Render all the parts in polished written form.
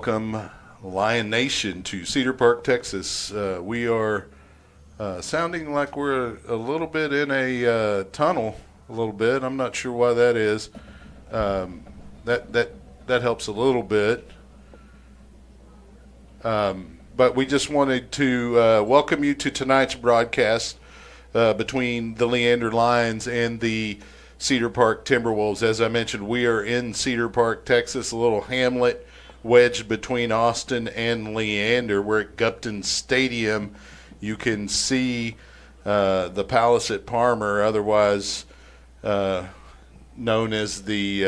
welcome Lion Nation to Cedar Park, Texas. We are sounding like we're a little bit in a tunnel, a little bit. I'm not sure why that is. That helps a little bit. But we just wanted to welcome you to tonight's broadcast between the Leander Lions and the Cedar Park Timberwolves. As I mentioned, we are in Cedar Park, Texas, a little hamlet wedged between Austin and Leander. We're at Gupton Stadium. You can see the Palace at Parmer, otherwise known as the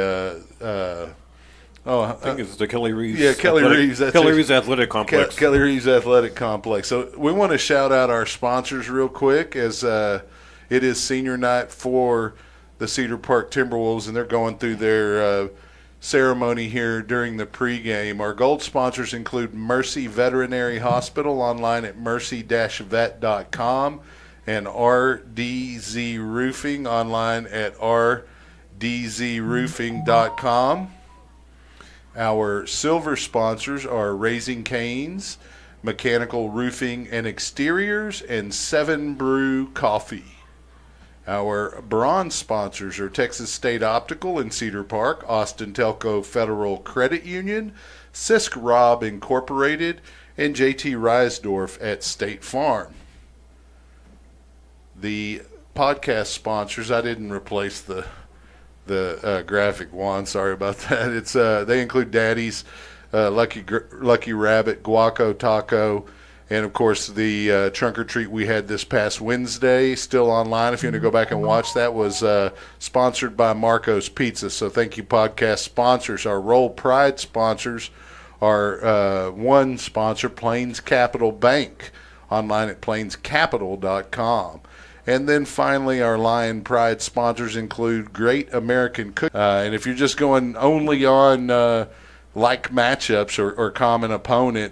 I think it's the Kelly Reeves. Yeah, Kelly Reeves Athletic Complex. Kelly Reeves Athletic Complex. So we want to shout out our sponsors real quick, as it is senior night for the Cedar Park Timberwolves, and they're going through their ceremony here during the pregame. Our gold sponsors include Mercy Veterinary Hospital, online at mercy-vet.com, and RDZ Roofing, online at rdzroofing.com. Our silver sponsors are Raising Cane's, Mechanical Roofing and Exteriors, and 7 Brew Coffee. Our bronze sponsors are Texas State Optical in Cedar Park, Austin Telco Federal Credit Union, Sisk Robb Incorporated, and JT Reisdorf at State Farm. The podcast sponsors, I didn't replace the graphic one. Sorry about that. It's they include Daddy's, Lucky Rabbit, Guaco Taco, and of course the trunk or treat we had this past Wednesday, still online. If you want to go back and watch that, was sponsored by Marco's Pizza. So thank you, podcast sponsors. Our Roll Pride sponsors are one sponsor, Plains Capital Bank, online at plainscapital.com. And then finally, our Lion Pride sponsors include Great American Cookie. And if you're just going only on like matchups or common opponents,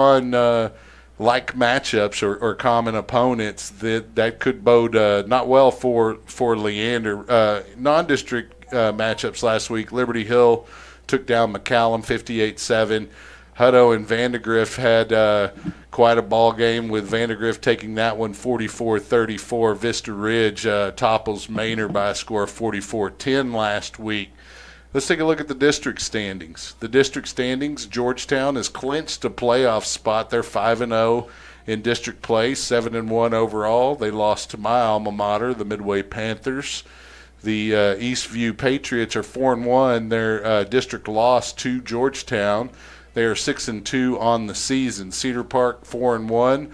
that could bode not well for Leander. Non-district matchups last week, Liberty Hill took down McCallum 58-7. Hutto and Vandegrift had quite a ball game, with Vandegrift taking that one 44-34. Vista Ridge topples Manor by a score of 44-10 last week. Let's take a look at the district standings. The district standings, Georgetown has clinched a playoff spot. They're 5-0 in district play, 7-1 overall. They lost to my alma mater, the Midway Panthers. The Eastview Patriots are 4-1. Their district loss to Georgetown. They are 6-2 on the season. Cedar Park 4-1,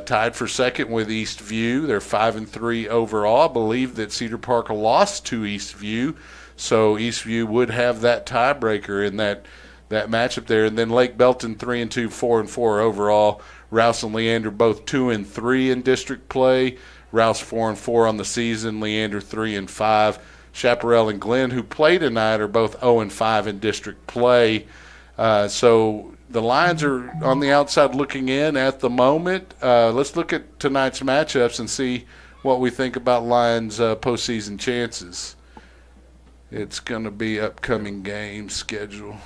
tied for second with Eastview. They're 5-3 overall. I believe that Cedar Park lost to Eastview, so Eastview would have that tiebreaker in that matchup there. And then Lake Belton 3-2, 4-4 overall. Rouse and Leander both 2-3 in district play. Rouse 4-4 on the season. Leander 3-5. Chaparral and Glenn, who play tonight, are both 0-5 in district play. So the Lions are on the outside looking in at the moment. Let's look at tonight's matchups and see what we think about Lions' postseason chances. It's going to be upcoming game schedule.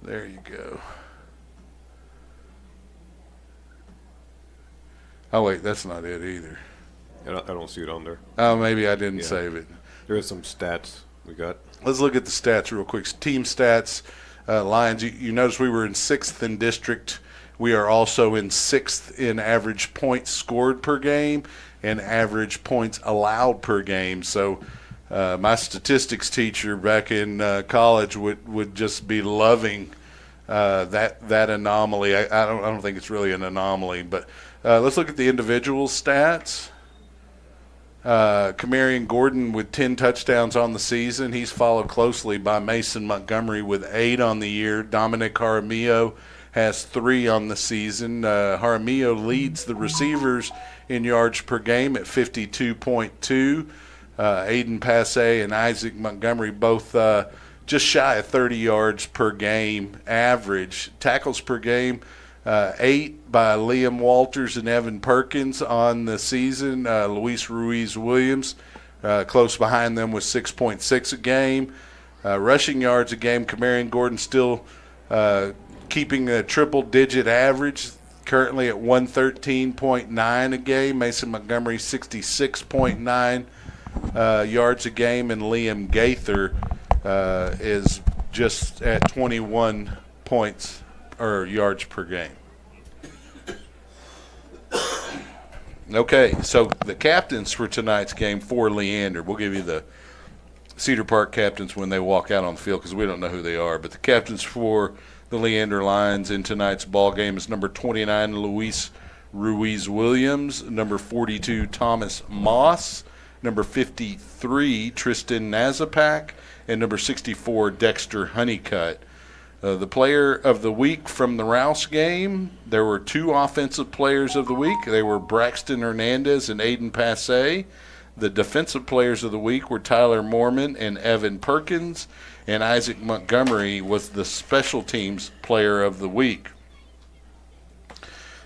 There you go. Oh, wait, that's not it either. I don't see it on there. Oh, maybe I didn't save it. There is some stats we got. Let's look at the stats real quick. Team stats. Lions, you notice we were in 6th in district. We are also in 6th in average points scored per game and average points allowed per game. So my statistics teacher back in college would just be loving that anomaly. I don't think it's really an anomaly, but let's look at the individual stats. Kamarion Gordon with 10 touchdowns on the season. He's followed closely by Mason Montgomery with 8 on the year. Dominic Jaramillo has 3 on the season. Jaramillo leads the receivers in yards per game at 52.2. Aiden Passe and Isaac Montgomery both just shy of 30 yards per game average. Tackles per game, 8 by Liam Walters and Evan Perkins on the season. Luis Ruiz-Williams close behind them with 6.6 a game. Rushing yards a game, Kamarion Gordon still keeping a triple-digit average, currently at 113.9 a game. Mason Montgomery, 66.9 yards a game, and Liam Gaither is just at 21 points or yards per game. Okay, so the captains for tonight's game for Leander, we'll give you the Cedar Park captains when they walk out on the field because we don't know who they are, but the captains for the Leander Lions in tonight's ball game is number 29, Luis Ruiz-Williams, number 42, Thomas Moss, number 53, Tristan Nazapak, and number 64, Dexter Honeycutt. The player of the week from the Rouse game, there were 2 offensive players of the week. They were Braxton Hernandez and Aiden Passe. The defensive players of the week were Tyler Mormon and Evan Perkins, and Isaac Montgomery was the special teams player of the week.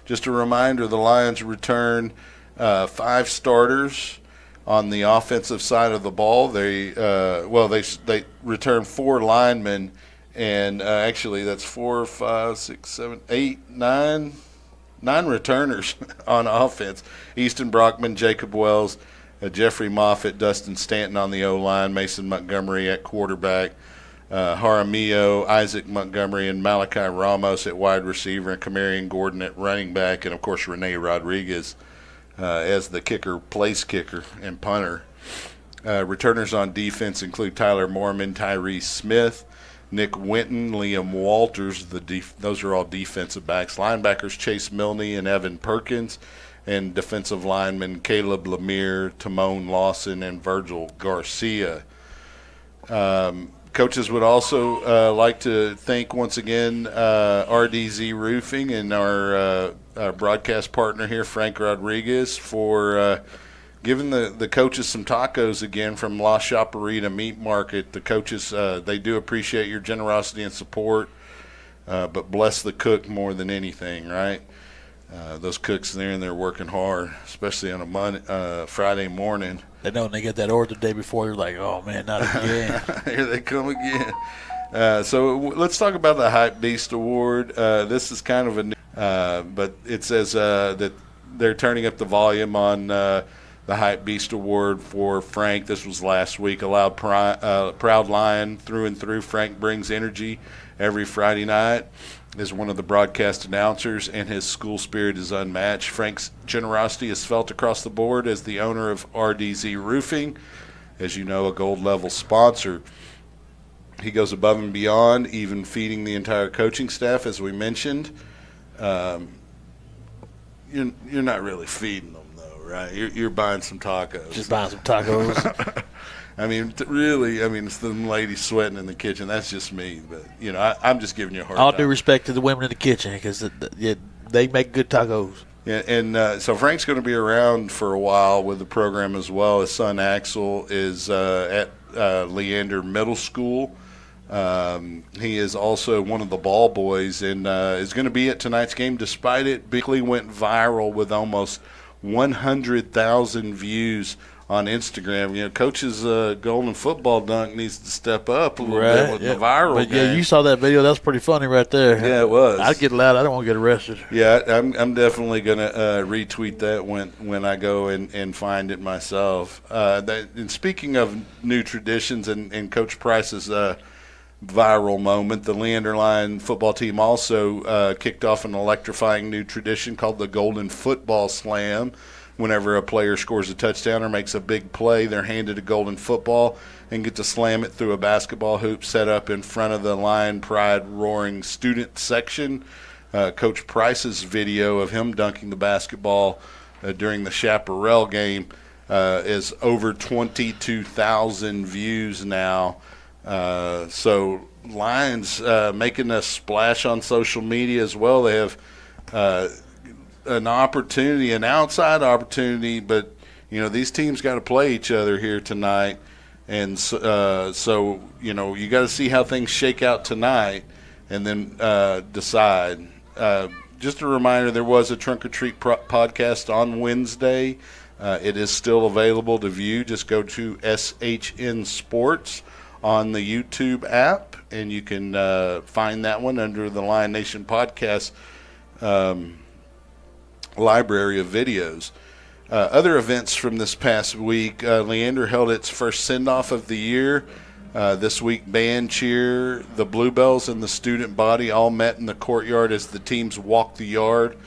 Just a reminder, the Lions return 5 starters on the offensive side of the ball. They return 4 linemen. And actually, that's 4, 5, 6, 7, 8, 9 returners on offense. Easton Brockman, Jacob Wells, Jeffrey Moffitt, Dustin Stanton on the O-line, Mason Montgomery at quarterback, Jaramillo, Isaac Montgomery, and Malachi Ramos at wide receiver, and Camarion Gordon at running back, and, of course, Rene Rodriguez as the kicker, place kicker, and punter. Returners on defense include Tyler Mormon, Tyrese Smith, Nick Winton, Liam Walters, those are all defensive backs. Linebackers Chase Milne and Evan Perkins, and defensive linemen Caleb Lemire, Timon Lawson, and Virgil Garcia. Coaches would also like to thank once again RDZ Roofing and our broadcast partner here, Frank Rodriguez, for giving the coaches some tacos again from La Chaparita Meat Market. The coaches, they do appreciate your generosity and support, but bless the cook more than anything, right? Those cooks there and they're working hard, especially on a Friday morning. They know when they get that order the day before, you're like, oh, man, not again. Here they come again. So let's talk about the Hype Beast Award. This is kind of a new, but it says that they're turning up the volume on the Hype Beast Award for Frank. This was last week. A loud, proud Lion through and through. Frank brings energy every Friday night as one of the broadcast announcers, and his school spirit is unmatched. Frank's generosity is felt across the board as the owner of RDZ Roofing, as you know, a gold-level sponsor. He goes above and beyond, even feeding the entire coaching staff, as we mentioned. You're not really feeding them, right? You're buying some tacos. Just buying some tacos. I mean, it's them ladies sweating in the kitchen. That's just me. But, I'm just giving you a hard time. All due respect to the women in the kitchen because they make good tacos. Yeah, and so Frank's going to be around for a while with the program as well. His son Axel is at Leander Middle School. He is also one of the ball boys and is going to be at tonight's game despite it quickly went viral with almost 100,000 views on Instagram. Coach's golden football dunk needs to step up a little bit with the viral game. Yeah, you saw that video. That was pretty funny right there. Yeah, it was. I'd get loud. I don't want to get arrested. Yeah, I'm definitely going to retweet that when I go and find it myself. And speaking of new traditions and Coach Price's viral moment, the Leander Lion football team also kicked off an electrifying new tradition called the Golden Football Slam. Whenever a player scores a touchdown or makes a big play, they're handed a golden football and get to slam it through a basketball hoop set up in front of the Lion Pride roaring student section. Coach Price's video of him dunking the basketball during the Chaparral game is over 22,000 views now. So Lions making a splash on social media as well. They have an opportunity, an outside opportunity, but these teams got to play each other here tonight, and so you got to see how things shake out tonight, and then decide. Just a reminder, there was a Trunk or Treat podcast on Wednesday. It is still available to view. Just go to SHN Sports on the YouTube app and you can find that one under the Lion Nation podcast library of videos. Other events from this past week, Leander held its first send-off of the year. This week, band cheer, the Bluebells, and the student body all met in the courtyard as the teams walked the yard.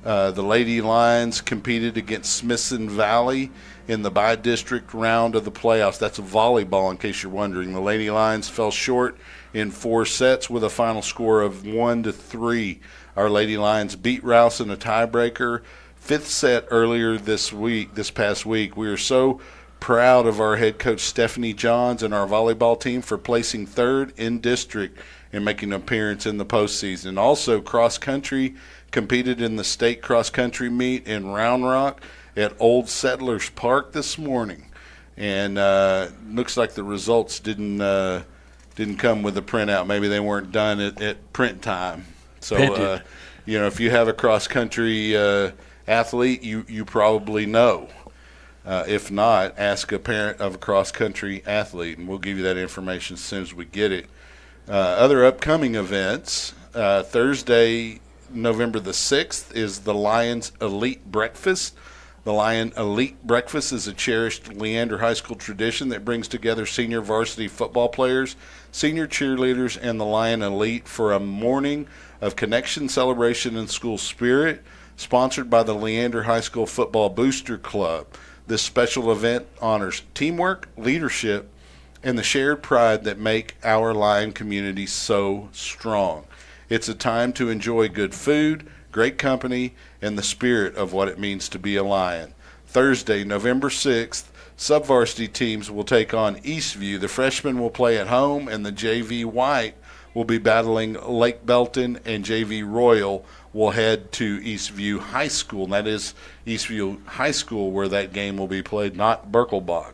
The Lady Lions competed against Smithson Valley in the by-district round of the playoffs. That's volleyball, in case you're wondering. The Lady Lions fell short in 4 sets with a final score of 1-3. Our Lady Lions beat Rouse in a tiebreaker. 5th set earlier this past week. We are so proud of our head coach Stephanie Johns and our volleyball team for placing 3rd in district and making an appearance in the postseason. Also, cross country competed in the state cross country meet in Round Rock at Old Settlers Park this morning, and looks like the results didn't come with a printout. Maybe they weren't done at print time. So if you have a cross country athlete, you probably know. If not, ask a parent of a cross-country athlete, and we'll give you that information as soon as we get it. Other upcoming events, Thursday, November the 6th, is the Lions Elite Breakfast. The Lion Elite Breakfast is a cherished Leander High School tradition that brings together senior varsity football players, senior cheerleaders, and the Lion Elite for a morning of connection, celebration, and school spirit, sponsored by the Leander High School Football Booster Club. This special event honors teamwork, leadership, and the shared pride that make our Lion community so strong. It's a time to enjoy good food, great company, and the spirit of what it means to be a Lion. Thursday, November 6th, sub-varsity teams will take on Eastview. The freshmen will play at home, and the JV White will be battling Lake Belton, and JV Royal will head to Eastview High School. And that is Eastview High School where that game will be played, not Birkelbach.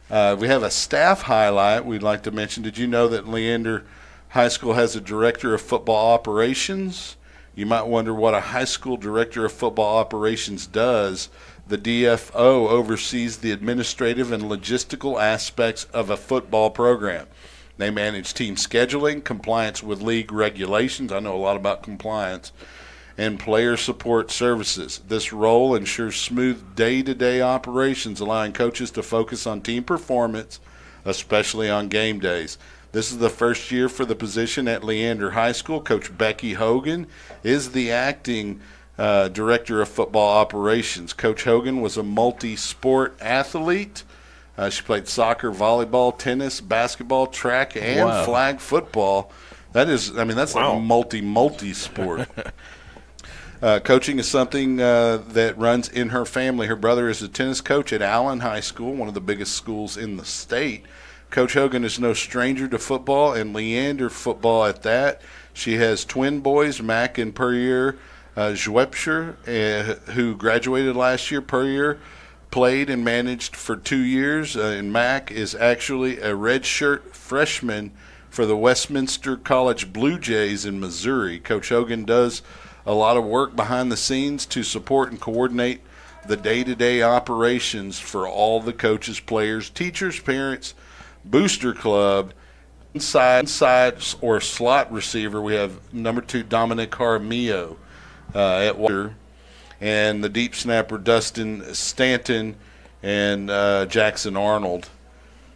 We have a staff highlight we'd like to mention. Did you know that Leander High School has a director of football operations? You might wonder what a high school director of football operations does. The DFO oversees the administrative and logistical aspects of a football program. They manage team scheduling, compliance with league regulations. I know a lot about compliance. And player support services. This role ensures smooth day-to-day operations, allowing coaches to focus on team performance, especially on game days. This is the first year for the position at Leander High School. Coach Becky Hogan is the acting director of football operations. Coach Hogan was a multi-sport athlete. She played soccer, volleyball, tennis, basketball, track, and flag football. That's like a multi-sport. Coaching is something that runs in her family. Her brother is a tennis coach at Allen High School, one of the biggest schools in the state. Coach Hogan is no stranger to football, and Leander football at that. She has twin boys, Mac and Puryear Schwepscher, who graduated last year. Puryear played and managed for 2 years, and Mac is actually a redshirt freshman for the Westminster College Blue Jays in Missouri. Coach Hogan does a lot of work behind the scenes to support and coordinate the day-to-day operations for all the coaches, players, teachers, parents, booster club. Inside or slot receiver, we have number 2 Dominic Jaramillo at water, and the deep snapper Dustin Stanton and Jackson Arnold.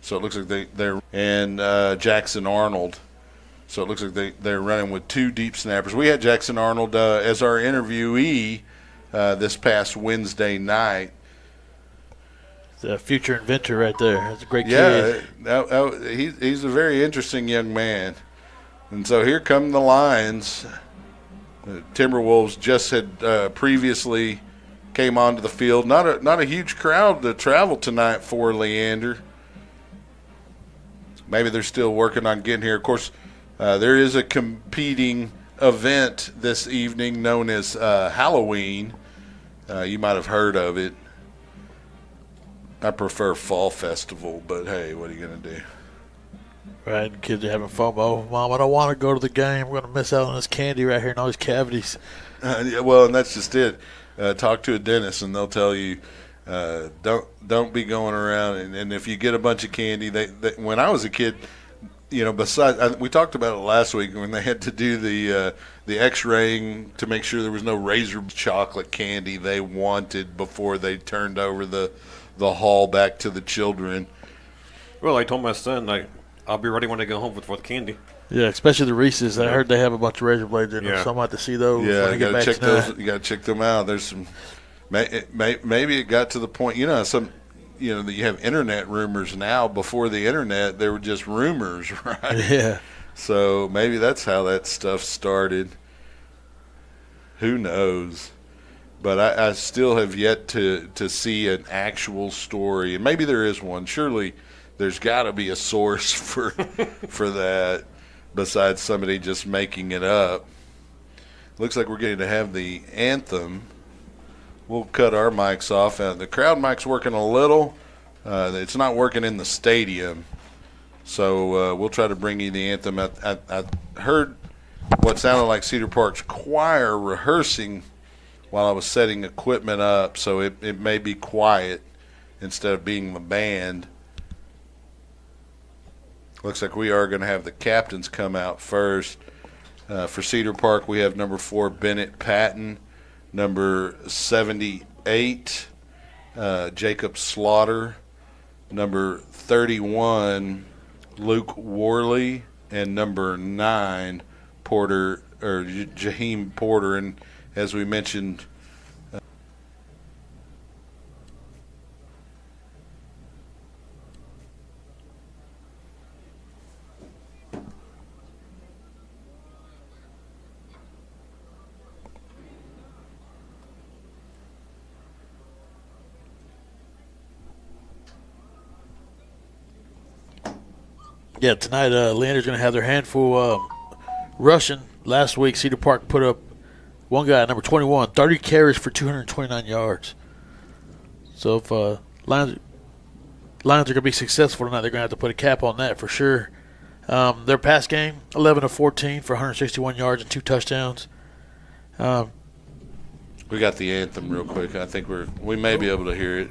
So it looks like Jackson Arnold. So it looks like they're running with 2 deep snappers. We had Jackson Arnold as our interviewee this past Wednesday night. The future inventor right there. That's a great kid. He's a very interesting young man. And so here come the Lions. Timberwolves just had previously came onto the field. Not a huge crowd to travel tonight for Leander. Maybe they're still working on getting here. Of course, there is a competing event this evening known as Halloween. You might have heard of it. I prefer Fall Festival, but hey, what are you going to do? Right, and kids are having FOMO. Mom, I don't want to go to the game. We're going to miss out on this candy right here and all these cavities. Well, and that's just it. Talk to a dentist, and they'll tell you don't be going around. And if you get a bunch of candy, when I was a kid, besides, we talked about it last week when they had to do the X-raying to make sure there was no razor chocolate candy they wanted before they turned over the hall back to the children. Well, I told my son I'll be ready when I go home for the candy. Yeah, especially the Reese's. I heard they have a bunch of razor blades in them, so I might have to see those. Yeah, when you got to check those. You got to check them out. There's some. Maybe it got to the point. That you have internet rumors now. Before the internet, there were just rumors, right? Yeah. So maybe that's how that stuff started. Who knows? But I still have yet to see an actual story, and maybe there is one. Surely there's got to be a source for that besides somebody just making it up. Looks like we're getting to have the anthem. We'll cut our mics off. The crowd mic's working a little. It's not working in the stadium. So we'll try to bring you the anthem. I heard what sounded like Cedar Park's choir rehearsing while I was setting equipment up, so it may be quiet instead of being the band. Looks like we are going to have the captains come out first. For Cedar Park, we have number 4, Bennett Patton, number 78, Jacob Slaughter, number 31, Luke Worley, and number 9, Jaheim Porter. And as we mentioned, Yeah, tonight Leander's going to have their handful rushing. Last week, Cedar Park put up one guy, number 21, 30 carries for 229 yards. So if Lions are going to be successful tonight, they're going to have to put a cap on that for sure. Their pass game, 11 of 14 for 161 yards and 2 touchdowns. We got the anthem real quick. I think we may be able to hear it.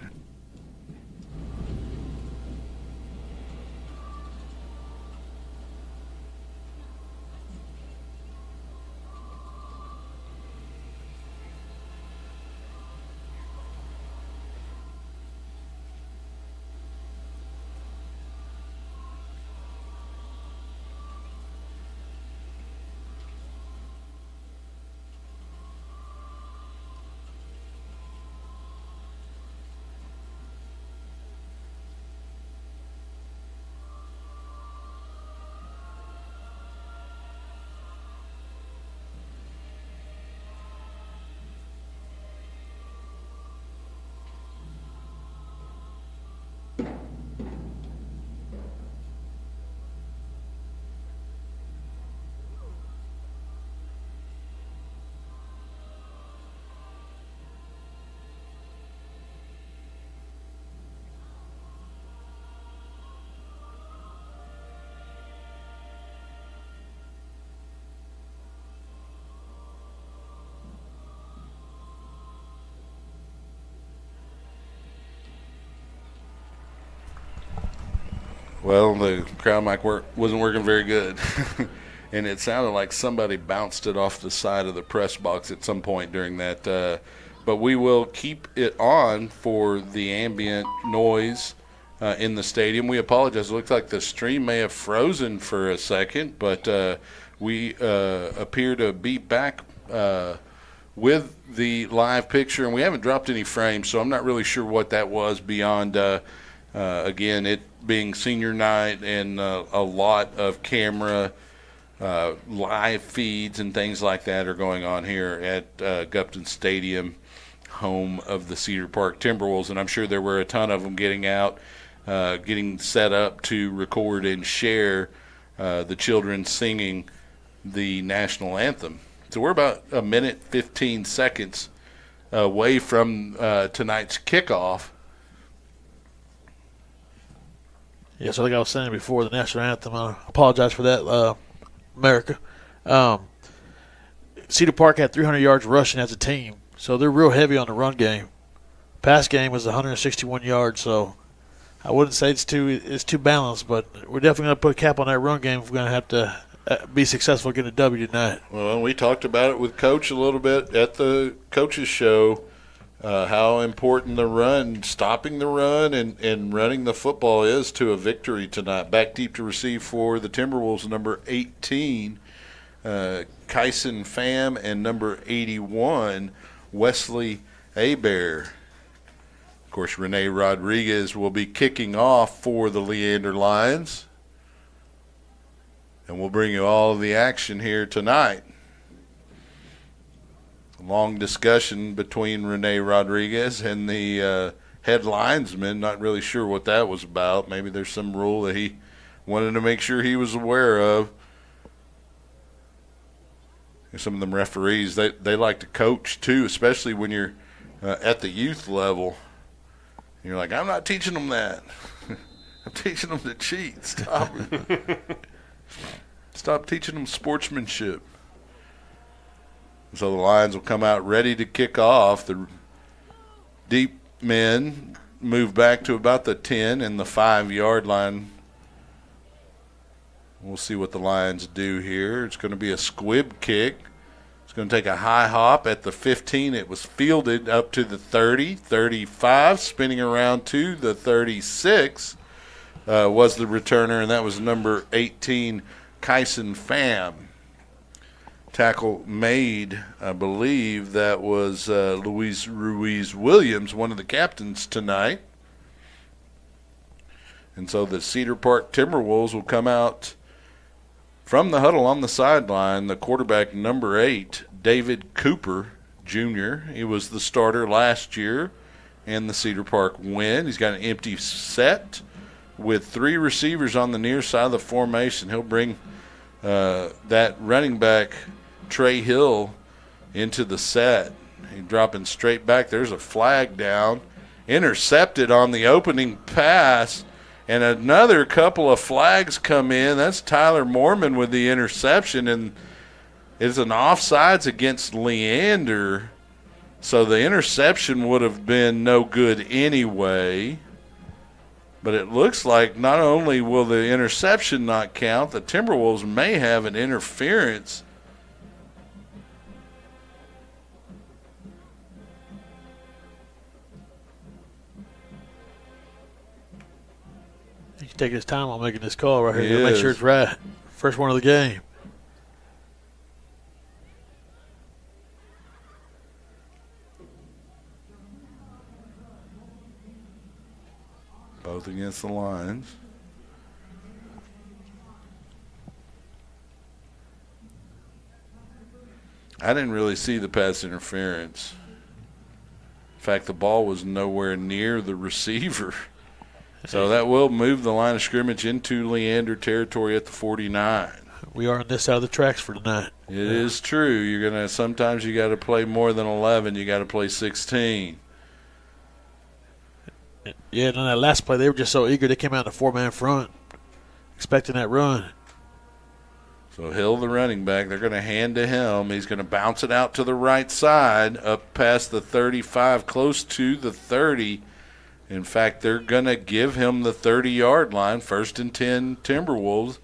Well, the crowd mic wasn't working very good. And it sounded like somebody bounced it off the side of the press box at some point during that. But we will keep it on for the ambient noise in the stadium. We apologize. It looks like the stream may have frozen for a second, but we appear to be back with the live picture. And we haven't dropped any frames, so I'm not really sure what that was beyond, again, it being senior night and a lot of camera live feeds and things like that are going on here at Gupton Stadium, home of the Cedar Park Timberwolves. And I'm sure there were a ton of them getting out, getting set up to record and share the children singing the national anthem. So we're about a minute, 15 seconds away from tonight's kickoff. Yes, like I was saying before, the national anthem. I apologize for that, America. Cedar Park had 300 yards rushing as a team, so they're real heavy on the run game. Pass game was 161 yards, so I wouldn't say it's too balanced, but we're definitely going to put a cap on that run game if we're going to have to be successful getting a W tonight. Well, we talked about it with Coach a little bit at the coaches show, how important the run, stopping the run and running the football is to a victory tonight. Back deep to receive for the Timberwolves, number 18, Kyson Pham, and number 81, Wesley Hebert. Of course, Rene Rodriguez will be kicking off for the Leander Lions. And we'll bring you all of the action here tonight. A long discussion between Rene Rodriguez and the head linesman. Not really sure what that was about. Maybe there's some rule that he wanted to make sure he was aware of. And some of them referees, they like to coach too, especially when you're at the youth level. You're like, I'm not teaching them that. I'm teaching them to cheat. Stop it. Stop teaching them sportsmanship. So the Lions will come out ready to kick off. The deep men move back to about the 10 and the 5-yard line. We'll see what the Lions do here. It's going to be a squib kick. It's going to take a high hop at the 15. It was fielded up to the 30, 35, spinning around to the 36 was the returner, and that was number 18, Kyson Pham. Tackle made, I believe that was Luis Ruiz Williams, one of the captains tonight. And so the Cedar Park Timberwolves will come out from the huddle on the sideline. The quarterback, number 8, David Cooper Jr. He was the starter last year in the Cedar Park win. He's got an empty set with 3 receivers on the near side of the formation. He'll bring that running back, Trey Hill, into the set. He's dropping straight back. There's a flag down. Intercepted on the opening pass. And another couple of flags come in. That's Tyler Mormon with the interception. And it's an offsides against Leander. So the interception would have been no good anyway. But it looks like not only will the interception not count, the Timberwolves may have an interference. He's taking his time on making this call right here. He To make is. sure it's right. First one of the game. Both against the Lions. I didn't really see the pass interference. In fact, the ball was nowhere near the receiver. So that will move the line of scrimmage into Leander territory at the 49. We are on this side of the tracks for tonight. It is true. You're gonna sometimes you got to play more than 11. You got to play 16. Yeah, and on that last play, they were just so eager. They came out in a 4-man front, expecting that run. So Hill, the running back, they're going to hand to him. He's going to bounce it out to the right side, up past the 35, close to the 30. In fact, they're going to give him the 30-yard line, 1st and 10 Timberwolves.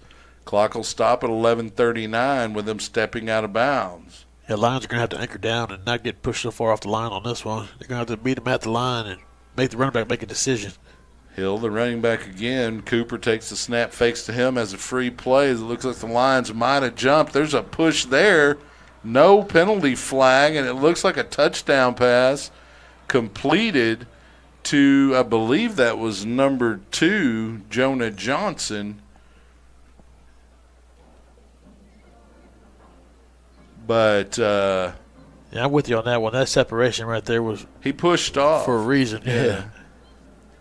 Clock will stop at 11:39 with them stepping out of bounds. Yeah, Lions are going to have to anchor down and not get pushed so far off the line on this one. They're going to have to meet them at the line and make the running back make a decision. Hill, the running back again. Cooper takes the snap, fakes to him as a free play. It looks like the Lions might have jumped. There's a push there. No penalty flag, and it looks like a touchdown pass completed to, I believe that was number 2, Jonah Johnson. But Yeah, I'm with you on that one. That separation right there was he pushed off for a reason. Yeah.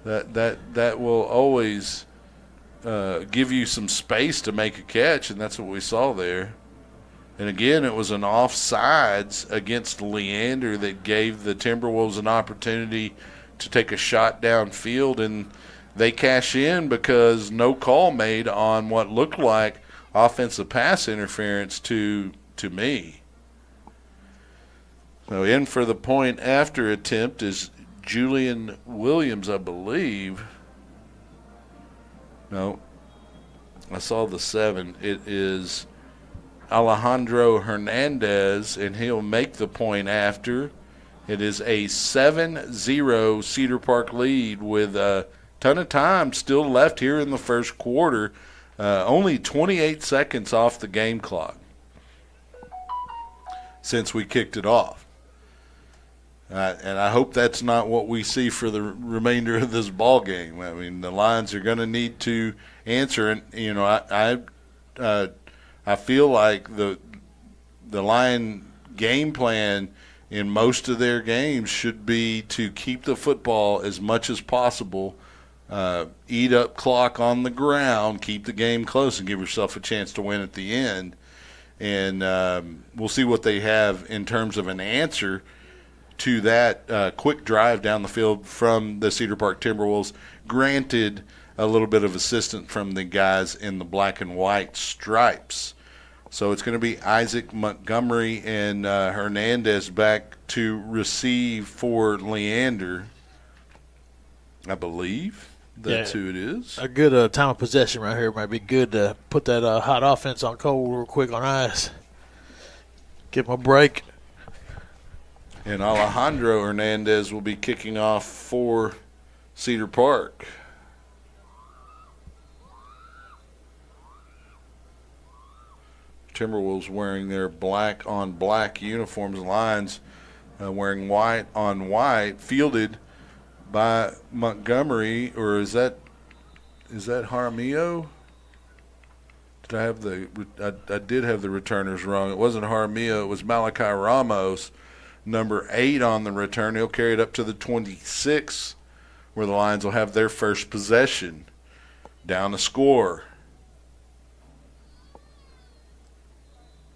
That will always give you some space to make a catch, and that's what we saw there. And again, it was an offsides against Leander that gave the Timberwolves an opportunity to take a shot downfield, and they cash in because no call made on what looked like offensive pass interference to me. So in for the point after attempt is Julian Williams, I believe. No, I saw the 7. It is Alejandro Hernandez, and he'll make the point after. It is a 7-0 Cedar Park lead with a ton of time still left here in the first quarter. Only 28 seconds off the game clock since we kicked it off. And I hope that's not what we see for the remainder of this ball game. I mean, the Lions are going to need to answer. And, you know, I feel like the Lion game plan in most of their games should be to keep the football as much as possible, eat up clock on the ground, keep the game close, and give yourself a chance to win at the end. And we'll see what they have in terms of an answer to that quick drive down the field from the Cedar Park Timberwolves. Granted, a little bit of assistance from the guys in the black and white stripes. So it's going to be Isaac Montgomery and Hernandez back to receive for Leander. I believe that's who it is. A good time of possession right here might be good to put that hot offense on cold real quick on ice. Give them a break. And Alejandro Hernandez will be kicking off for Cedar Park. Timberwolves wearing their black on black uniforms. Lions wearing white on white, fielded by Montgomery, or is that Jaramillo? Did I have I did have the returners wrong. It wasn't Jaramillo, it was Malachi Ramos, number 8 on the return. He'll carry it up to the 26, where the Lions will have their first possession. Down the score.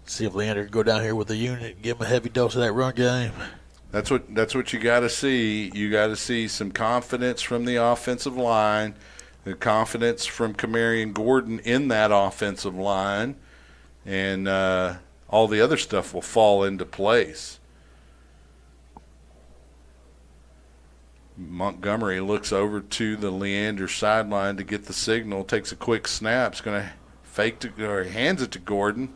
See if Leander can go down here with a unit and give him a heavy dose of that run game. That's what you got to see. You got to see some confidence from the offensive line, the confidence from Kamarian Gordon in that offensive line, and all the other stuff will fall into place. Montgomery looks over to the Leander sideline to get the signal, takes a quick snap, is going to fake it, or hands it to Gordon.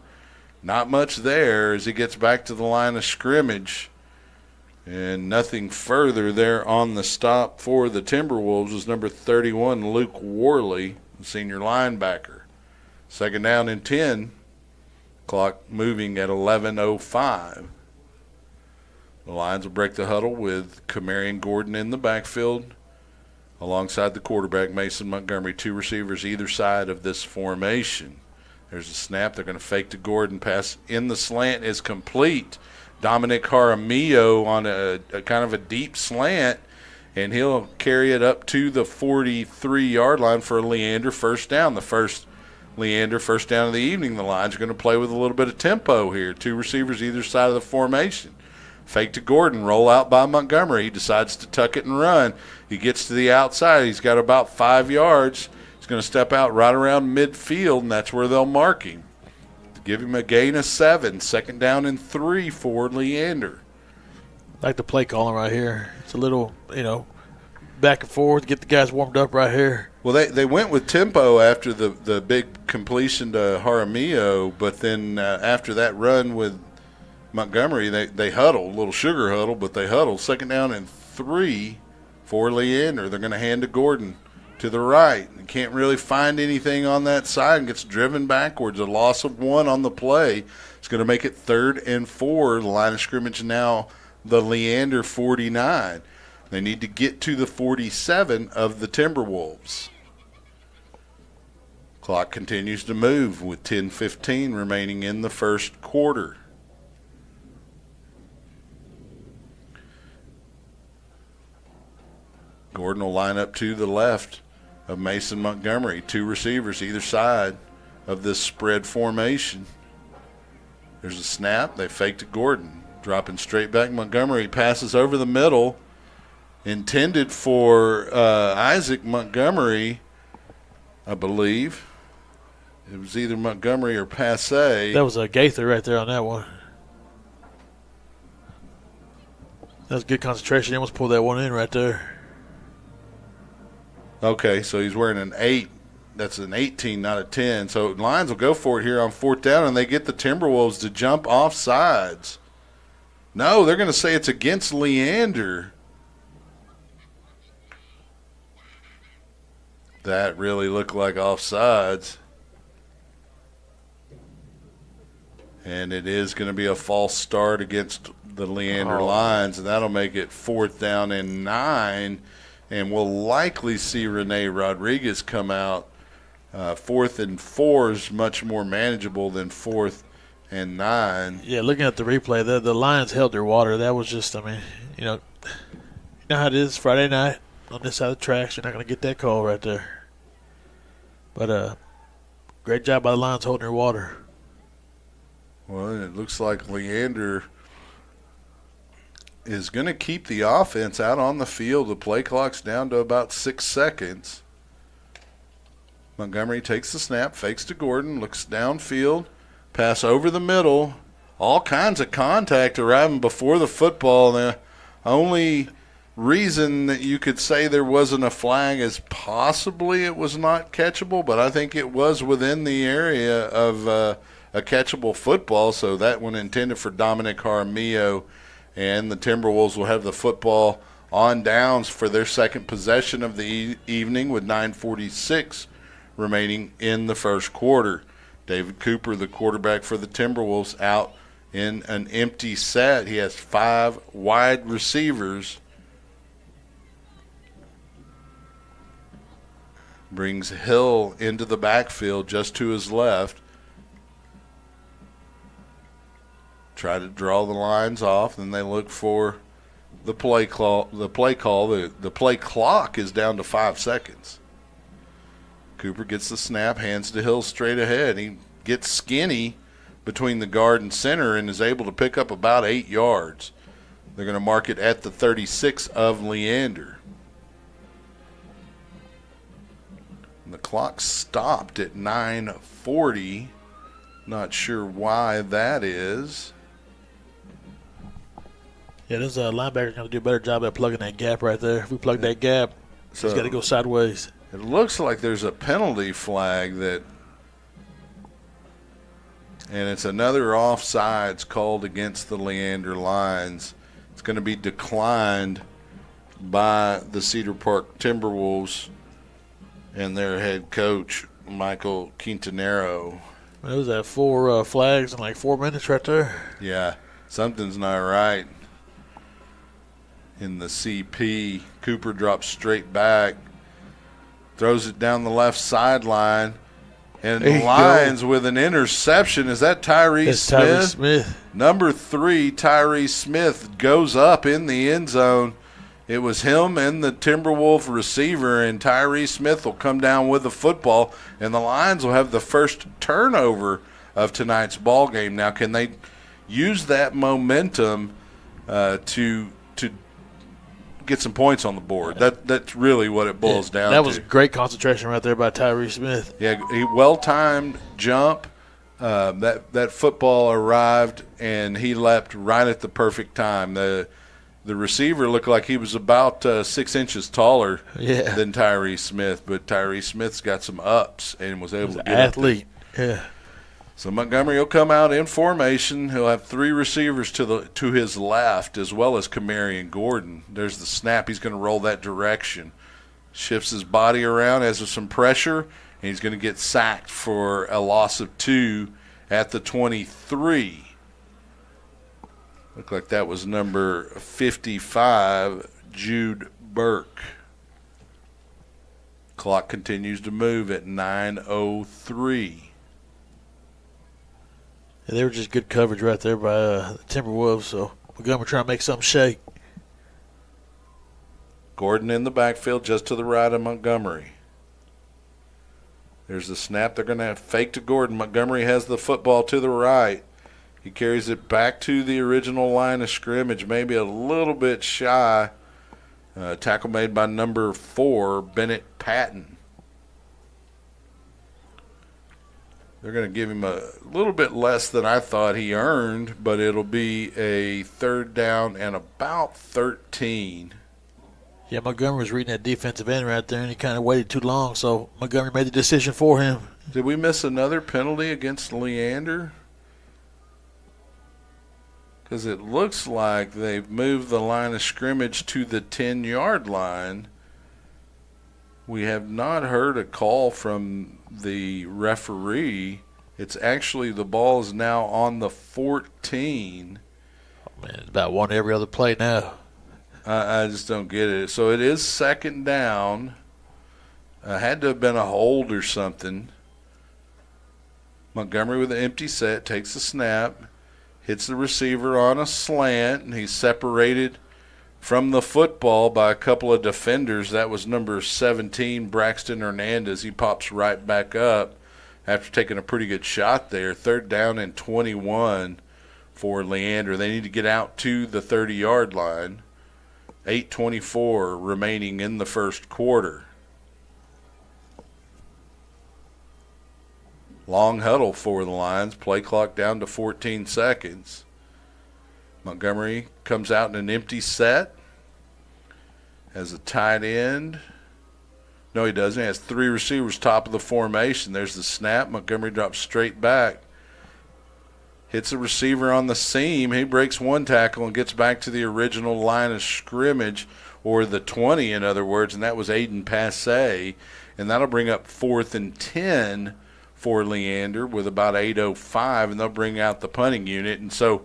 Not much there as he gets back to the line of scrimmage. And nothing further there on the stop for the Timberwolves was number 31, Luke Worley, the senior linebacker. Second down and 10. Clock moving at 11:05. The Lions will break the huddle with Kamarian Gordon in the backfield alongside the quarterback, Mason Montgomery. 2 receivers either side of this formation. There's a snap. They're going to fake to Gordon. Pass in the slant is complete. Dominic Jaramillo on a kind of a deep slant, and he'll carry it up to the 43-yard line for a Leander first down. The first Leander first down of the evening. The Lions are going to play with a little bit of tempo here. 2 receivers either side of the formation. Fake to Gordon. Roll out by Montgomery. He decides to tuck it and run. He gets to the outside. He's got about 5 yards. Going to step out right around midfield, and that's where they'll mark him. Give him a gain of 7. Second down and 3 for Leander. Like the play calling right here. It's a little, back and forth, get the guys warmed up right here. Well, they went with tempo after the big completion to Jaramillo, but then after that run with Montgomery, they huddled, a little sugar huddle, but they huddled. Second down and 3 for Leander. They're going to hand to Gordon to the right. He can't really find anything on that side and gets driven backwards. A loss of 1 on the play. It's going to make it 3rd and 4. The line of scrimmage now the Leander 49. They need to get to the 47 of the Timberwolves. Clock continues to move with 10:15 remaining in the first quarter. Gordon will line up to the left of Mason Montgomery. 2 receivers either side of this spread formation. There's a snap. They fake to Gordon. Dropping straight back. Montgomery passes over the middle. Intended for Isaac Montgomery, I believe. It was either Montgomery or Passe. That was a Gaither right there on that one. That was good concentration. He almost pulled that one in right there. Okay, so he's wearing an 8 That's an 18, not a 10. So Lions will go for it here on 4th down, and they get the Timberwolves to jump off sides. No, they're going to say it's against Leander. That really looked like offsides. And it is going to be a false start against the Leander Lions, and that'll make it 4th down and 9. And we'll likely see Rene Rodriguez come out. 4th and 4 is much more manageable than 4th and 9. Yeah, looking at the replay, the Lions held their water. That was just, you know how it is Friday night on this side of the tracks. You're not going to get that call right there. But great job by the Lions holding their water. Well, it looks like Leander is going to keep the offense out on the field. The play clock's down to about 6 seconds. Montgomery takes the snap, fakes to Gordon, looks downfield, pass over the middle. All kinds of contact arriving before the football. The only reason that you could say there wasn't a flag is possibly it was not catchable, but I think it was within the area of a catchable football, so that one intended for Dominic Jaramillo, and the Timberwolves will have the football on downs for their second possession of the evening with 9:46 remaining in the first quarter. David Cooper, the quarterback for the Timberwolves, out in an empty set. He has 5 wide receivers. Brings Hill into the backfield just to his left. Try to draw the lines off, then they look for the play call. The play clock is down to 5 seconds. Cooper gets the snap, hands to Hill straight ahead. He gets skinny between the guard and center and is able to pick up about 8 yards. They're going to mark it at the 36 of Leander. And the clock stopped at 9:40. Not sure why that is. Yeah, this linebacker going to do a better job at plugging that gap right there. If we plug that gap, he's got to go sideways. It looks like there's a penalty flag and it's another offsides called against the Leander Lions. It's going to be declined by the Cedar Park Timberwolves and their head coach, Michael Quintanero. It was at 4 flags in like 4 minutes right there. Yeah, something's not right in the CP. Cooper drops straight back, throws it down the left sideline, and the Lions with an interception. Is that Tyree Smith? Tyree Smith. Number 3, Tyree Smith, goes up in the end zone. It was him and the Timberwolf receiver, and Tyree Smith will come down with the football, and the Lions will have the first turnover of tonight's ball game. Now, can they use that momentum to get some points on the board? That's really what it boils down to. That was great concentration right there by Tyree Smith. Yeah, he well-timed jump. That football arrived, and he leapt right at the perfect time. The receiver looked like he was about 6 inches taller than Tyree Smith, but Tyree Smith's got some ups and was able to get athlete. Yeah. So Montgomery will come out in formation. He'll have 3 receivers to his left, as well as Kamari and Gordon. There's the snap. He's going to roll that direction. Shifts his body around as with some pressure, and he's going to get sacked for a loss of 2 at the 23. Looked like that was number 55, Jude Burke. Clock continues to move at 9:03. Yeah, they were just good coverage right there by the Timberwolves, so Montgomery trying to make something shake. Gordon in the backfield just to the right of Montgomery. There's the snap. They're going to have fake to Gordon. Montgomery has the football to the right. He carries it back to the original line of scrimmage, maybe a little bit shy. Tackle made by number 4, Bennett Patton. They're going to give him a little bit less than I thought he earned, but it'll be a 3rd down and about 13. Yeah, Montgomery was reading that defensive end right there, and he kind of waited too long, so Montgomery made the decision for him. Did we miss another penalty against Leander? Because it looks like they've moved the line of scrimmage to the 10-yard line. We have not heard a call from the referee. It's actually the ball is now on the 14. Oh, man, it's about one every other play now. I just don't get it. So it is second down. Had to have been a hold or something. Montgomery with an empty set takes the snap, hits the receiver on a slant, and he's separated from the football by a couple of defenders. That was number 17, Braxton Hernandez. He pops right back up after taking a pretty good shot there. Third down and 21 for Leander. They need to get out to the 30-yard line. 8:24 remaining in the first quarter. Long huddle for the Lions. Play clock down to 14 seconds. Montgomery comes out in an empty set. Has a tight end. No, he doesn't. He has three receivers top of the formation. There's the snap. Montgomery drops straight back. Hits a receiver on the seam. He breaks one tackle and gets back to the original line of scrimmage, or the 20, in other words, and that was Aiden Passe. And that'll bring up 4th and 10 for Leander with about 8:05, and they'll bring out the punting unit. And so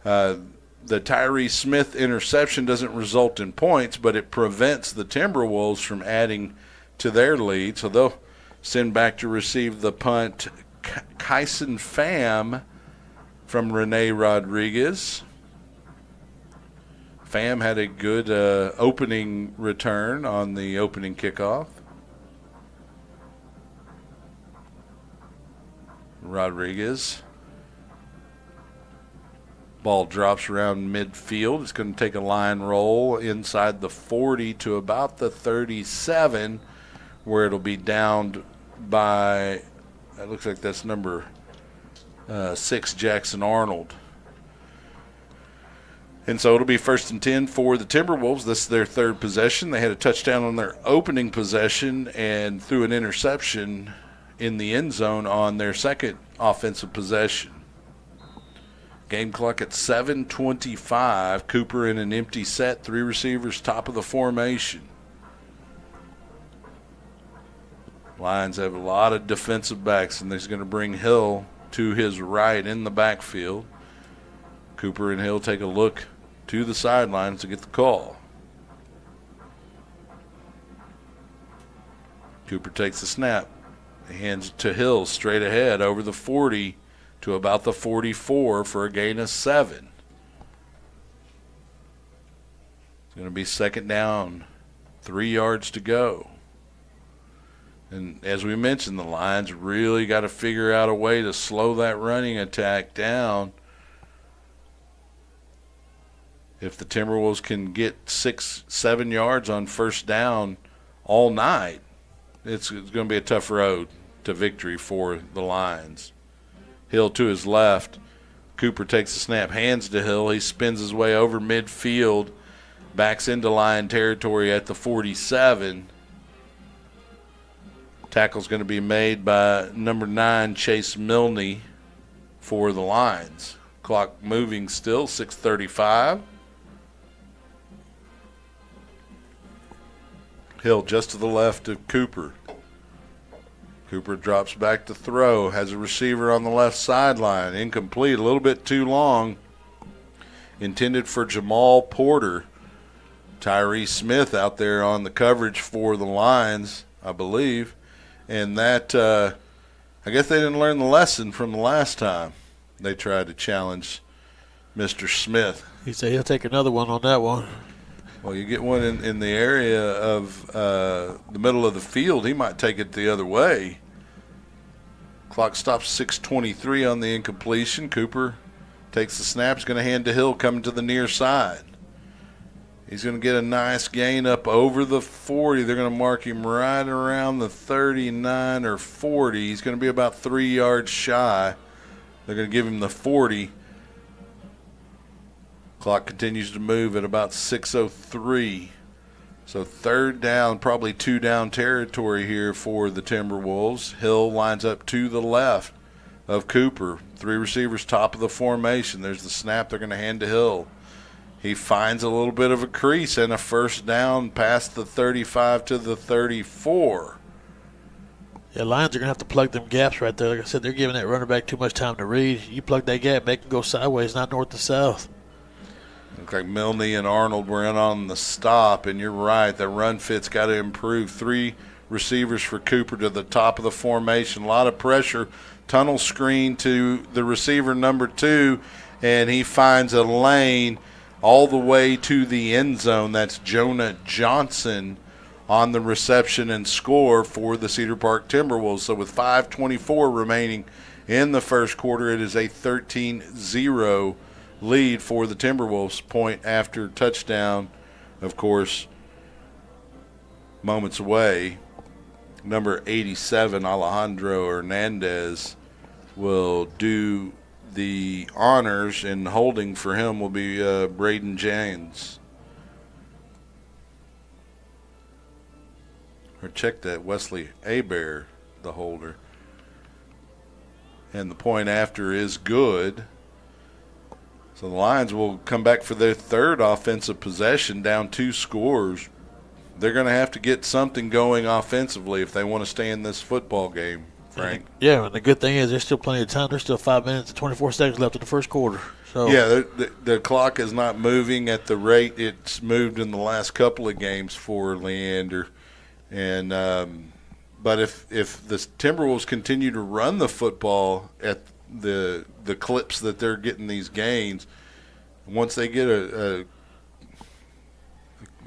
the Tyree Smith interception doesn't result in points, but it prevents the Timberwolves from adding to their lead. So they'll send back to receive the punt Kyson Pham from Rene Rodriguez. Pham had a good opening return on the opening kickoff. Rodriguez. Ball drops around midfield. It's going to take a line roll inside the 40 to about the 37, where it'll be downed by, it looks like that's number 6, Jackson Arnold. And so it'll be 1st and 10 for the Timberwolves. This is their third possession. They had a touchdown on their opening possession and threw an interception in the end zone on their second offensive possession. Game clock at 7:25. Cooper in an empty set. 3 receivers top of the formation. Lions have a lot of defensive backs, and they're going to bring Hill to his right in the backfield. Cooper and Hill take a look to the sidelines to get the call. Cooper takes the snap. Hands it to Hill straight ahead over the 40 to about the 44 for a gain of 7. It's going to be second down, 3 yards to go. And as we mentioned, the Lions really got to figure out a way to slow that running attack down. If the Timberwolves can get 6-7 yards on first down all night, it's going to be a tough road to victory for the Lions. Hill to his left. Cooper takes the snap, hands to Hill. He spins his way over midfield, backs into Lion territory at the 47. Tackle's going to be made by number 9, Chase Milne, for the Lions. Clock moving still, 6:35. Hill just to the left of Cooper. Cooper drops back to throw, has a receiver on the left sideline. Incomplete, a little bit too long. Intended for Jamal Porter. Tyree Smith out there on the coverage for the Lions, I believe. And that, I guess they didn't learn the lesson from the last time they tried to challenge Mr. Smith. He said he'll take another one on that one. Well, you get one in the area of the middle of the field, he might take it the other way. Clock stops 6:23 on the incompletion. Cooper takes the snap. He's going to hand to Hill coming to the near side. He's going to get a nice gain up over the 40. They're going to mark him right around the 39 or 40. He's going to be about 3 yards shy. They're going to give him the 40. Clock continues to move at about 6:03. So third down, probably two down territory here for the Timberwolves. Hill lines up to the left of Cooper. Three receivers top of the formation. There's the snap they're going to hand to Hill. He finds a little bit of a crease and a first down past the 35 to the 34. Yeah, Lions are going to have to plug them gaps right there. Like I said, they're giving that running back too much time to read. You plug that gap, make them go sideways, not north to south. Looks like Milne and Arnold were in on the stop, and you're right. The run fit's got to improve. Three receivers for Cooper to the top of the formation. A lot of pressure. Tunnel screen to the receiver number 2, and he finds a lane all the way to the end zone. That's Jonah Johnson on the reception and score for the Cedar Park Timberwolves. So with 5:24 remaining in the first quarter, it is a 13-0 lead for the Timberwolves. Point after touchdown, of course, moments away. Number 87, Alejandro Hernandez, will do the honors, and holding for him will be Braden James. Or check that, Wesley Hebert, the holder. And the point after is good. So the Lions will come back for their third offensive possession, down 2 scores. They're going to have to get something going offensively if they want to stay in this football game, Frank. Yeah, and the good thing is there's still plenty of time. There's still 5 minutes and 24 seconds left in the first quarter. So yeah, the clock is not moving at the rate it's moved in the last couple of games for Leander. And but if the Timberwolves continue to run the football at the clips that they're getting these gains, once they get a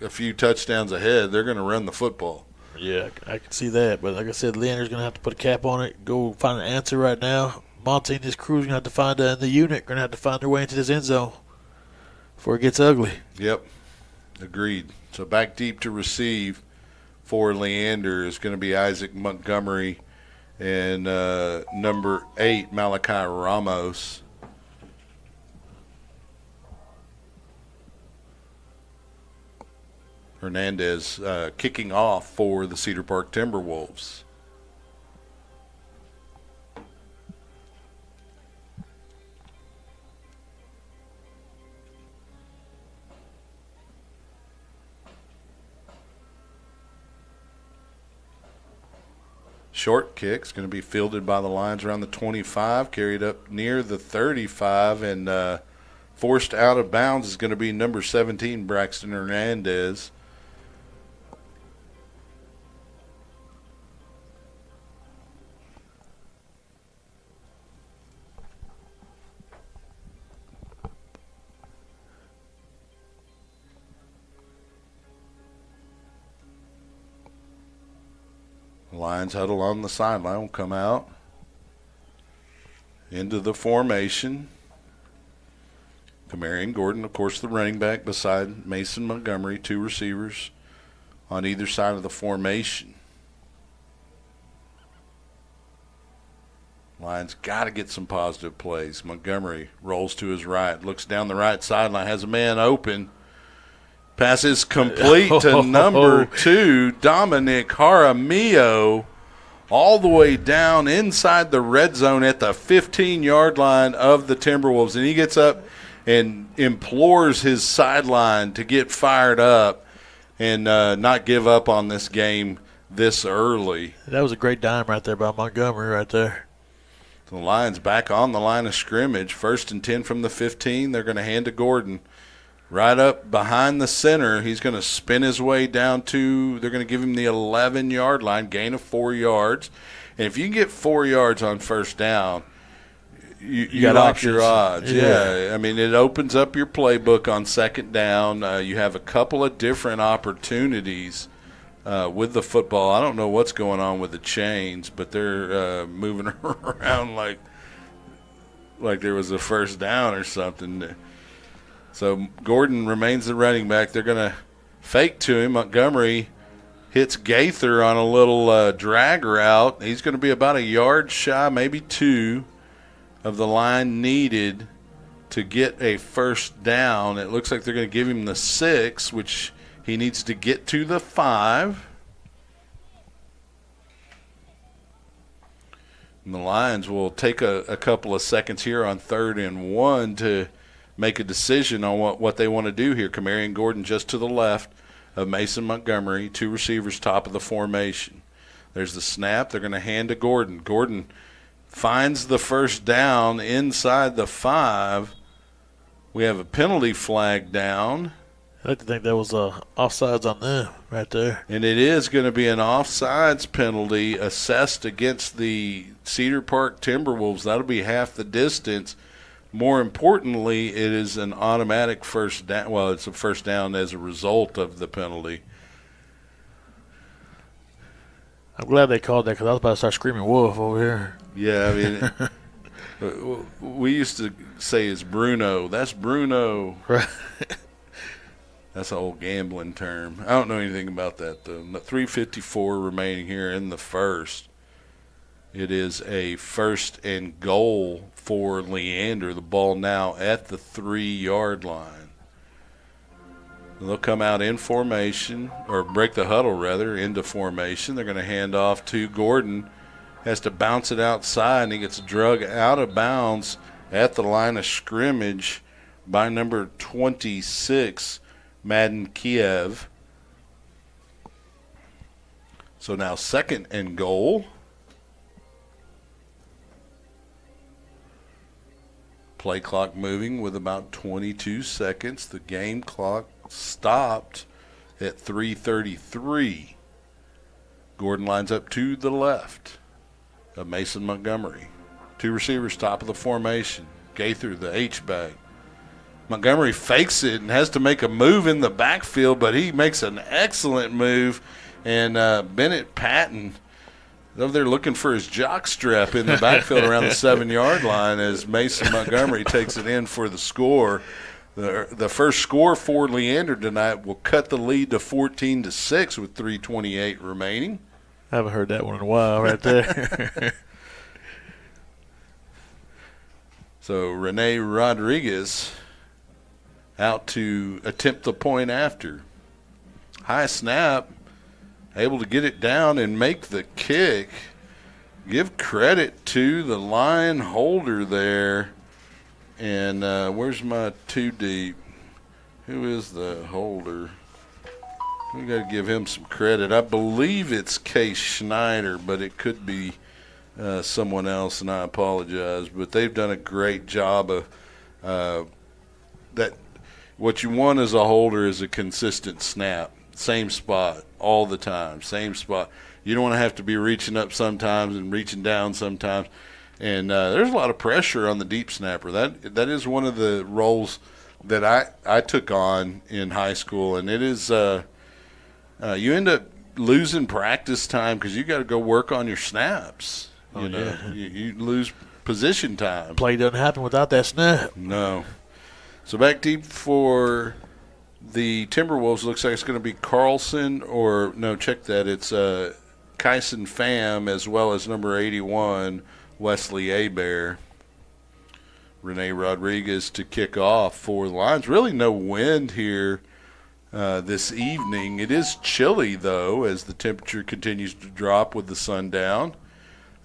few touchdowns ahead, they're going to run the football. Yeah, I can see that. But like I said, Leander's going to have to put a cap on it, go find an answer right now. Monty and his crew is going to have to find the unit, going to have to find their way into this end zone before it gets ugly. Yep, agreed. So back deep to receive for Leander is going to be Isaac Montgomery and number 8, Malachi Ramos. Hernandez kicking off for the Cedar Park Timberwolves. Short kick's going to be fielded by the Lions around the 25, carried up near the 35, and forced out of bounds is going to be number 17, Braxton Hernandez. Lions huddle on the sideline, will come out into the formation. Kamarian Gordon, of course, the running back beside Mason Montgomery, 2 receivers on either side of the formation. Lions got to get some positive plays. Montgomery rolls to his right, looks down the right sideline, has a man open. Passes complete to number 2, Dominic Jaramillo, all the way down inside the red zone at the 15-yard line of the Timberwolves. And he gets up and implores his sideline to get fired up and not give up on this game this early. That was a great dime right there by Montgomery right there. The Lions back on the line of scrimmage. 1st and 10 from the 15. They're going to hand to Gordon. Right up behind the center, he's going to spin his way down to, they're going to give him the 11-yard line, gain of 4 yards. And if you can get 4 yards on first down, you got like options. your odds. Yeah. I mean, it opens up your playbook on second down. You have a couple of different opportunities with the football. I don't know what's going on with the chains, but they're moving around like there was a first down or something. So Gordon remains the running back. They're going to fake to him. Montgomery hits Gaither on a little drag route. He's going to be about a yard shy, maybe 2, of the line needed to get a first down. It looks like they're going to give him the 6, which He needs to get to the 5. And the Lions will take a couple of seconds here on 3rd and 1 to make a decision on what they want to do here. Kamarian Gordon just to the left of Mason Montgomery, 2 receivers top of the formation. There's the snap. They're going to hand to Gordon. Gordon finds the first down inside the 5. We have a penalty flag down. I like to think that was offsides on them right there. And it is going to be an offsides penalty assessed against the Cedar Park Timberwolves. That'll be half the distance. More importantly, it is an automatic first down. Well, it's a first down as a result of the penalty. I'm glad they called that because I was about to start screaming wolf over here. Yeah, I mean, we used to say it's Bruno. That's Bruno. Right. That's an old gambling term. I don't know anything about that, though. 3:54 remaining here in the first. It is a 1st and goal for Leander. The ball now at the 3-yard line. They'll come out in formation, or break the huddle, rather, into formation. They're going to hand off to Gordon. Has to bounce it outside, and he gets drug out of bounds at the line of scrimmage by number 26, Madden Kiev. So now 2nd and goal. Play clock moving with about 22 seconds. The game clock stopped at 3:33. Gordon lines up to the left of Mason Montgomery. 2 receivers top of the formation. Gaither, the H-back. Montgomery fakes it and has to make a move in the backfield, but he makes an excellent move. And Bennett Patton over there looking for his jockstrap in the backfield around the 7-yard line as Mason Montgomery takes it in for the score. The first score for Leander tonight will cut the lead to 14-6 with 3:28 remaining. I haven't heard that one in a while right there. So Rene Rodriguez out to attempt the point after. High snap, able to get it down and make the kick. Give credit to the line holder there. And where's my 2 deep? Who is the holder? We got to give him some credit. I believe it's Case Schneider, but it could be someone else, and I apologize. But they've done a great job of that. What you want as a holder is a consistent snap. Same spot all the time, same spot. You don't want to have to be reaching up sometimes and reaching down sometimes. And there's a lot of pressure on the deep snapper. That is one of the roles that I took on in high school, and it is you end up losing practice time because you got to go work on your snaps. You lose position time. Play doesn't happen without that snap. No. So back deep for the Timberwolves. Looks like it's going to be Carlson or no, check that. It's Kyson Pham as well as number 81, Wesley Abear. Rene Rodriguez to kick off for the Lions. Really no wind here this evening. It is chilly, though, as the temperature continues to drop with the sun down.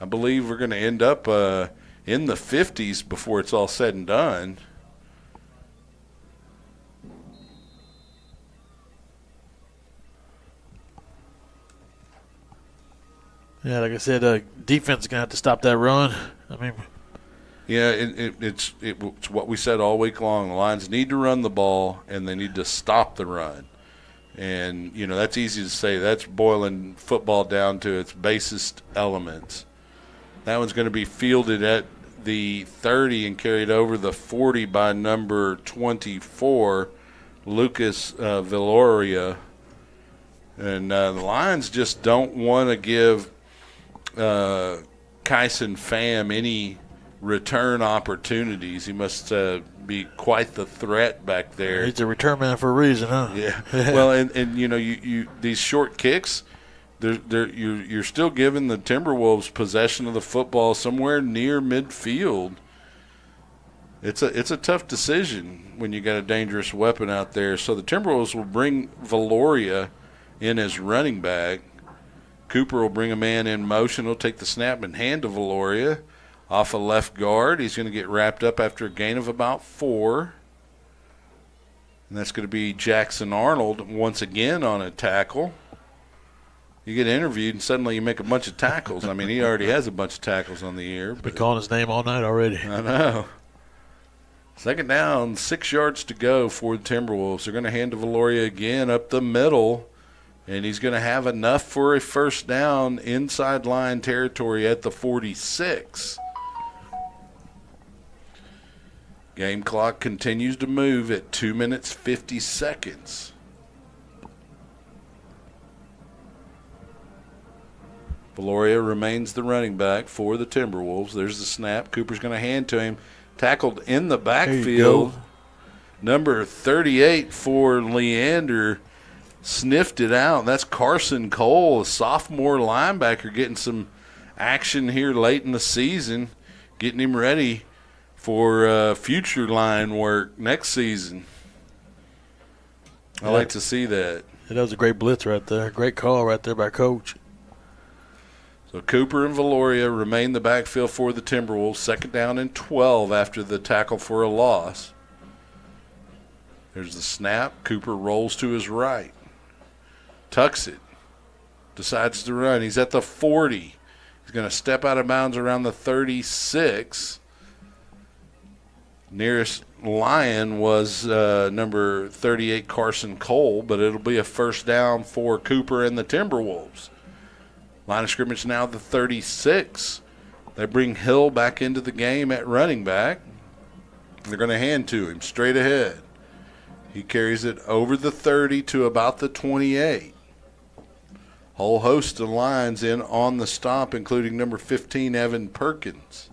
I believe we're going to end up in the 50s before it's all said and done. Yeah, like I said, defense is going to have to stop that run. I mean, yeah, it's what we said all week long. The Lions need to run the ball, and they need to stop the run. And, that's easy to say. That's boiling football down to its basest elements. That one's going to be fielded at the 30 and carried over the 40 by number 24, Lucas Villoria. And the Lions just don't want to give Kyson Pham any return opportunities. He must be quite the threat back there. He's a return man for a reason, huh? Yeah. Well, and you these short kicks, you're still giving the Timberwolves possession of the football somewhere near midfield. It's a tough decision when you got a dangerous weapon out there. So the Timberwolves will bring Valoria in as running back. Cooper will bring a man in motion. He'll take the snap and hand to Valoria off a left guard. He's going to get wrapped up after a gain of about 4. And that's going to be Jackson Arnold once again on a tackle. You get interviewed and suddenly you make a bunch of tackles. I mean, he already has a bunch of tackles on the year. Been calling his name all night already. I know. Second down, 6 yards to go for the Timberwolves. They're going to hand to Valoria again up the middle, and he's going to have enough for a first down inside line territory at the 46. Game clock continues to move at 2 minutes, 50 seconds. Valoria remains the running back for the Timberwolves. There's the snap. Cooper's going to hand to him. Tackled in the backfield. Number 38 for Leander sniffed it out. That's Carson Cole, a sophomore linebacker, getting some action here late in the season, getting him ready for future line work next season. I like to see that. Yeah, that was a great blitz right there. Great call right there by Coach. So Cooper and Valoria remain the backfield for the Timberwolves. Second down and 12 after the tackle for a loss. There's the snap. Cooper rolls to his right. Tucks it. Decides to run. He's at the 40. He's going to step out of bounds around the 36. Nearest Lion was number 38, Carson Cole, but it'll be a first down for Cooper and the Timberwolves. Line of scrimmage now the 36. They bring Hill back into the game at running back. They're going to hand to him straight ahead. He carries it over the 30 to about the 28. Whole host of lines in on the stop, including number 15, Evan Perkins.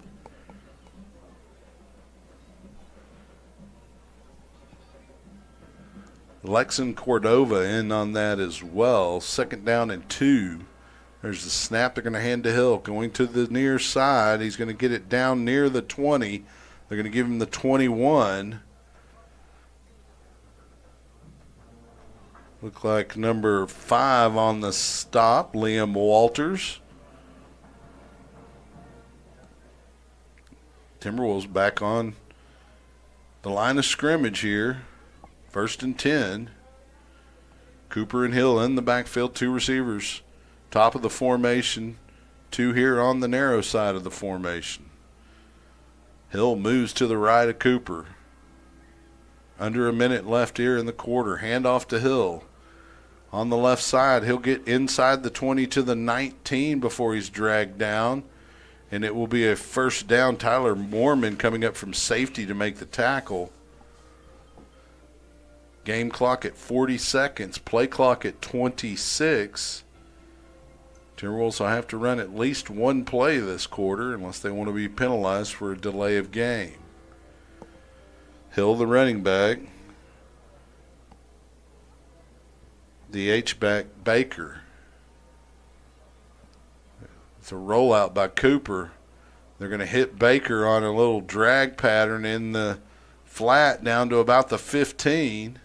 Lexon Cordova in on that as well. Second down and 2. There's the snap. They're going to hand to Hill. Going to the near side. He's going to get it down near the 20. They're going to give him the 21. Look like number 5 on the stop, Liam Walters. Timberwolves back on the line of scrimmage here. First and 10. Cooper and Hill in the backfield, 2 receivers. Top of the formation, 2 here on the narrow side of the formation. Hill moves to the right of Cooper. Under a minute left here in the quarter. Hand off to Hill. On the left side, he'll get inside the 20 to the 19 before he's dragged down. And it will be a first down. Tyler Mormon coming up from safety to make the tackle. Game clock at 40 seconds. Play clock at 26. Timberwolves will have to run at least one play this quarter unless they want to be penalized for a delay of game. Hill, the running back. The H-back, Baker. It's a rollout by Cooper. They're going to hit Baker on a little drag pattern in the flat down to about the 15.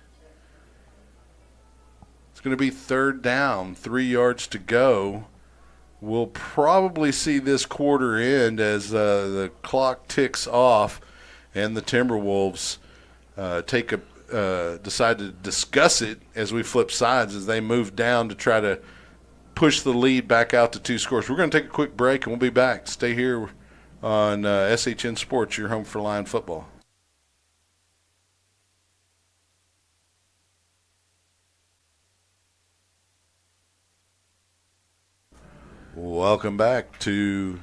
It's going to be third down, 3 yards to go. We'll probably see this quarter end as the clock ticks off and the Timberwolves decide to discuss it as we flip sides as they move down to try to push the lead back out to 2 scores. We're going to take a quick break and we'll be back. Stay here on SHN Sports, your home for Lion football. Welcome back to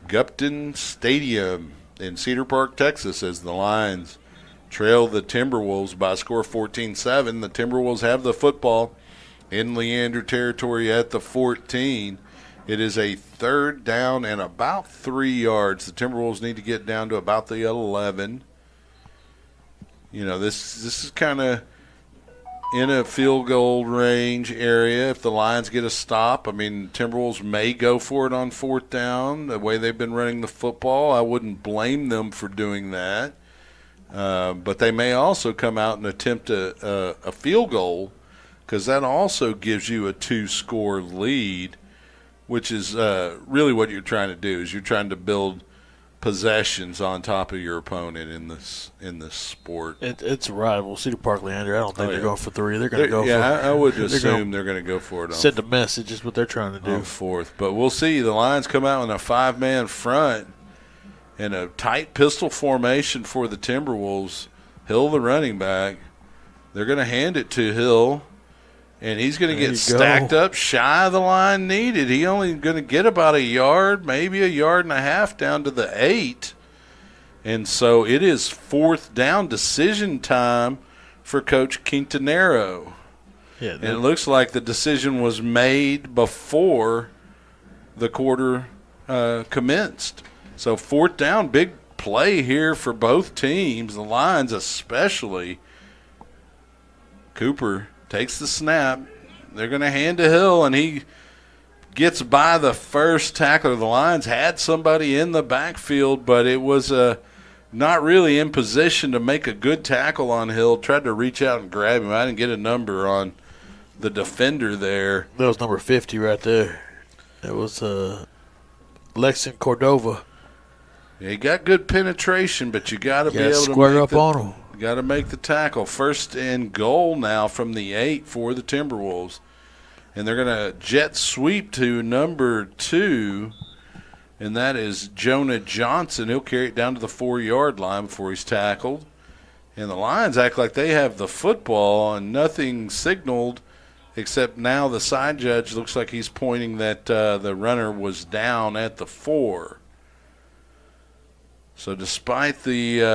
Gupton Stadium in Cedar Park, Texas, as the Lions trail the Timberwolves by a score of 14-7. The Timberwolves have the football in Leander territory at the 14. It is a third down and about 3 yards. The Timberwolves need to get down to about the 11. You know, this is kind of in a field goal range area. If the Lions get a stop, I mean, Timberwolves may go for it on fourth down. The way they've been running the football, I wouldn't blame them for doing that. But they may also come out and attempt a field goal, because that also gives you a 2-score lead, which is really what you're trying to do. Is you're trying to build possessions on top of your opponent in this sport. It's a rival. Cedar Park, Leander. I don't think they're going for 3. They're going to go for. I would assume they're going to go for it. Send a message is what they're trying to do. On 4th, but we'll see. The Lions come out in a 5-man front and a tight pistol formation for the Timberwolves. Hill, the running back, they're going to hand it to Hill. And he's going to get stacked up shy of the line needed. He only going to get about a yard, maybe a yard and a half down to the 8. And so it is 4th down decision time for Coach Quintanero. Yeah, and it looks like the decision was made before the quarter commenced. So 4th down, big play here for both teams, the Lions especially. Cooper takes the snap. They're going to hand to Hill, and he gets by the first tackler. The Lions had somebody in the backfield, but it was not really in position to make a good tackle on Hill. Tried to reach out and grab him. I didn't get a number on the defender there. That was number 50 right there. That was Lexington Cordova. Yeah, he got good penetration, but you got to be able to square up on him. Got to make the tackle. 1st and goal now from the 8 for the Timberwolves. And they're going to jet sweep to number 2, and that is Jonah Johnson. He'll carry it down to the 4-yard line before he's tackled. And the Lions act like they have the football and nothing signaled, except now the side judge looks like he's pointing that the runner was down at the 4. So despite the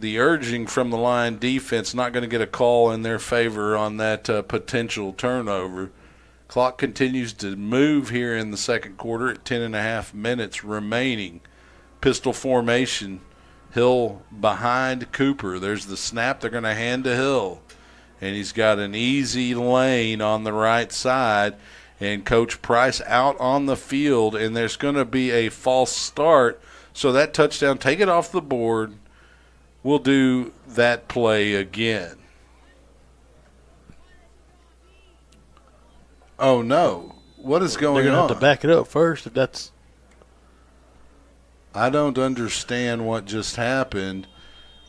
urging from the Lion defense, not going to get a call in their favor on that potential turnover. Clock continues to move here in the second quarter at 10.5 minutes remaining. Pistol formation. Hill behind Cooper. There's the snap. They're going to hand to Hill. And he's got an easy lane on the right side. And Coach Price out on the field. And there's going to be a false start. So that touchdown, take it off the board. We'll do that play again. Oh, no. What is going on? They're going to have to back it up first. If that's. I don't understand what just happened.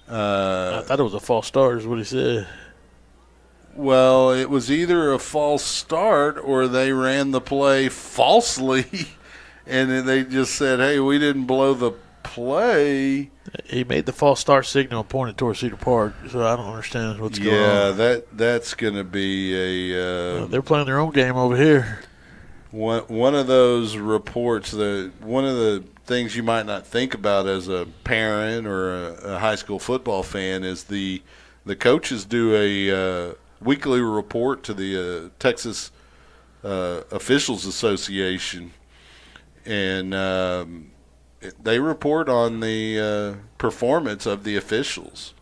I thought it was a false start is what he said. Well, it was either a false start or they ran the play falsely. And then they just said, hey, we didn't blow the play. He made the false start signal and pointed towards Cedar Park, so I don't understand what's going on. Yeah, that's going to be a they're playing their own game over here. One of those reports, one of the things you might not think about as a parent or a high school football fan is the coaches do a weekly report to the Texas Officials Association. And they report on the performance of the officials.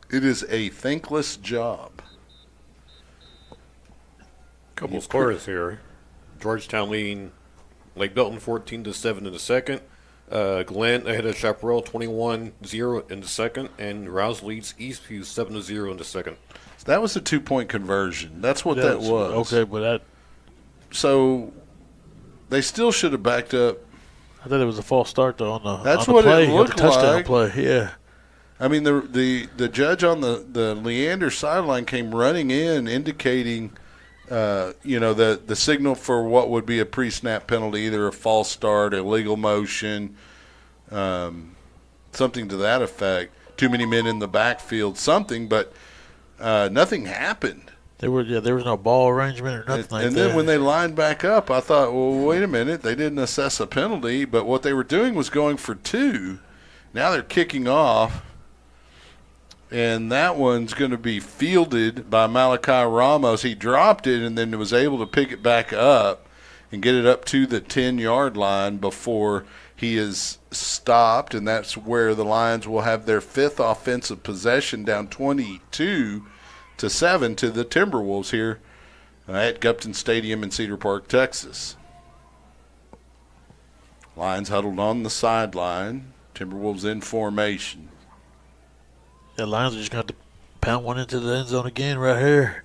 It is a thankless job. Couple of scores here. Georgetown leading Lake Belton 14-7 in the second. Glenn ahead of Chaparral 21-0 in the second. And Rouse leads Eastview 7-0 in the second. So that was a 2-point conversion. That's what that was. Okay, but that. So they still should have backed up. I thought it was a false start though on the. That's on the what play, it looked the touchdown like. Play, yeah. I mean, the judge on the Leander sideline came running in, indicating, the signal for what would be a pre-snap penalty, either a false start, illegal motion, something to that effect. Too many men in the backfield, something, but nothing happened. There was no ball arrangement or nothing like that. And then when they lined back up, I thought, well, wait a minute. They didn't assess a penalty, but what they were doing was going for 2. Now they're kicking off, and that one's going to be fielded by Malachi Ramos. He dropped it and then was able to pick it back up and get it up to the 10-yard line before he is stopped, and that's where the Lions will have their 5th offensive possession, down 22-7 to the Timberwolves here at Gupton Stadium in Cedar Park, Texas. Lions huddled on the sideline. Timberwolves in formation. The Lions are just going to have to pound one into the end zone again right here.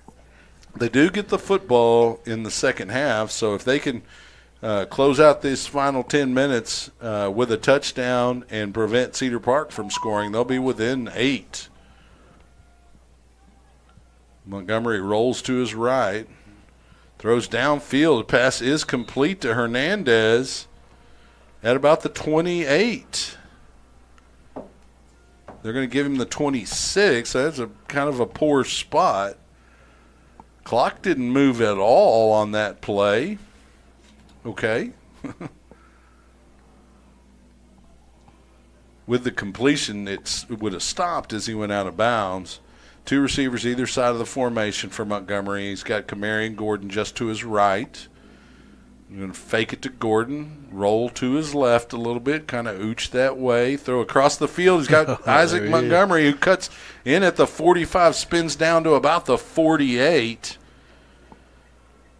They do get the football in the second half, so if they can close out these final 10 minutes with a touchdown and prevent Cedar Park from scoring, they'll be within 8. Montgomery rolls to his right, throws downfield. The pass is complete to Hernandez at about the 28. They're going to give him the 26. That's a kind of a poor spot. Clock didn't move at all on that play. Okay. With the completion, it would have stopped as he went out of bounds. 2 receivers either side of the formation for Montgomery. He's got Kamari and Gordon just to his right. I'm going to fake it to Gordon, roll to his left a little bit, kind of ooch that way, throw across the field. He's got Isaac Montgomery who cuts in at the 45, spins down to about the 48.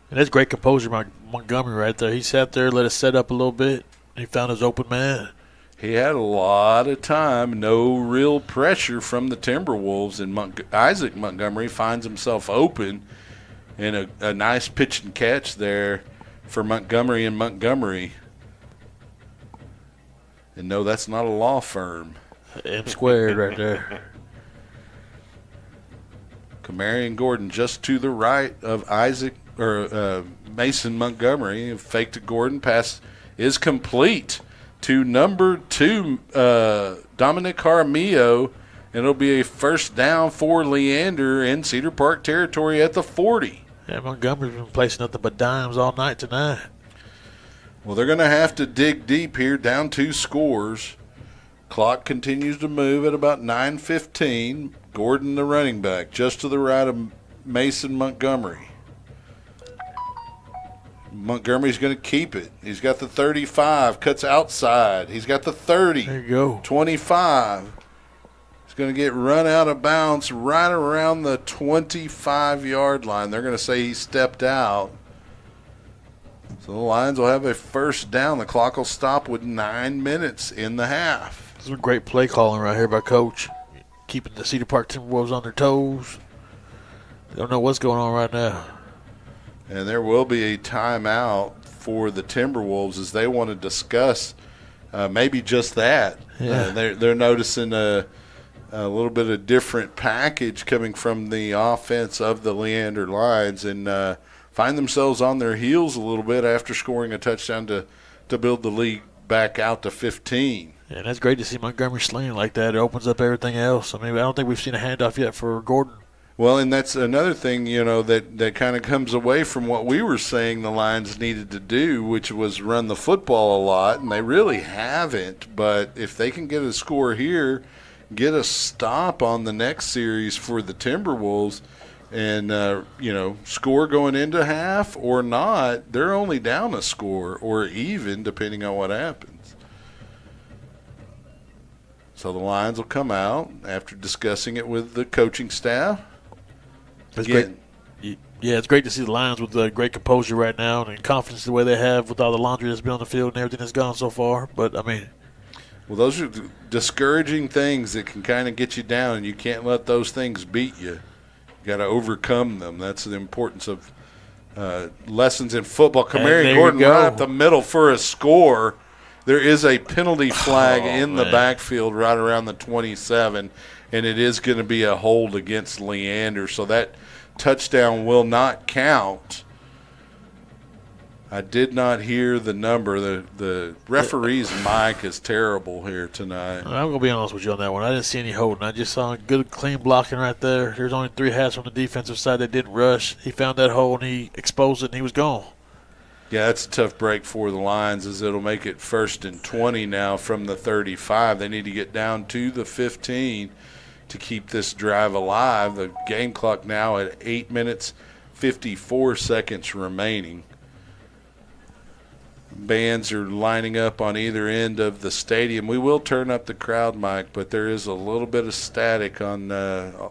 And that's great composure by Montgomery right there. He sat there, let it set up a little bit, and he found his open man. He had a lot of time, no real pressure from the Timberwolves, and Isaac Montgomery finds himself open, and a nice pitch and catch there for Montgomery and Montgomery. And no, that's not a law firm. M squared right there. Kamari and Gordon just to the right of Mason Montgomery. Fake to Gordon. Pass is complete to number 2, Dominic Jaramillo. And it'll be a first down for Leander in Cedar Park territory at the 40. Yeah, Montgomery's been placing nothing but dimes all night tonight. Well, they're going to have to dig deep here, down 2 scores. Clock continues to move at about 9:15. Gordon, the running back, just to the right of Mason Montgomery. Montgomery's going to keep it. He's got the 35, cuts outside. He's got the 30. There you go. 25. He's going to get run out of bounds right around the 25-yard line. They're going to say he stepped out. So the Lions will have a first down. The clock will stop with 9 minutes in the half. This is a great play calling right here by Coach. Keeping the Cedar Park Timberwolves on their toes. They don't know what's going on right now. And there will be a timeout for the Timberwolves as they want to discuss maybe just that. Yeah. They're noticing a little bit of different package coming from the offense of the Leander Lions and find themselves on their heels a little bit after scoring a touchdown to build the lead back out to 15. Yeah, that's great to see Montgomery slinging like that. It opens up everything else. I mean, I don't think we've seen a handoff yet for Gordon. Well, and that's another thing, that kind of comes away from what we were saying the Lions needed to do, which was run the football a lot, and they really haven't. But if they can get a score here, get a stop on the next series for the Timberwolves, and, score going into half or not, they're only down a score or even, depending on what happens. So the Lions will come out after discussing it with the coaching staff. It's great. Yeah, it's great to see the Lions with great composure right now and confidence the way they have with all the laundry that's been on the field and everything that's gone so far. But, well, those are discouraging things that can kind of get you down, and you can't let those things beat you. You got to overcome them. That's the importance of lessons in football. Kamari Gordon right up the middle for a score. There is a penalty flag in the backfield right around the 27, and it is going to be a hold against Leander. So that touchdown will not count. I did not hear the number. The referee's mic is terrible here tonight. I'm going to be honest with you on that one. I didn't see any holding. I just saw good, clean blocking right there. There's only 3 hats on the defensive side that didn't rush. He found that hole, and he exposed it, and he was gone. Yeah, that's a tough break for the Lions as it'll make it 1st and 20 now from the 35. They need to get down to the 15 to keep this drive alive. The game clock now at 8 minutes, 54 seconds remaining. Bands are lining up on either end of the stadium. We will turn up the crowd mic, but there is a little bit of static on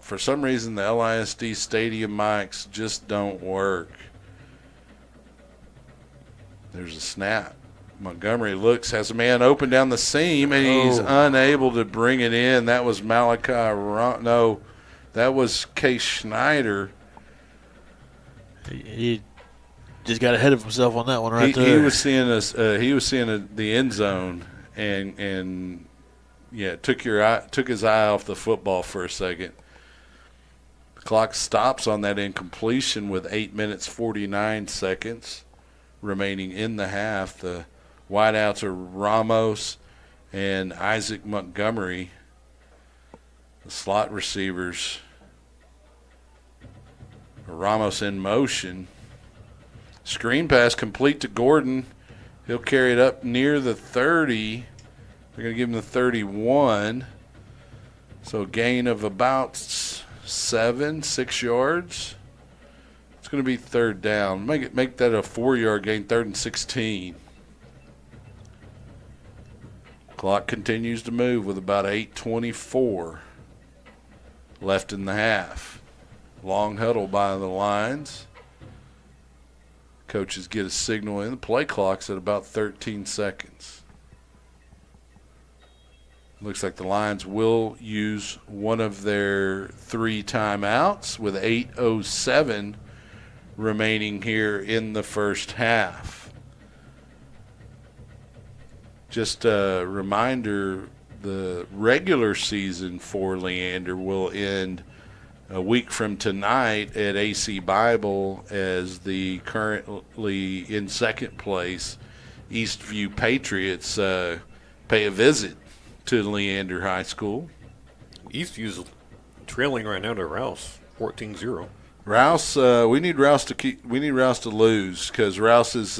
for some reason the LISD stadium mics just don't work. There's a snap. Montgomery has a man open down the seam, and he's unable to bring it in. That was Malachi. No, that was Case Schneider. He just got ahead of himself on that one right there. He was seeing us. He was seeing the end zone, and took his eye off the football for a second. The clock stops on that incompletion with 8 minutes 49 seconds remaining in the half. The wideouts are Ramos and Isaac Montgomery. The slot receivers are Ramos in motion. Screen pass complete to Gordon. He'll carry it up near the 30. They're going to give him the 31. So a gain of about 6 yards. It's going to be third down. Make that a 4-yard gain, 3rd and 16. Clock continues to move with about 8:24 left in the half. Long huddle by the lines. Coaches get a signal in. The play clock's at about 13 seconds. Looks like the Lions will use one of their 3 timeouts with 8:07 remaining here in the first half. Just a reminder, the regular season for Leander will end a week from tonight at AC Bible as the currently in second place Eastview Patriots pay a visit to Leander High School. Eastview's trailing right now to Rouse, 14-0. Rouse, we need Rouse to lose because Rouse is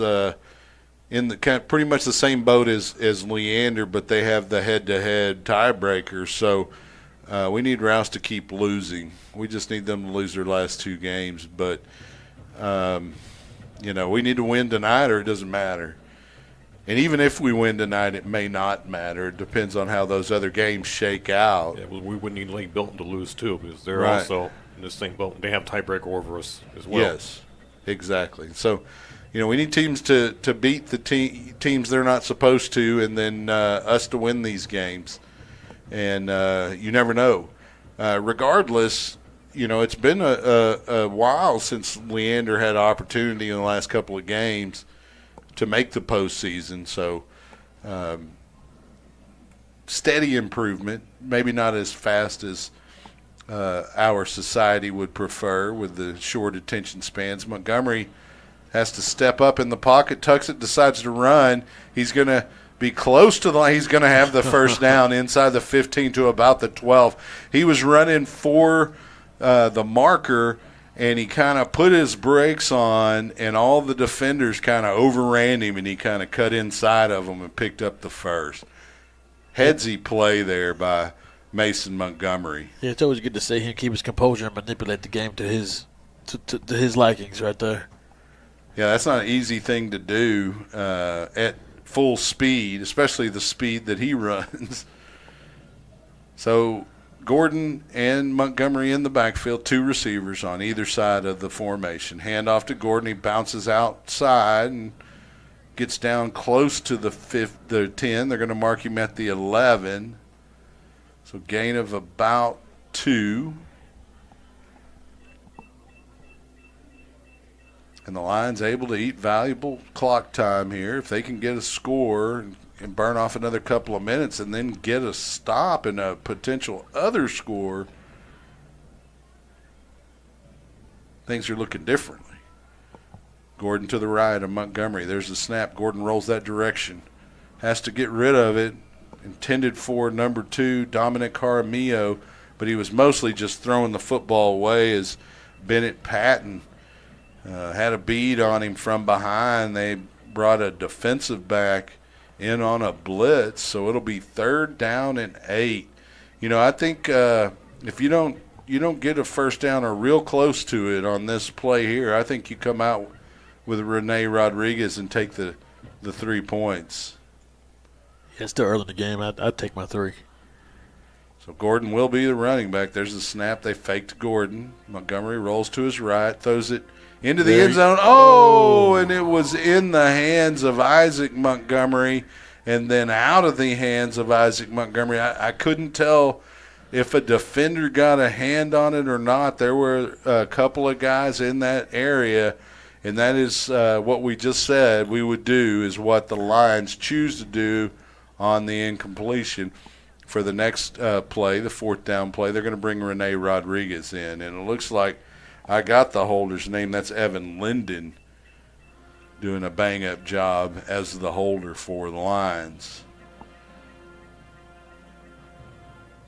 in the pretty much the same boat as Leander, but they have the head-to-head tiebreaker. So we need Rouse to keep losing. We just need them to lose their last 2 games. But we need to win tonight, or it doesn't matter. And even if we win tonight, it may not matter. It depends on how those other games shake out. Yeah, well, we would need Lake Belton to lose too, because they're also in the same boat. They have tiebreaker over us as well. Yes, exactly. So, we need teams to beat the teams they're not supposed to, and then us to win these games. And you never know. Regardless, it's been a while since Leander had an opportunity in the last couple of games to make the postseason. So steady improvement, maybe not as fast as our society would prefer with the short attention spans. Montgomery has to step up in the pocket, tucks it, decides to run. He's going to be close to the line. He's going to have the first down inside the 15 to about the 12. He was running for the marker, and he kind of put his brakes on, and all the defenders kind of overran him, and he kind of cut inside of them and picked up the first. Headsy play there by Mason Montgomery. Yeah, it's always good to see him keep his composure and manipulate the game to his likings right there. Yeah, that's not an easy thing to do at full speed, especially the speed that he runs. So Gordon and Montgomery in the backfield, 2 receivers on either side of the formation. Handoff to Gordon. He bounces outside and gets down close to the 10. They're going to mark him at the 11. So gain of about 2. And the Lions able to eat valuable clock time here. If they can get a score and burn off another couple of minutes and then get a stop and a potential other score, things are looking differently. Gordon to the right of Montgomery. There's the snap. Gordon rolls that direction. Has to get rid of it. Intended for number 2, Dominic Jaramillo, but he was mostly just throwing the football away as Bennett Patton had a bead on him from behind. They brought a defensive back in on a blitz, so it'll be 3rd down and 8. I think if you don't get a first down or real close to it on this play here, I think you come out with Rene Rodriguez and take the 3 points. Yeah, it's still early in the game. I'd take my 3. So Gordon will be the running back. There's the snap. They faked Gordon. Montgomery rolls to his right, throws it into the end zone. Oh, and it was in the hands of Isaac Montgomery and then out of the hands of Isaac Montgomery. I couldn't tell if a defender got a hand on it or not. There were a couple of guys in that area, and that is what we just said we would do, is what the Lions choose to do on the incompletion. For the next play, the fourth down play, they're going to bring Rene Rodriguez in, and it looks like I got the holder's name. That's Evan Linden, doing a bang-up job as the holder for the Lions.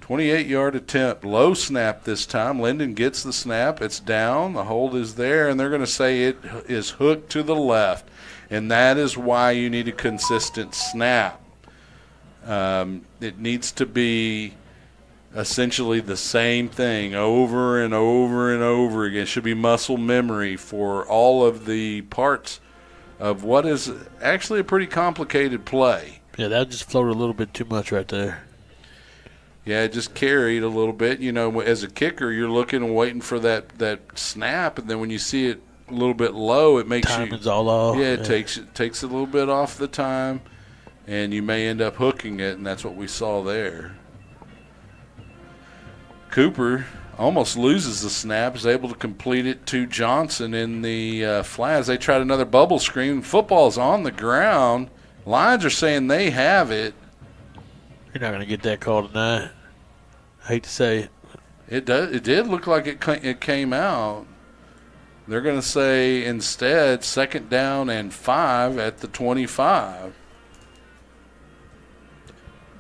28-yard attempt, low snap this time. Linden gets the snap. It's down. The hold is there, and they're going to say it is hooked to the left, and that is why you need a consistent snap. It needs to be essentially the same thing over and over and over again. It should be muscle memory for all of the parts of what is actually a pretty complicated play. Yeah, that just floated a little bit too much right there. Yeah, it just carried a little bit. You know, as a kicker, you're looking and waiting for that snap, and then when you see it a little bit low, it makes Timing's all off. Yeah, it takes a little bit off the time, and you may end up hooking it, and that's what we saw there. Cooper almost loses the snap, is able to complete it to Johnson in the flat. They tried another bubble screen. Football's on the ground. Lions are saying they have it. You're not going to get that call tonight. I hate to say it. It did look like it came out. They're going to say instead 2nd down and 5 at the 25.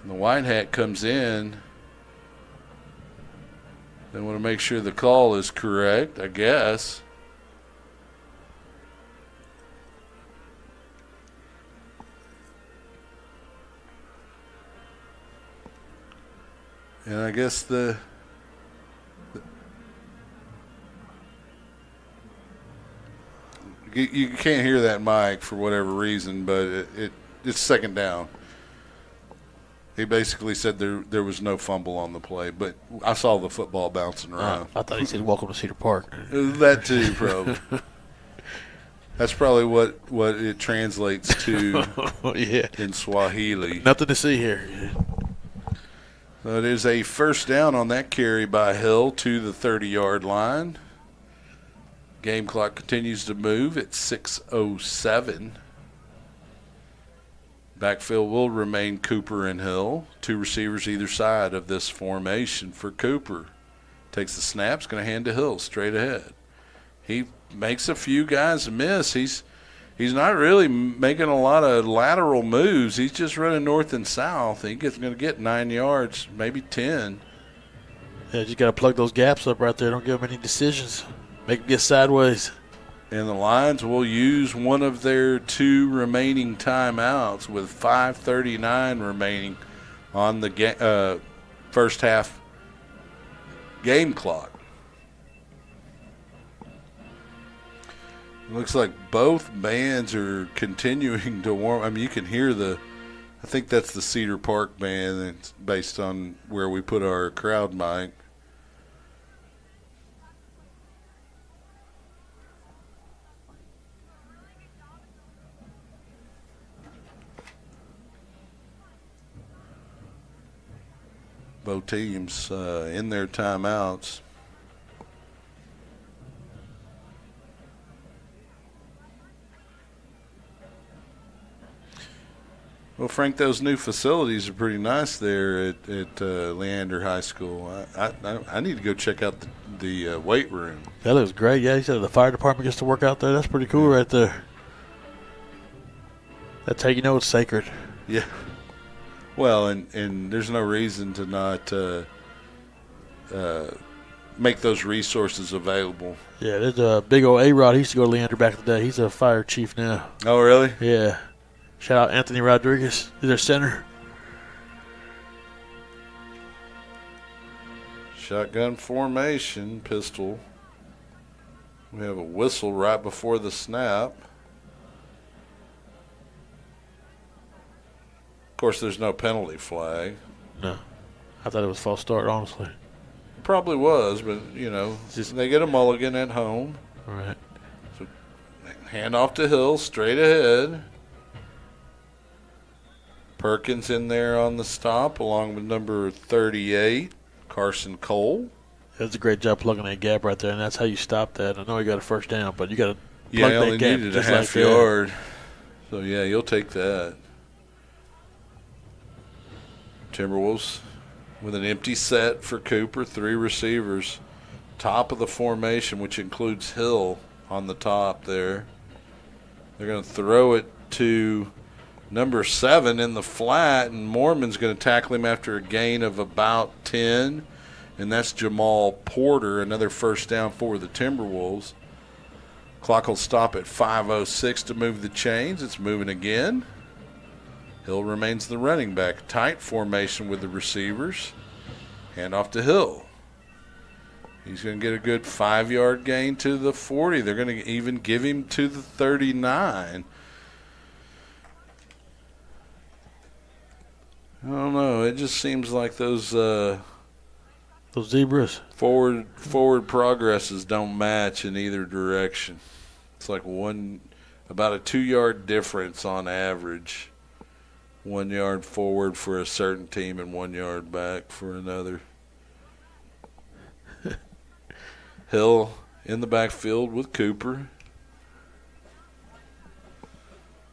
And the white hat comes in. They want to make sure the call is correct, I guess. And I guess you can't hear that mic for whatever reason, but it's 2nd down. He basically said there was no fumble on the play, but I saw the football bouncing around. I thought he said, "Welcome to Cedar Park." That too, probably. That's probably what it translates to in Swahili. Nothing to see here. So it is a 1st down on that carry by Hill to the 30-yard line. Game clock continues to move at 6:07. Backfield will remain Cooper and Hill. 2 receivers either side of this formation for Cooper. Takes the snaps, going to hand to Hill straight ahead. He makes a few guys miss. He's not really making a lot of lateral moves. He's just running north and south. He's going to get 9 yards, maybe 10. Yeah, just got to plug those gaps up right there. Don't give them any decisions. Make them get sideways. And the Lions will use one of their 2 remaining timeouts with 5:39 remaining on the first half game clock. It looks like both bands are continuing to warm. I mean, you can hear I think that's the Cedar Park band. It's based on where we put our crowd mic. Both teams in their timeouts. Well, Frank, those new facilities are pretty nice there at Leander High School. I need to go check out the weight room. That looks great. Yeah, he said the fire department gets to work out there. That's pretty cool right there. That's how you know it's sacred. Yeah. Well, and there's no reason to not make those resources available. Yeah, there's a big old A-Rod. He used to go to Leander back in the day. He's a fire chief now. Oh, really? Yeah. Shout out Anthony Rodriguez. He's their center. Shotgun formation, pistol. We have a whistle right before the snap. Of course, there's no penalty flag. No. I thought it was false start, honestly. Probably was, but, you know, they get a mulligan at home. All right. So Hand off to Hill, straight ahead. Perkins in there on the stop, along with number 38, Carson Cole. That's a great job plugging that gap right there, and that's how you stop that. I know he got a first down, but you got to Yeah, plug he that only gap needed a just half like that. yard. So, yeah, you'll take that. Timberwolves with an empty set for Cooper, 3 receivers. Top of the formation, which includes Hill on the top there. They're going to throw it to number 7 in the flat, and Mormon's going to tackle him after a gain of about 10. And that's Jamal Porter, another first down for the Timberwolves. Clock will stop at 5:06 to move the chains. It's moving again. Hill remains the running back. Tight formation with the receivers. Hand off to Hill. He's going to get a good 5-yard gain to the 40. They're going to even give him to the 39. I don't know. It just seems like those zebras. forward progresses don't match in either direction. It's like about a 2-yard difference on average. 1 yard forward for a certain team and 1 yard back for another. Hill in the backfield with Cooper.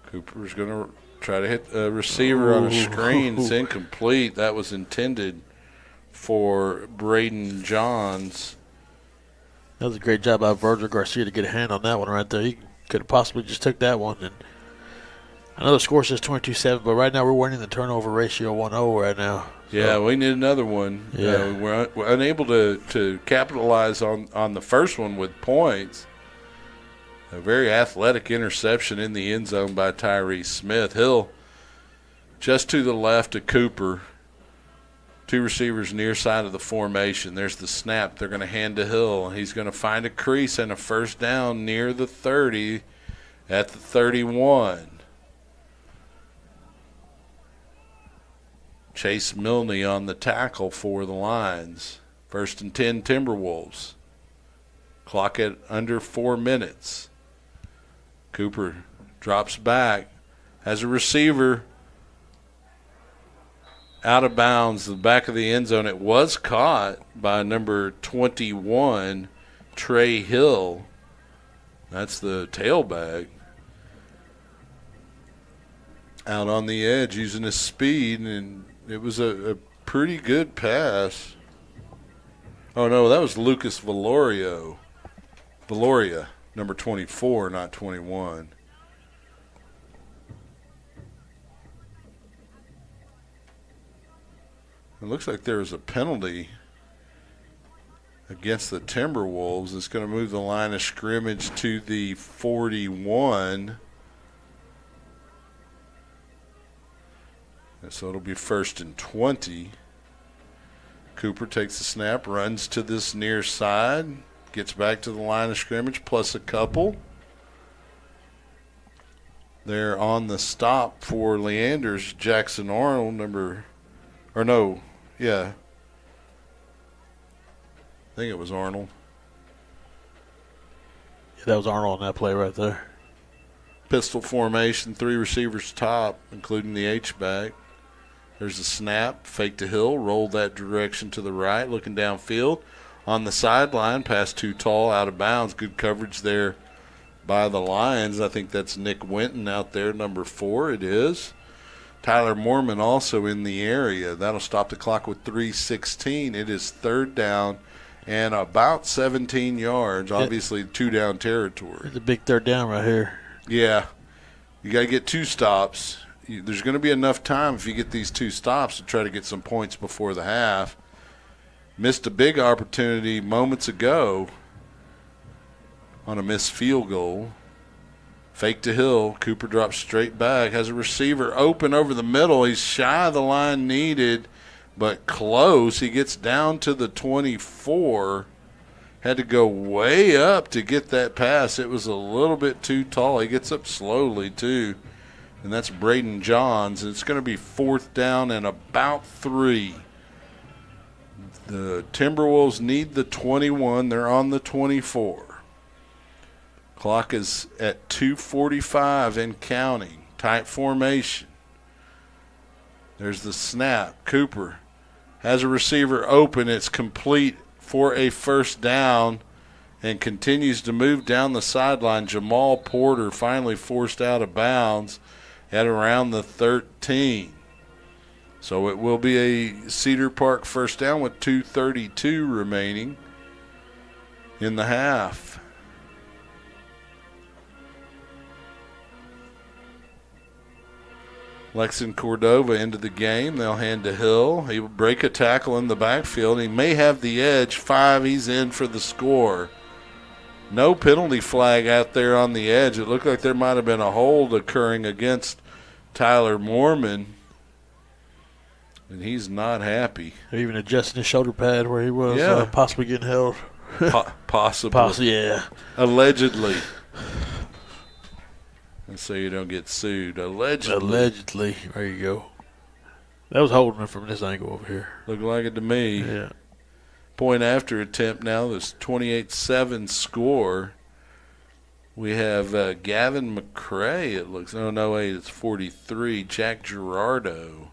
Cooper's going to try to hit a receiver on a screen. It's incomplete. That was intended for Braden Johns. That was a great job by Virgil Garcia to get a hand on that one right there. He could have possibly just took that one. And I know the score says 22-7, but right now we're winning the turnover ratio 1-0 right now. So. Yeah, we need another one. Yeah. We're unable to capitalize on the first one with points. A very athletic interception in the end zone by Tyrese Smith. Hill just to the left of Cooper. 2 receivers near side of the formation. There's the snap. They're going to hand to Hill. He's going to find a crease and a first down near the 30 at the 31. Chase Milne on the tackle for the Lions. 1st and 10 Timberwolves. Clock at under 4 minutes. Cooper drops back. Has a receiver out of bounds, the back of the end zone. It was caught by number 21, Trey Hill. That's the tailback. Out on the edge using his speed, and it was a pretty good pass. Oh, no, that was Lucas Valoria, number 24, not 21. It looks like there was a penalty against the Timberwolves. It's going to move the line of scrimmage to the 41. And so it'll be 1st and 20. Cooper takes the snap, runs to this near side, gets back to the line of scrimmage, plus a couple. They're on the stop for Leander's Jackson Arnold, I think it was Arnold. Yeah, that was Arnold on that play right there. Pistol formation, 3 receivers top, including the H-back. There's a snap, fake to Hill, roll that direction to the right, looking downfield. On the sideline, pass too tall, out of bounds. Good coverage there by the Lions. I think that's Nick Winton out there, number 4. It is. Tyler Mormon also in the area. That'll stop the clock with 3:16. It is 3rd down and about 17 yards. Obviously, 2-down territory. It's a big 3rd down right here. Yeah. You got to get 2 stops. There's going to be enough time if you get these 2 stops to try to get some points before the half. Missed a big opportunity moments ago on a missed field goal. Fake to Hill. Cooper drops straight back. Has a receiver open over the middle. He's shy of the line needed, but close. He gets down to the 24. Had to go way up to get that pass. It was a little bit too tall. He gets up slowly, too. And that's Braden Johns. It's going to be 4th down and about 3. The Timberwolves need the 21. They're on the 24. Clock is at 2:45 and counting. Tight formation. There's the snap. Cooper has a receiver open. It's complete for a first down and continues to move down the sideline. Jamal Porter finally forced out of bounds at around the 13. So it will be a Cedar Park first down with 2:32 remaining in the half. Lexon Cordova into the game. They'll hand to Hill. He will break a tackle in the backfield. He may have the edge. 5, he's in for the score. No penalty flag out there on the edge. It looked like there might have been a hold occurring against Tyler Moorman. And he's not happy. Even adjusting his shoulder pad where he was possibly getting held. Possibly. Yeah. Allegedly. And so you don't get sued. Allegedly. There you go. That was holding him from this angle over here. Looked like it to me. Yeah. Point after attempt now. This 28-7 score. We have Gavin McCray, it looks. Oh, no, wait, it's 43. Jack Gerardo,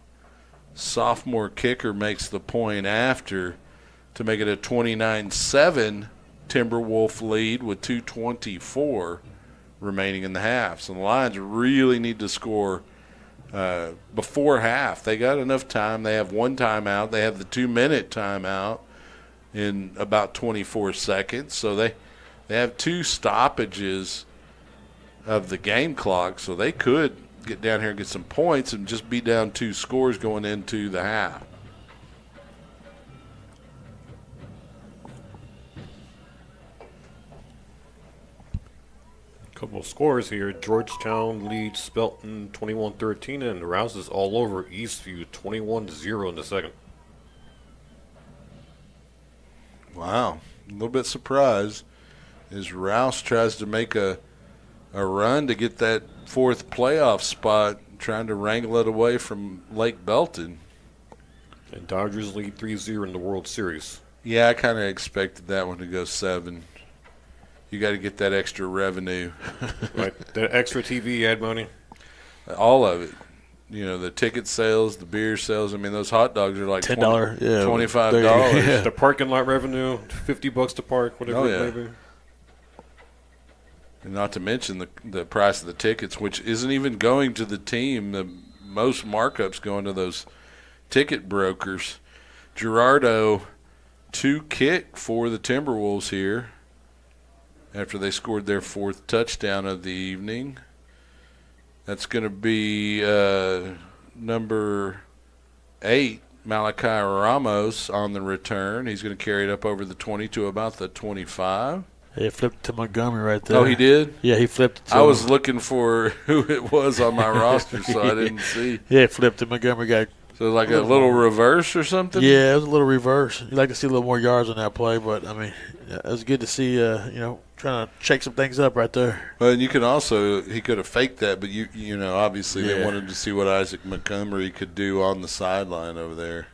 sophomore kicker, makes the point after to make it a 29-7 Timberwolf lead with 2:24 remaining in the half. So the Lions really need to score before half. They got enough time. They have one timeout. They have the 2-minute timeout in about 24 seconds. So they have 2 stoppages of the game clock. So they could get down here and get some points and just be down 2 scores going into the half. Couple of scores here. Georgetown leads Spelton 21-13 and rouses all over Eastview 21-0 in the second. Wow. A little bit surprised as Rouse tries to make a run to get that 4th playoff spot, trying to wrangle it away from Lake Belton. And Dodgers lead 3-0 in the World Series. Yeah, I kind of expected that one to go 7. You got to get that extra revenue. Right, the extra TV ad money. All of it. You know, the ticket sales, the beer sales. I mean, those hot dogs are like $10, $25. Yeah. The parking lot revenue, $50 to park, whatever it may be. And not to mention the price of the tickets, which isn't even going to the team. The most markups going to those ticket brokers. Gerardo, 2 kick for the Timberwolves here after they scored their 4th touchdown of the evening. That's going to be number 8, Malachi Ramos, on the return. He's going to carry it up over the 20 to about the 25. He flipped to Montgomery right there. Oh, he did? Yeah, he flipped it to I him. was looking for who it was on my roster, so I didn't see. Yeah, flipped to Montgomery. Got So like a little reverse or something? Yeah, it was a little reverse. You'd like to see a little more yards on that play, but, I mean, it was good to see, trying to shake some things up right there. Well, and you can also, he could have faked that, but, you know, obviously they wanted to see what Isaac Montgomery could do on the sideline over there.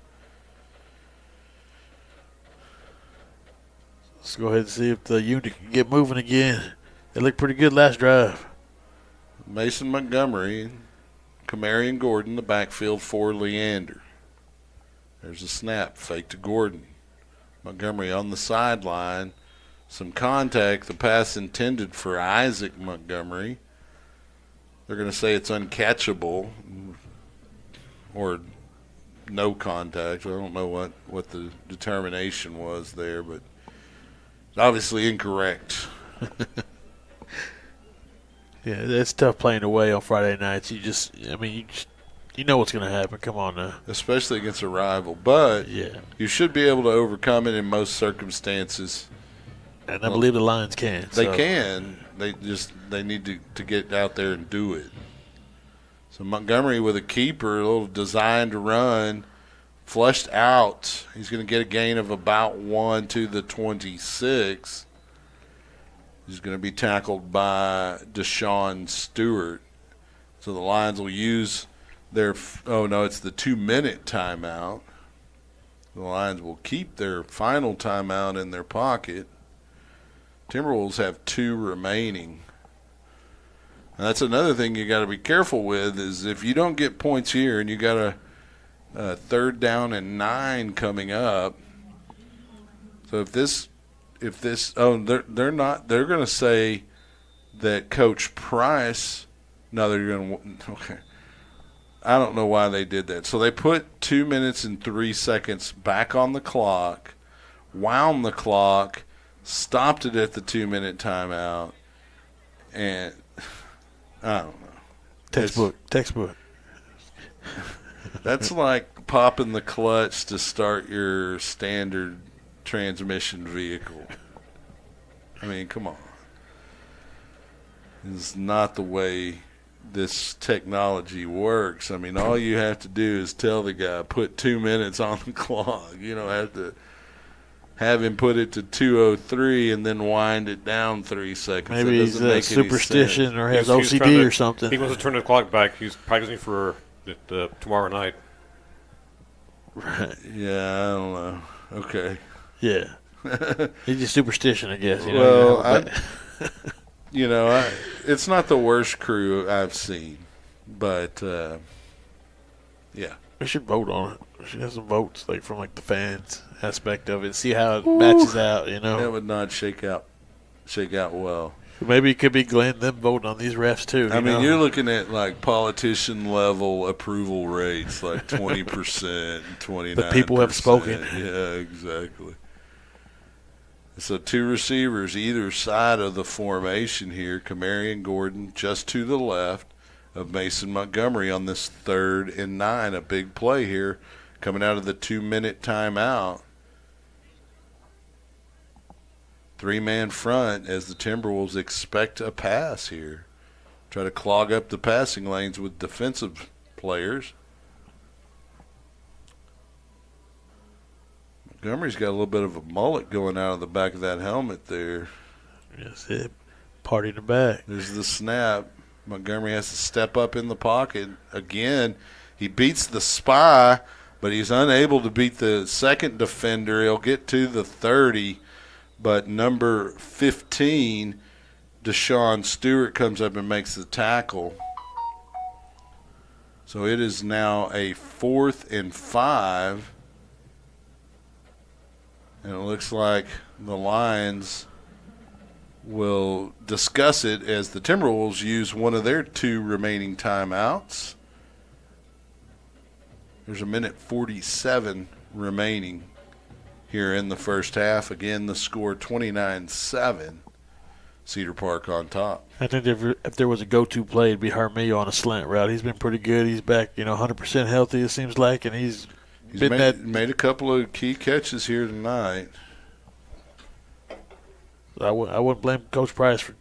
Let's go ahead and see if the unit can get moving again. They looked pretty good last drive. Mason Montgomery, Kamarian Gordon, the backfield for Leander. There's a snap, fake to Gordon. Montgomery on the sideline. Some contact, the pass intended for Isaac Montgomery. They're going to say it's uncatchable or no contact. I don't know what the determination was there, but it's obviously incorrect. Yeah, it's tough playing away on Friday nights. You know what's going to happen. Come on now. Especially against a rival. But you should be able to overcome it in most circumstances. And I believe the Lions can. They can. They need to get out there and do it. So Montgomery with a keeper, a little designed run, flushed out. He's going to get a gain of about 1 to the 26. He's going to be tackled by Deshaun Stewart. So the Lions will use their it's the 2-minute timeout. The Lions will keep their final timeout in their pocket. Timberwolves have 2 remaining. And that's another thing you got to be careful with is if you don't get points here and you got a 3rd down and 9 coming up. So if this they're going to say that Coach Price. No, they're going to. Okay. I don't know why they did that. So they put 2 minutes and 3 seconds back on the clock, wound the clock, stopped it at the 2-minute timeout, and I don't know. Textbook. That's like popping the clutch to start your standard transmission vehicle. I mean, come on. It's not the way this technology works. I mean, all you have to do is tell the guy, put 2 minutes on the clock. You don't have to have him put it to 2:03 and then wind it down 3 seconds. Maybe he's a superstition or has OCD or something. He wants to turn the clock back. He's practicing for tomorrow night. Right. Yeah, I don't know. Okay. Yeah. He's just superstition, I guess. It's not the worst crew I've seen, but yeah. We should vote on it. We should have some votes, from the fans aspect of it. See how it matches out. That would not shake out well. Maybe it could be Glenn them voting on these refs too. I mean, you're looking at politician level approval rates, 20%, 29%. The people have spoken. Yeah, exactly. So 2 receivers either side of the formation here. Kamari and Gordon just to the left of Mason Montgomery on this 3rd and 9. A big play here coming out of the 2-minute timeout. 3-man front as the Timberwolves expect a pass here. Try to clog up the passing lanes with defensive players. Montgomery's got a little bit of a mullet going out of the back of that helmet there. That's it. Party in the back. There's the snap. Montgomery has to step up in the pocket. Again, he beats the spy, but he's unable to beat the second defender. He'll get to the 30, but number 15, Deshaun Stewart, comes up and makes the tackle. So it is now a 4th and 5. And it looks like the Lions will discuss it as the Timberwolves use one of their 2 remaining timeouts. There's 1:47 remaining here in the first half. Again, the score 29-7. Cedar Park on top. I think if there was a go-to play, it'd be Jaramillo on a slant route. He's been pretty good. He's back, 100% healthy, it seems like, and he's made a couple of key catches here tonight. I wouldn't blame Coach Price for,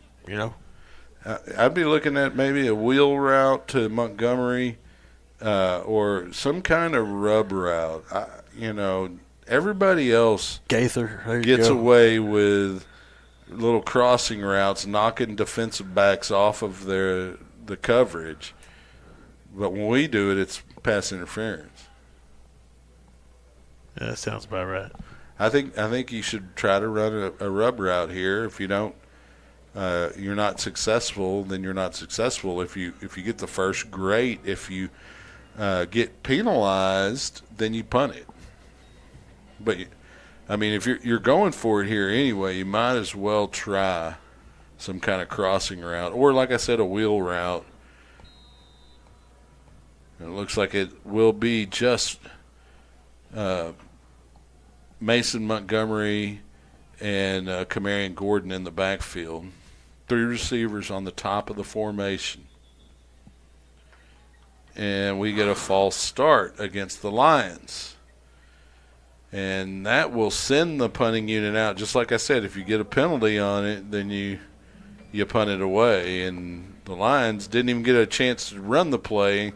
I'd be looking at maybe a wheel route to Montgomery or some kind of rub route. Everybody else Gaither gets away with little crossing routes, knocking defensive backs off of the coverage. But when we do it, it's pass interference. Yeah, that sounds about right. I think you should try to run a rub route here. If you don't, you're not successful. Then you're not successful. If you get the first, great. If you get penalized, then you punt it. But if you're going for it here anyway, you might as well try some kind of crossing route, or like I said, a wheel route. It looks like it will be just Mason Montgomery and Kamari and Gordon in the backfield. 3 receivers on the top of the formation. And we get a false start against the Lions. And that will send the punting unit out. Just like I said, if you get a penalty on it, then you punt it away. And the Lions didn't even get a chance to run the play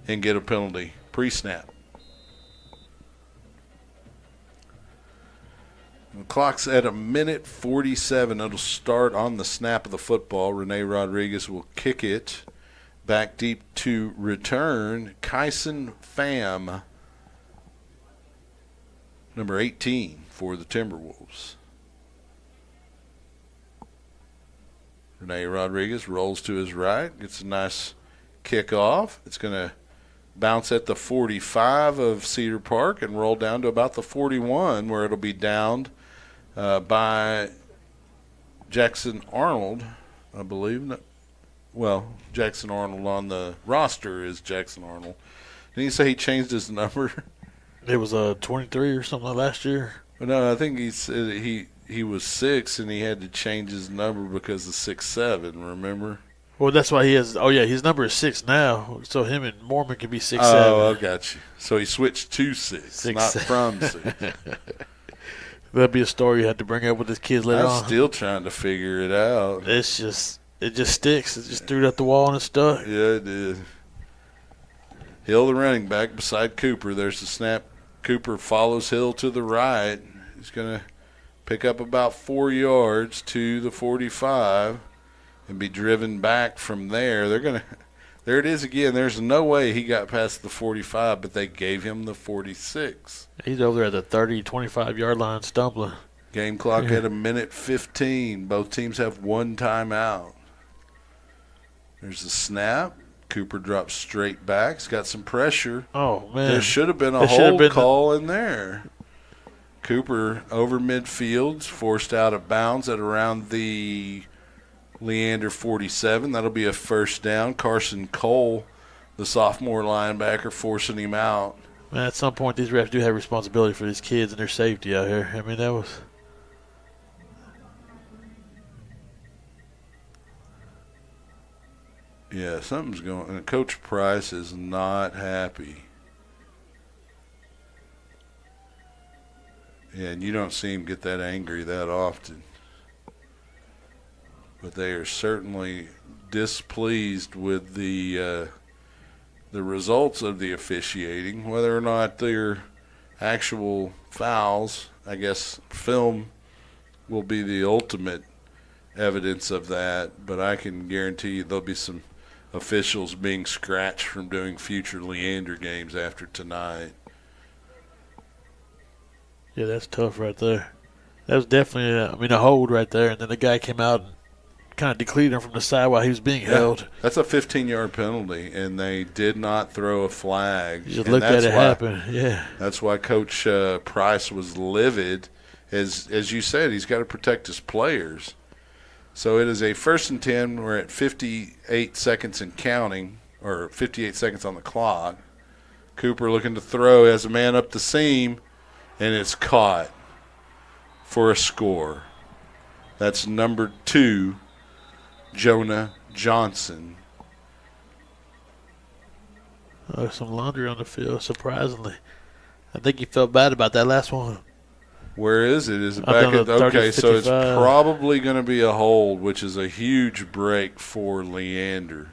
and get a penalty pre-snap. The clock's at 1:47. It'll start on the snap of the football. Rene Rodriguez will kick it back deep to return. Kyson Pham, number 18 for the Timberwolves. Rene Rodriguez rolls to his right, gets a nice kickoff. It's going to bounce at the 45 of Cedar Park and roll down to about the 41, where it'll be downed by Jackson Arnold, I believe. Well, Jackson Arnold on the roster is Jackson Arnold. Didn't he say he changed his number? It was 23 or something like last year. Well, no, I think he said he was 6 and he had to change his number because of 6'7", remember? Well, that's why he has. Oh yeah, his number is 6 now. So him and Mormon can be 6'7". Oh, I got you. So he switched to 6, not 6'7". from 6. That'd be a story you have to bring up with his kids later on. I'm still trying to figure it out. It just sticks. It just threw it at the wall and it stuck. Yeah, it did. Hill, the running back, beside Cooper. There's the snap. Cooper follows Hill to the right. He's going to pick up about 4 yards to the 45 and be driven back from there. There it is again. There's no way he got past the 45, but they gave him the 46. He's over there at the 30, 25-yard line stumbling. Game clock at 1:15. Both teams have one timeout. There's the snap. Cooper drops straight back. He's got some pressure. Oh, man. There should have been a hold call in there. Cooper over midfield, forced out of bounds at around the Leander 47. That'll be a first down. Carson Cole, the sophomore linebacker, forcing him out. Man, at some point, these refs do have responsibility for these kids and their safety out here. I mean, that was... Yeah, something's going on. Coach Price is not happy. Yeah, and you don't see him get that angry that often. But they are certainly displeased with the results of the officiating, whether or not they're actual fouls. I guess film will be the ultimate evidence of that, but I can guarantee you there'll be some officials being scratched from doing future Leander games after tonight. Yeah, that's tough right there. That was definitely, a hold right there, and then the guy came out and kind of decleated him from the side while he was being held. That's a 15-yard penalty, and they did not throw a flag. You just looked at it happen, yeah. That's why Coach Price was livid. As you said, he's got to protect his players. So it is a 1st and 10. We're at 58 seconds and counting, or 58 seconds on the clock. Cooper looking to throw, has a man up the seam, and it's caught for a score. That's number 2, Jonah Johnson. Oh, some laundry on the field, surprisingly. I think he felt bad about that last one. Where is it? Is it back at 30, okay, 55. So it's probably going to be a hold, which is a huge break for Leander.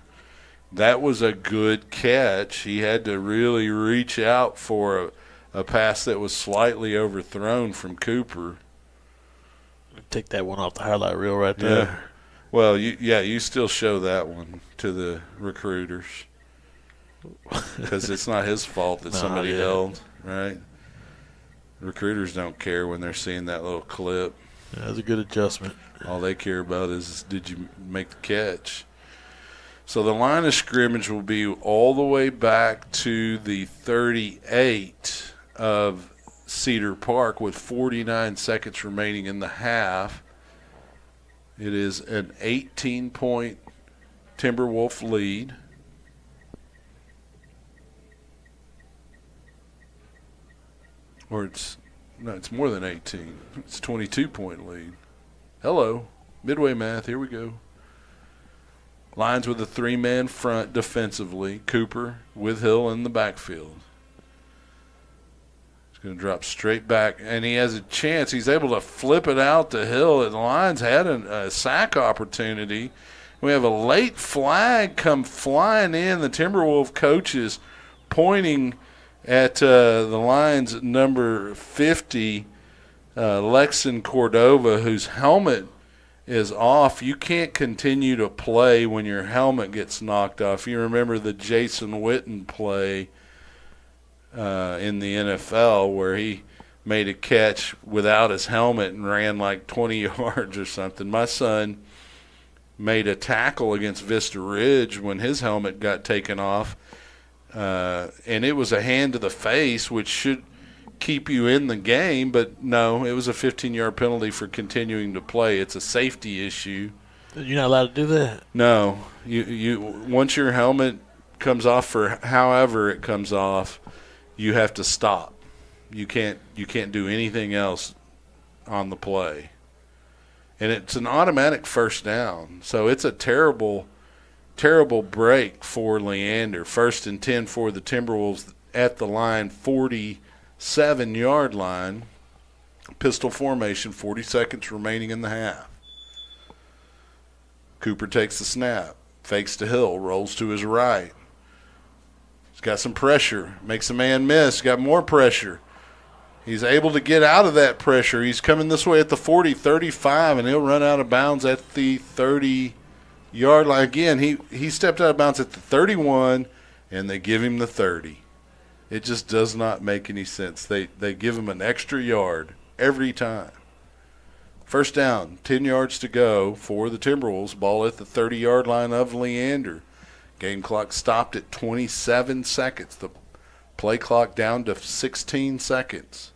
That was a good catch. He had to really reach out for a pass that was slightly overthrown from Cooper. Take that one off the highlight reel right there. Yeah. Well, you still show that one to the recruiters because it's not his fault that somebody held, right? Recruiters don't care when they're seeing that little clip. Yeah, that was a good adjustment. All they care about is did you make the catch? So the line of scrimmage will be all the way back to the 38 of Cedar Park with 49 seconds remaining in the half. It is an 18-point Timberwolf lead. Or it's more than 18. It's a 22-point lead. Hello. Midway math. Here we go. Lions with a 3-man front defensively. Cooper with Hill in the backfield. He's going to drop straight back, and he has a chance. He's able to flip it out to Hill. And the Lions had a sack opportunity. We have a late flag come flying in. The Timberwolf coaches pointing at the Lions number 50, Lexon Cordova, whose helmet is off. You can't continue to play when your helmet gets knocked off. You remember the Jason Witten play in the NFL where he made a catch without his helmet and ran like 20 yards or something. My son made a tackle against Vista Ridge when his helmet got taken off. And it was a hand to the face, which should keep you in the game. But, no, it was a 15-yard penalty for continuing to play. It's a safety issue. You're not allowed to do that? No. You once your helmet comes off for however it comes off, you have to stop. You can't do anything else on the play. And it's an automatic first down. So it's a terrible break for Leander. 1st and 10 for the Timberwolves at the line, 47-yard line. Pistol formation, 40 seconds remaining in the half. Cooper takes the snap, fakes to Hill, rolls to his right. He's got some pressure, makes a man miss, got more pressure. He's able to get out of that pressure. He's coming this way at the 40, 35, and he'll run out of bounds at the 30-yard line. Again, he stepped out of bounds at the 31, and they give him the 30. It just does not make any sense. They give him an extra yard every time. First down, 10 yards to go for the Timberwolves. Ball at the 30-yard line of Leander. Game clock stopped at 27 seconds. The play clock down to 16 seconds.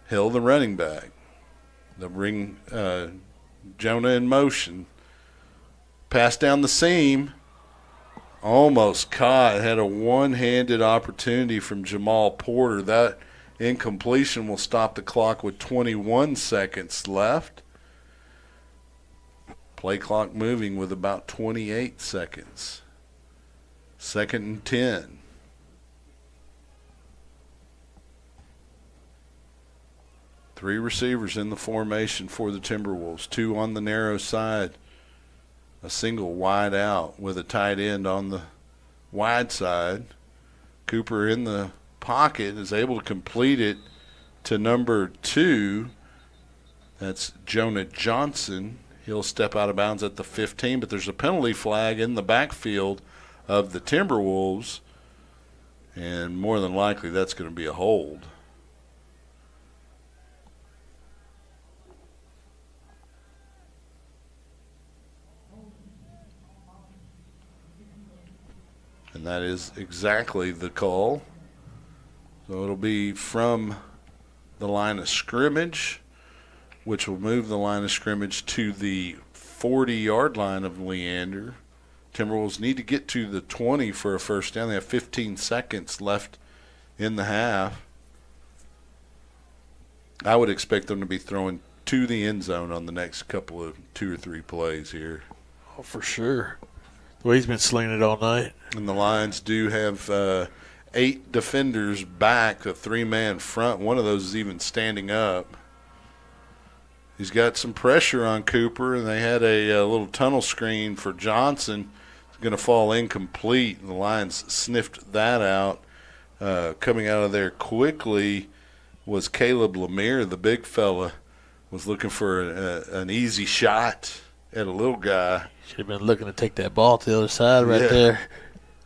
Hill, the running back. They'll bring Jonah in motion. Pass down the seam. Almost caught. Had a one-handed opportunity from Jamal Porter. That incompletion will stop the clock with 21 seconds left. Play clock moving with about 28 seconds. 2nd and 10. Three receivers in the formation for the Timberwolves. 2 on the narrow side. A single wide out with a tight end on the wide side. Cooper in the pocket is able to complete it to number 2. That's Jonah Johnson. He'll step out of bounds at the 15, but there's a penalty flag in the backfield of the Timberwolves, and more than likely that's going to be a hold. And that is exactly the call. So it'll be from the line of scrimmage, which will move the line of scrimmage to the 40-yard line of Leander. Timberwolves need to get to the 20 for a first down. They have 15 seconds left in the half. I would expect them to be throwing to the end zone on the next couple of 2 or 3 plays here. Oh, for sure. The way he's been slinging it all night. And the Lions do have 8 defenders back, a 3-man front. One of those is even standing up. He's got some pressure on Cooper, and they had a little tunnel screen for Johnson. It's going to fall incomplete, and the Lions sniffed that out. Coming out of there quickly was Caleb Lemire, the big fella, was looking for an easy shot at a little guy. Should have been looking to take that ball to the other side right there.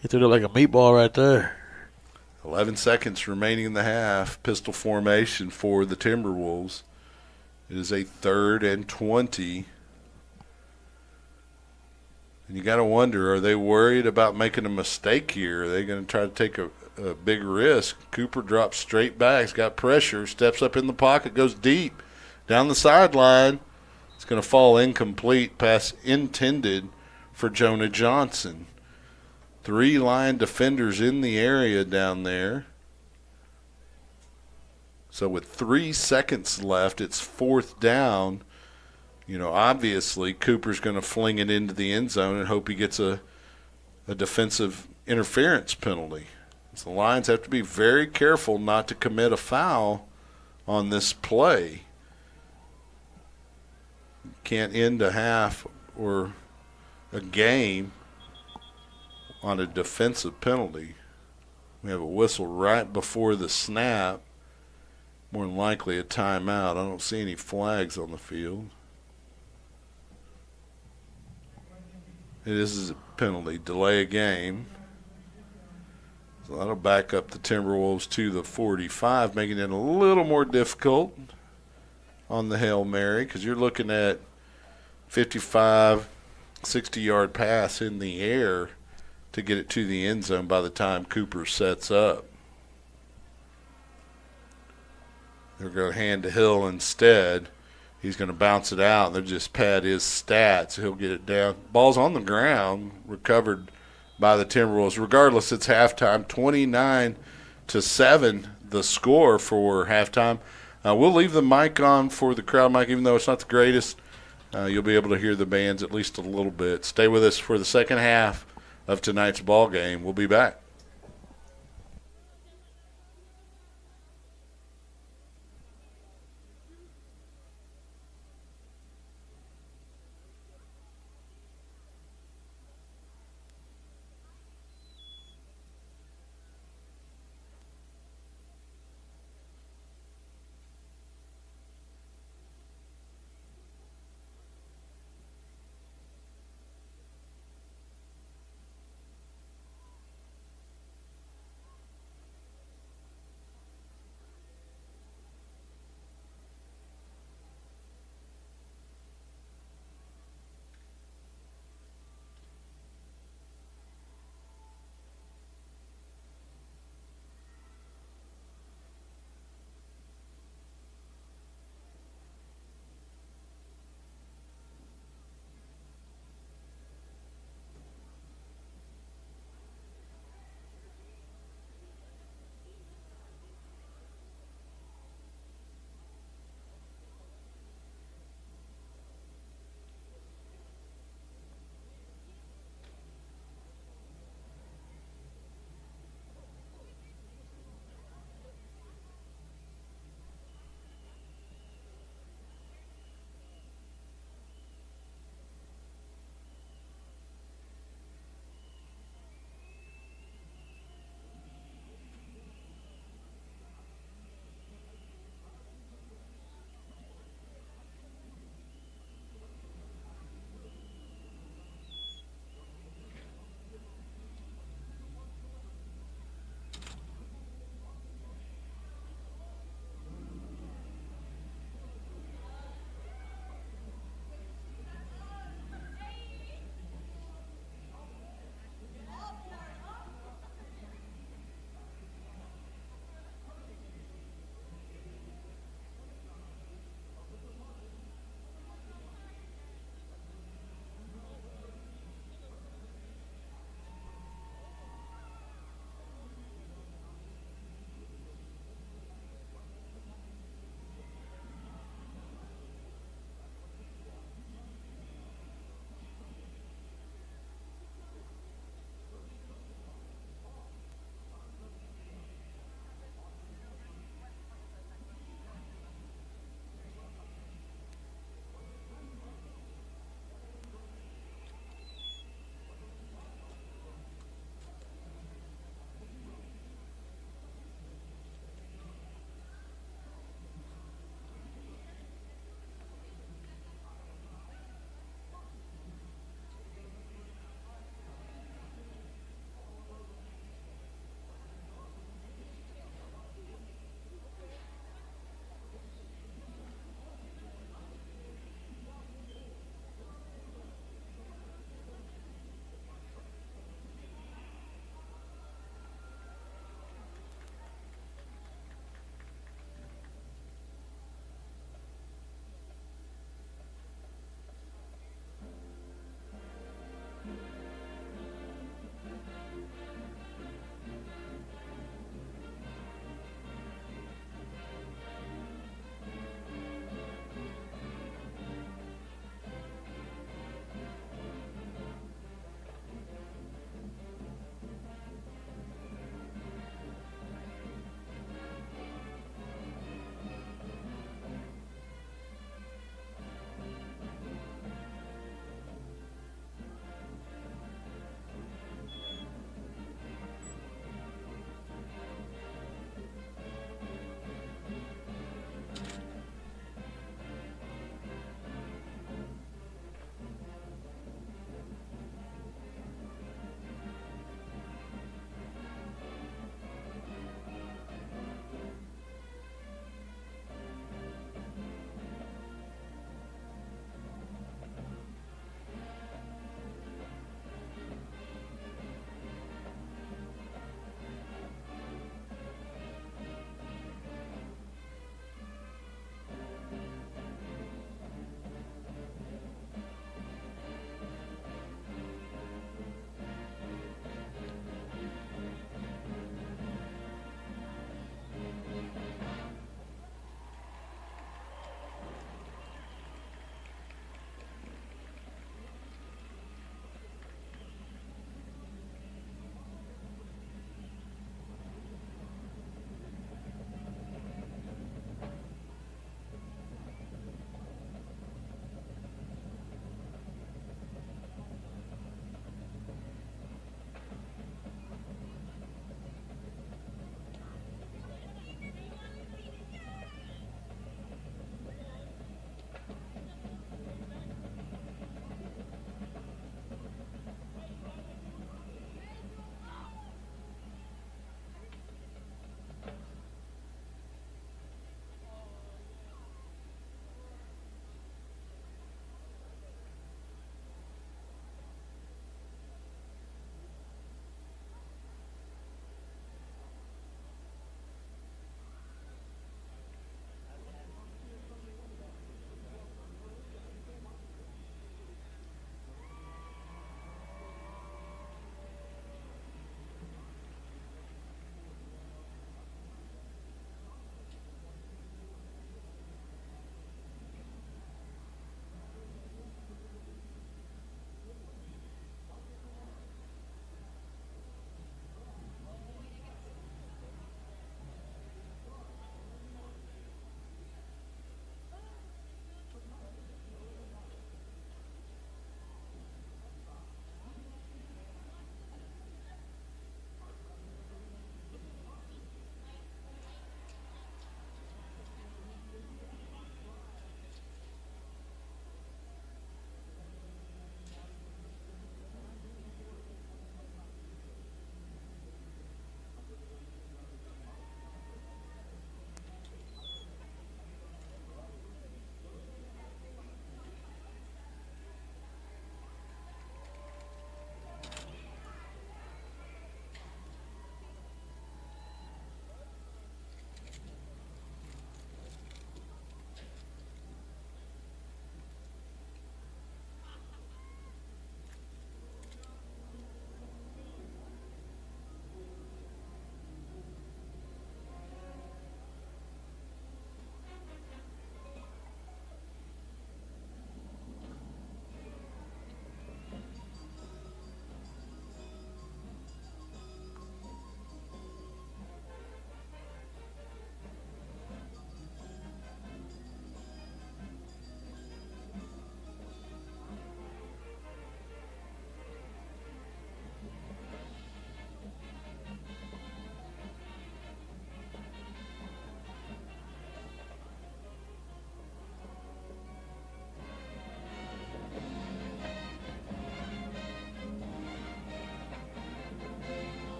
He threw it like a meatball right there. 11 seconds remaining in the half. Pistol formation for the Timberwolves. It is a 3rd and 20. And you got to wonder, are they worried about making a mistake here? Are they going to try to take a big risk? Cooper drops straight back. He's got pressure. Steps up in the pocket. Goes deep. Down the sideline. It's going to fall incomplete. Pass intended for Jonah Johnson. 3 line defenders in the area down there. So with 3 seconds left, it's 4th down. You know, obviously Cooper's going to fling it into the end zone and hope he gets a defensive interference penalty. So the Lions have to be very careful not to commit a foul on this play. Can't end a half or a game on a defensive penalty. We have a whistle right before the snap. More than likely a timeout. I don't see any flags on the field. It is a penalty. Delay a game. So that'll back up the Timberwolves to the 45, making it a little more difficult on the Hail Mary, because you're looking at 55, 60-yard pass in the air to get it to the end zone by the time Cooper sets up. They're going to hand to Hill instead. He's going to bounce it out. They'll just pad his stats. He'll get it down. Ball's on the ground, recovered by the Timberwolves. Regardless, it's halftime. 29-7, the score for halftime. We'll leave the mic on for the crowd mic, even though it's not the greatest. You'll be able to hear the bands at least a little bit. Stay with us for the second half of tonight's ball game. We'll be back.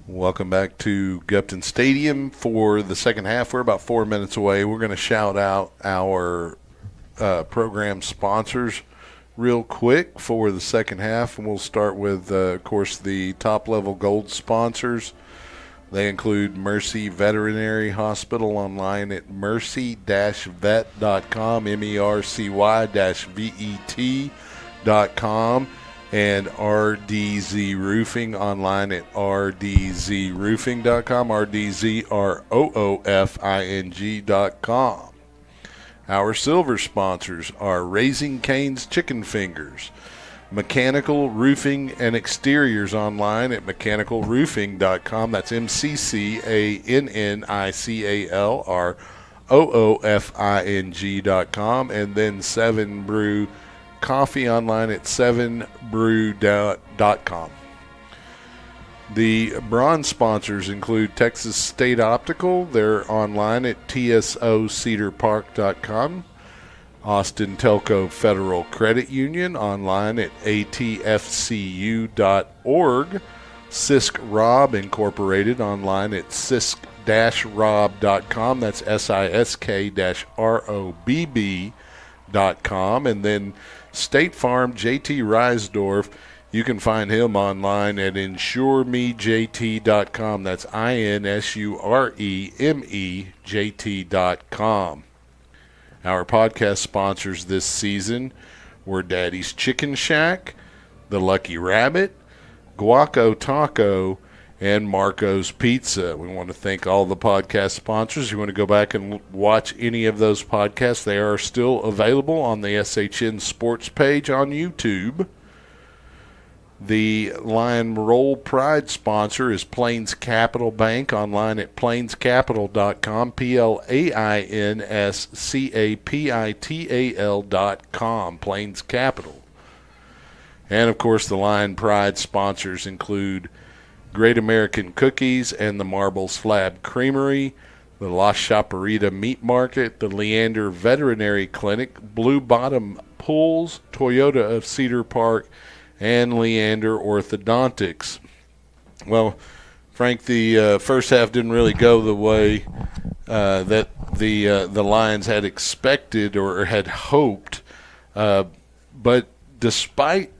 Welcome back to Gupton Stadium for the second half. We're about 4 minutes away. We're going to shout out our program sponsors real quick for the second half, and we'll start with, of course, the top-level gold sponsors. They include Mercy Veterinary Hospital online at mercy-vet.com, mercy-vet.com, and RDZ Roofing online at rdzroofing.com, rdzroofing.com. Our silver sponsors are Raising Cane's Chicken Fingers, Mechanical Roofing and Exteriors online at mechanicalroofing.com. That's MCCANNICALROOFING.com. And then 7 Brew Coffee online at 7brew.com. The bronze sponsors include Texas State Optical. They're online at tsocedarpark.com. Austin Telco Federal Credit Union online at atfcu.org. Sisk Rob Incorporated online at sisk-rob.com. That's sisk-robb.com. And then State Farm JT Reisdorf, you can find him online at insuremejt.com. That's INSUREMEJT.com. Our podcast sponsors this season were Daddy's Chicken Shack, The Lucky Rabbit, Guaco Taco, and Marco's Pizza. We want to thank all the podcast sponsors. If you want to go back and watch any of those podcasts, they are still available on the SHN Sports page on YouTube. The Lion Roll Pride sponsor is Plains Capital Bank online at plainscapital.com, PLAINSCAPITAL.com, Plains Capital. And, of course, the Lion Pride sponsors include Great American Cookies and the Marble Slab Creamery, the La Chaparita Meat Market, the Leander Veterinary Clinic, Blue Bottom Pools, Toyota of Cedar Park, and Leander Orthodontics. Well, Frank, the first half didn't really go the way that the Lions had expected or had hoped. But despite,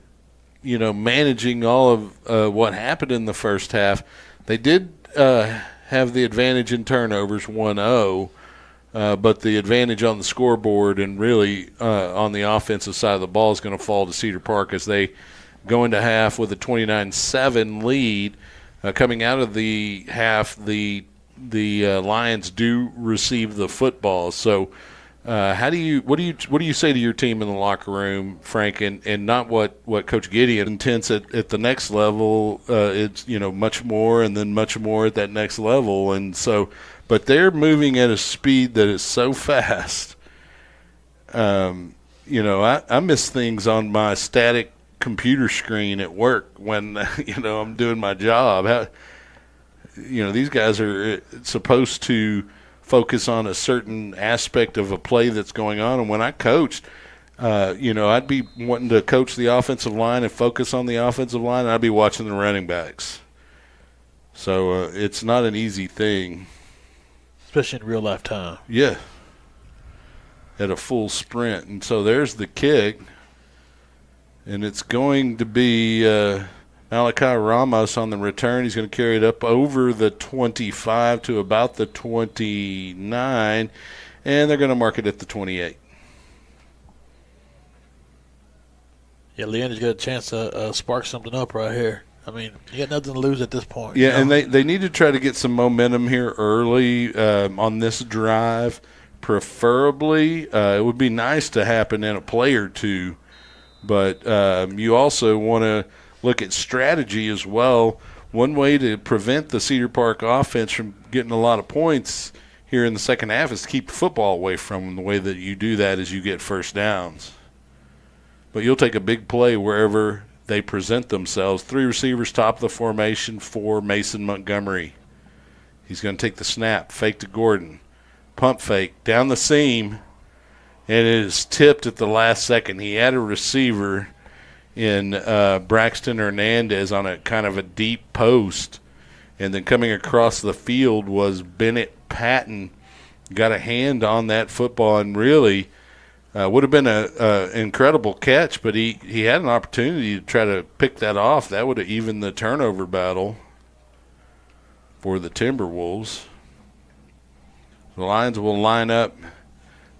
managing all of what happened in the first half, they did have the advantage in turnovers, 1-0. But the advantage on the scoreboard and really on the offensive side of the ball is going to fall to Cedar Park as they go into half with a 29-7 lead. Coming out of the half, the Lions do receive the football. So, what do you say to your team in the locker room, Frank? And not what Coach Gideon intends at the next level. It's much more and then much more at that next level, and so. But they're moving at a speed that is so fast. I miss things on my static computer screen at work when I'm doing my job. These guys are supposed to focus on a certain aspect of a play that's going on, and when I coached, I'd be wanting to coach the offensive line and focus on the offensive line, and I'd be watching the running backs. So it's not an easy thing, especially in real life time. Yeah, at a full sprint. And so there's the kick. And it's going to be Malachi Ramos on the return. He's going to carry it up over the 25 to about the 29, and they're going to mark it at the 28. Yeah, Leander's got a chance to spark something up right here. I mean, you got nothing to lose at this point. Yeah, and they need to try to get some momentum here early on this drive. Preferably, it would be nice to happen in a play or two. But you also want to look at strategy as well. One way to prevent the Cedar Park offense from getting a lot of points here in the second half is to keep the football away from them. The way that you do that is you get first downs. But you'll take a big play wherever they present themselves. 3 receivers top of the formation for Mason Montgomery. He's going to take the snap, fake to Gordon, pump fake, down the seam. And it is tipped at the last second. He had a receiver in Braxton Hernandez on a kind of a deep post, And then coming across the field was Bennett Patton. Got a hand on that football and really would have been an incredible catch, but he had an opportunity to try to pick that off. That would have evened the turnover battle for the Timberwolves. The Lions will line up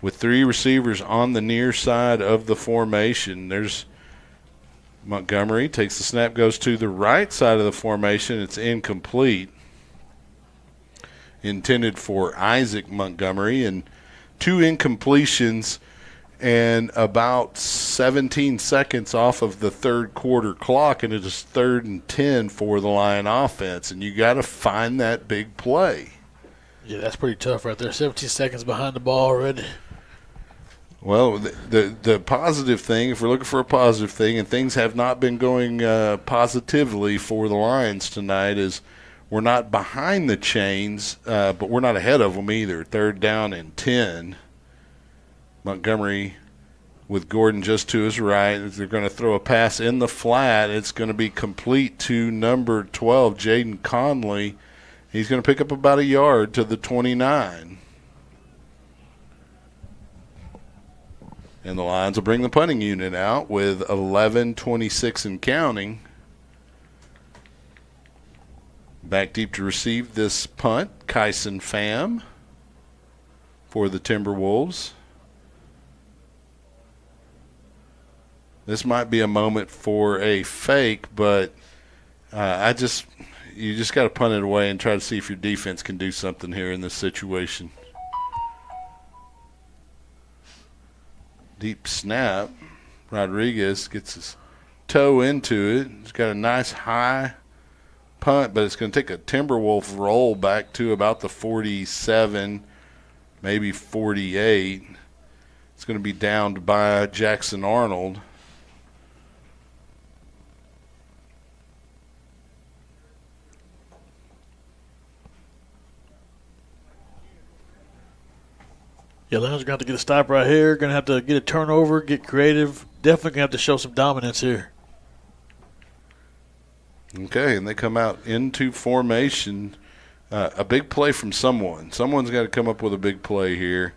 with 3 receivers on the near side of the formation. There's Montgomery, takes the snap, goes to the right side of the formation. It's incomplete. Intended for Isaac Montgomery, and 2 incompletions and about 17 seconds off of the third quarter clock, and it is 3rd and 10 for the Lion offense, and you got to find that big play. Yeah, that's pretty tough right there. 17 seconds behind the ball already. Well, the positive thing, if we're looking for a positive thing, and things have not been going positively for the Lions tonight, is we're not behind the chains, but we're not ahead of them either. 3rd down and 10. Montgomery with Gordon just to his right. They're going to throw a pass in the flat. It's going to be complete to number 12, Jaden Conley. He's going to pick up about a yard to the 29. And the Lions will bring the punting unit out with 11:26 and counting. Back deep to receive this punt, Kyson Pham for the Timberwolves. This might be a moment for a fake, but you just got to punt it away and try to see if your defense can do something here in this situation. Deep snap. Rodriguez gets his toe into it. He's got a nice high punt, but it's going to take a Timberwolf roll back to about the 47, maybe 48. It's going to be downed by Jackson Arnold. Yeah, Leonard's going to have to get a stop right here. Going to have to get a turnover, get creative. Definitely going to have to show some dominance here. Okay, and they come out into formation. A big play from someone. Someone's got to come up with a big play here.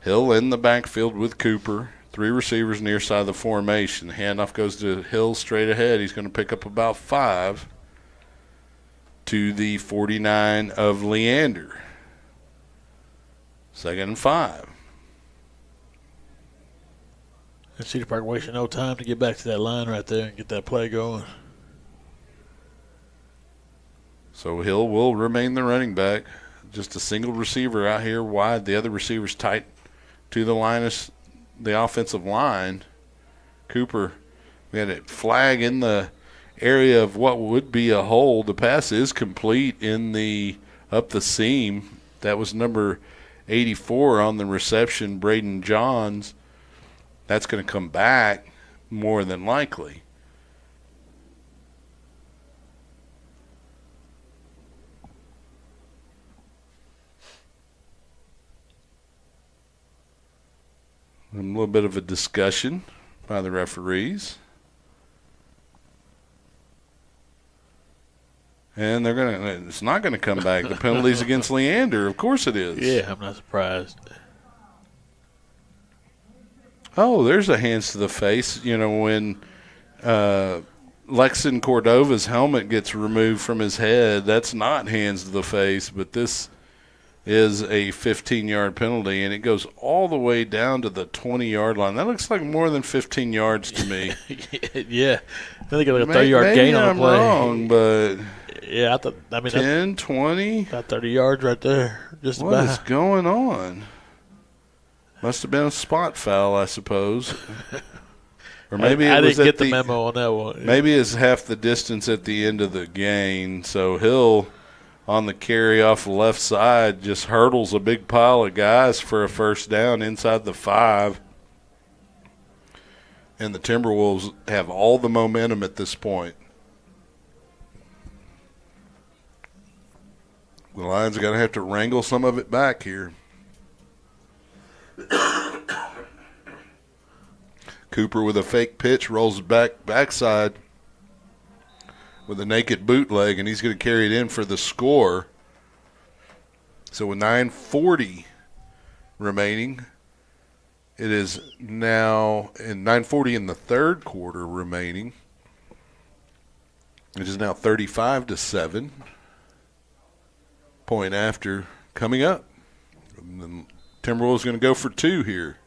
Hill in the backfield with Cooper. 3 receivers near side of the formation. The handoff goes to Hill straight ahead. He's going to pick up about 5 to the 49 of Leander. 2nd and 5. And Cedar Park wasting no time to get back to that line right there and get that play going. So Hill will remain the running back. Just a single receiver out here wide. The other receiver's tight to the offensive line. Cooper, we had a flag in the area of what would be a hole. The pass is complete up the seam. That was number 84 on the reception, Braden Johns. That's going to come back more than likely. A little bit of a discussion by the referees. And it's not going to come back. The penalty's against Leander. Of course it is. Yeah, I'm not surprised. Oh, there's a hands to the face. You know, when Lexon Cordova's helmet gets removed from his head, that's not hands to the face, but this is a 15-yard penalty, and it goes all the way down to the 20-yard line. That looks like more than 15 yards to me. Yeah. I think they got like a 30-yard gain on the play. Maybe I'm wrong, but yeah, 10, 20? Got 30 yards right there. Just what about. Is going on? Must have been a spot foul, I suppose. Or maybe I it was didn't get the memo on that one. Maybe it's half the distance at the end of the gain. So Hill on the carry off the left side just hurdles a big pile of guys for a first down inside the 5. And the Timberwolves have all the momentum at this point. The Lions are going to have to wrangle some of it back here. Cooper with a fake pitch rolls backside. with a naked bootleg, and he's going to carry it in for the score. So with 9:40 remaining, it is now in 9:40 in the third quarter remaining. It is now 35-7. Point after coming up. And the Timberwolves going to go for two here.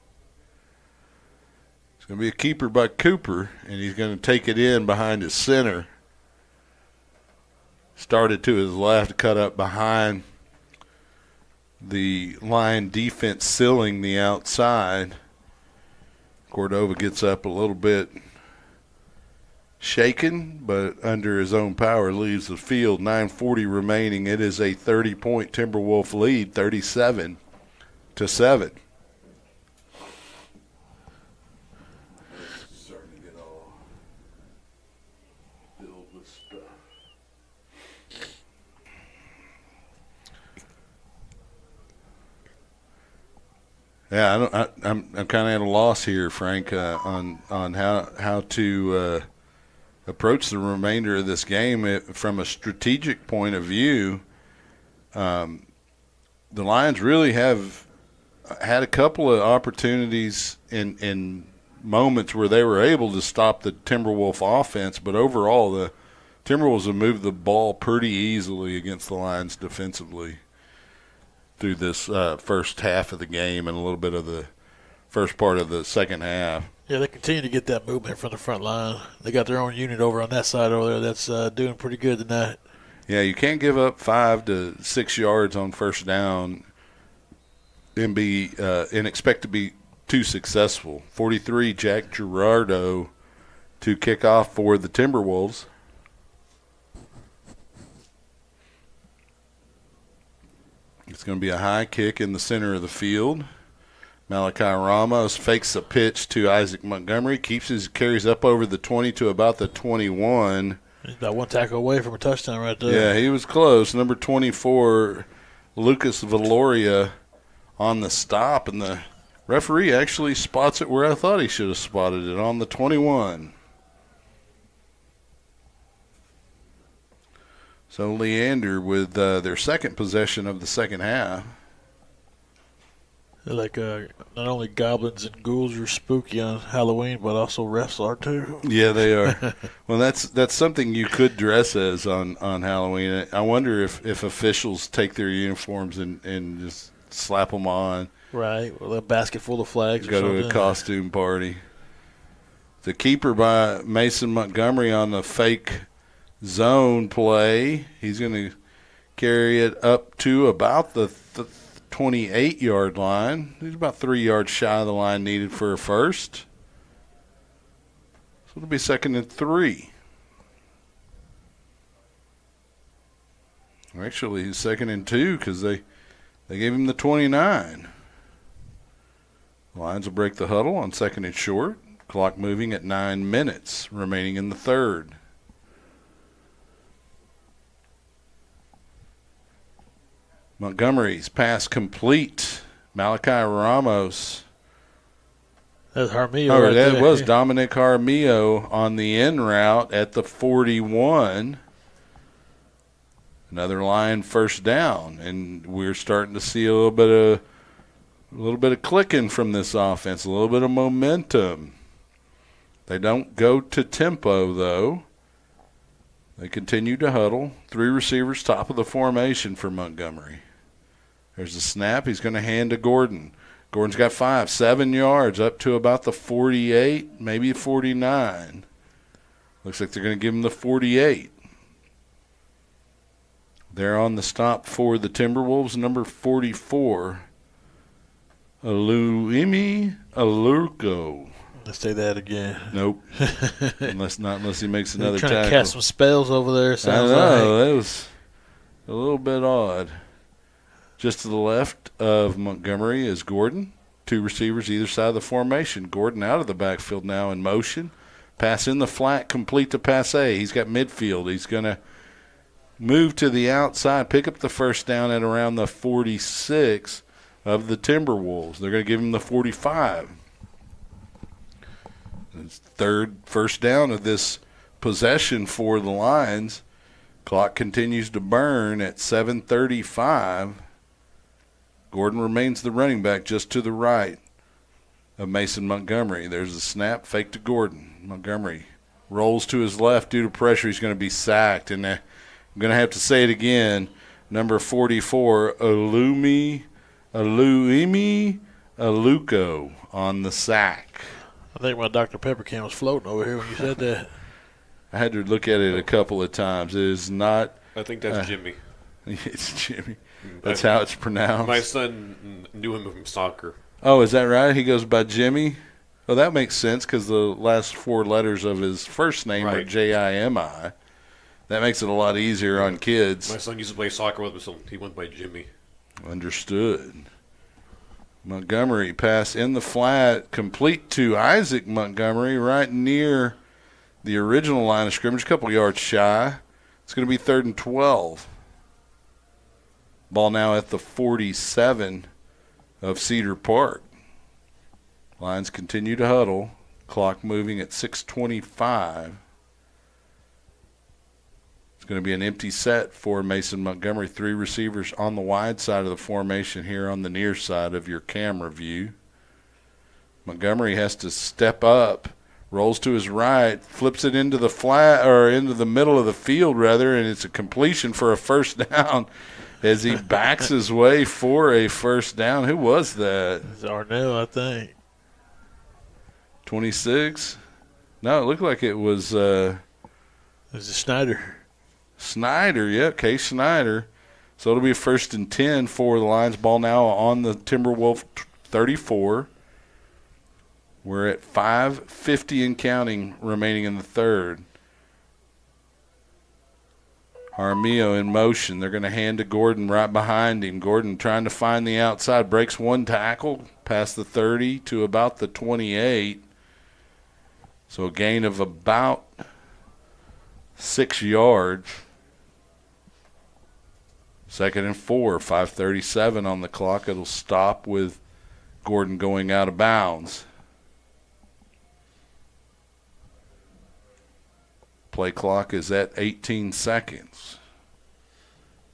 It's going to be a keeper by Cooper, and he's going to take it in behind his center. Started to his left, cut up behind the line defense, sealing the outside. Cordova gets up a little bit shaken, but under his own power leaves the field. 9:40 remaining. It is a 30-point Timberwolf lead, 37-7. Starting to get all filled with stuff. Yeah, I'm kind of at a loss here, Frank, on how to approach the remainder of this game. From a strategic point of view, the Lions really have had a couple of opportunities in moments where they were able to stop the Timberwolf offense, but overall the Timberwolves have moved the ball pretty easily against the Lions defensively through this first half of the game and a little bit of the first part of the second half. Yeah, they continue to get that movement from the front line. They got their own unit over on that side over there that's doing pretty good tonight. Yeah, you can't give up 5 to 6 yards on first down and expect to be too successful. 43, Jack Girardo to kick off for the Timberwolves. It's going to be a high kick in the center of the field. Malachi Ramos fakes a pitch to Isaac Montgomery, carries up over the 20 to about the 21. He's about one tackle away from a touchdown right there. Yeah, he was close. Number 24, Lucas Valoria on the stop, and the referee actually spots it where I thought he should have spotted it, on the 21. So Leander with their second possession of the second half. They're like not only goblins and ghouls are spooky on Halloween, but also refs are too. Yeah, they are. Well, that's something you could dress as on Halloween. I wonder if officials take their uniforms and just slap them on. Right, with a basket full of flags. Go to a costume party. The keeper by Mason Montgomery on the fake zone play. He's going to carry it up to about the 28-yard line. He's about 3 yards shy of the line needed for a first. So it'll be 2nd and 3. Actually, he's 2nd and 2 because they gave him the 29. The Lions will break the huddle on 2nd and short. Clock moving at 9 minutes remaining in the third. Montgomery's pass complete. Malachi Ramos. That's Jaramillo. Oh, right that there. was Dominic Jaramillo on the in route at the 41. Another Lion first down, and we're starting to see a little bit of clicking from this offense, a little bit of momentum. They don't go to tempo though. They continue to huddle. 3 receivers, top of the formation for Montgomery. There's a snap. He's going to hand to Gordon. Gordon's got 7 yards up to about the 48, maybe 49. Looks like they're going to give him the 48. They're on the stop for the Timberwolves, number 44, Aluimi Alurko. Let's say that again. Nope. unless he makes another trying tackle. to cast some spells over there. Sounds I know. like. That was a little bit odd. Just to the left of Montgomery is Gordon. 2 receivers either side of the formation. Gordon out of the backfield now in motion. Pass in the flat, complete to Passe. He's got midfield. He's going to move to the outside, pick up the first down at around the 46 of the Timberwolves. They're going to give him the 45. It's third first down of this possession for the Lions. Clock continues to burn at 7:35. Gordon remains the running back just to the right of Mason Montgomery. There's a snap, fake to Gordon. Montgomery rolls to his left due to pressure. He's going to be sacked. And I'm going to have to say it again. Number 44, Aluimi Aluko on the sack. I think my Dr. Pepper can was floating over here when you said that. I had to look at it a couple of times. It is not. I think that's Jimmy. It's Jimmy. That's how it's pronounced. My son knew him from soccer. Oh, is that right? He goes by Jimmy? Well, that makes sense because the last 4 letters of his first name are Jimi. That makes it a lot easier on kids. My son used to play soccer with me, so he went by Jimmy. Understood. Montgomery pass in the flat, complete to Isaac Montgomery right near the original line of scrimmage, a couple yards shy. It's going to be 3rd and 12. Ball now at the 47 of Cedar Park. Lions continue to huddle. Clock moving at 6:25. It's going to be an empty set for Mason Montgomery. 3 receivers on the wide side of the formation here on the near side of your camera view. Montgomery has to step up, rolls to his right, flips it into the flat or into the middle of the field rather, and it's a completion for a first down as he backs his way for a first down. Who was that? It's Arnell, I think. 26? No, it looked like it was It was Snyder. Snyder, yeah, Case Snyder. So it'll be 1st and 10 for the Lions. Ball now on the Timberwolf 34. We're at 5:50 and counting remaining in the third. Armio in motion. They're going to hand to Gordon right behind him. Gordon trying to find the outside. Breaks 1 tackle past the 30 to about the 28. So a gain of about 6 yards. 2nd and 4, 5:37 on the clock. It'll stop with Gordon going out of bounds. Play clock is at 18 seconds.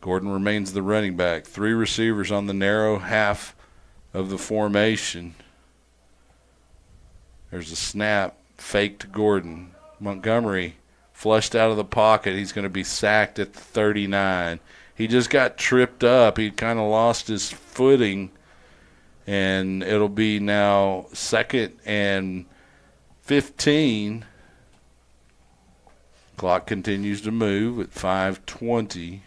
Gordon remains the running back. 3 receivers on the narrow half of the formation. There's a snap, fake to Gordon. Montgomery flushed out of the pocket. He's going to be sacked at the 39. He just got tripped up. He kind of lost his footing, and it'll be now 2nd and 15. Clock continues to move at 5:20.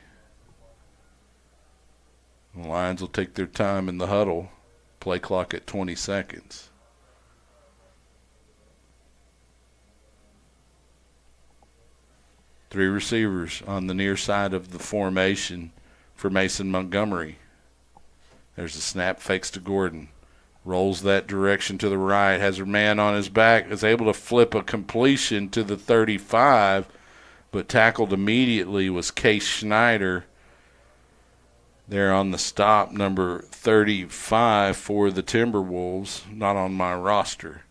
The Lions will take their time in the huddle. Play clock at 20 seconds. Three receivers on the near side of the formation for Mason Montgomery. There's a snap, fakes to Gordon. Rolls that direction to the right, has a man on his back, is able to flip a completion to the 35, but tackled immediately was Case Schneider there on the stop, number 35 for the Timberwolves, not on my roster.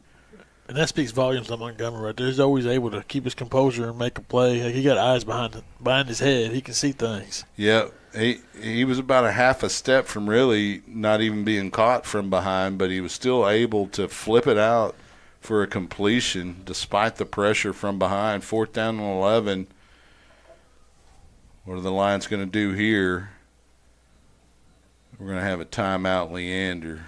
And that speaks volumes on Montgomery right there. He's always able to keep his composure and make a play. Like, he got eyes behind his head. He can see things. Yeah, he was about a half a step from really not even being caught from behind, but he was still able to flip it out for a completion despite the pressure from behind. 4th down and 11. What are the Lions going to do here? We're going to have a timeout, Leander,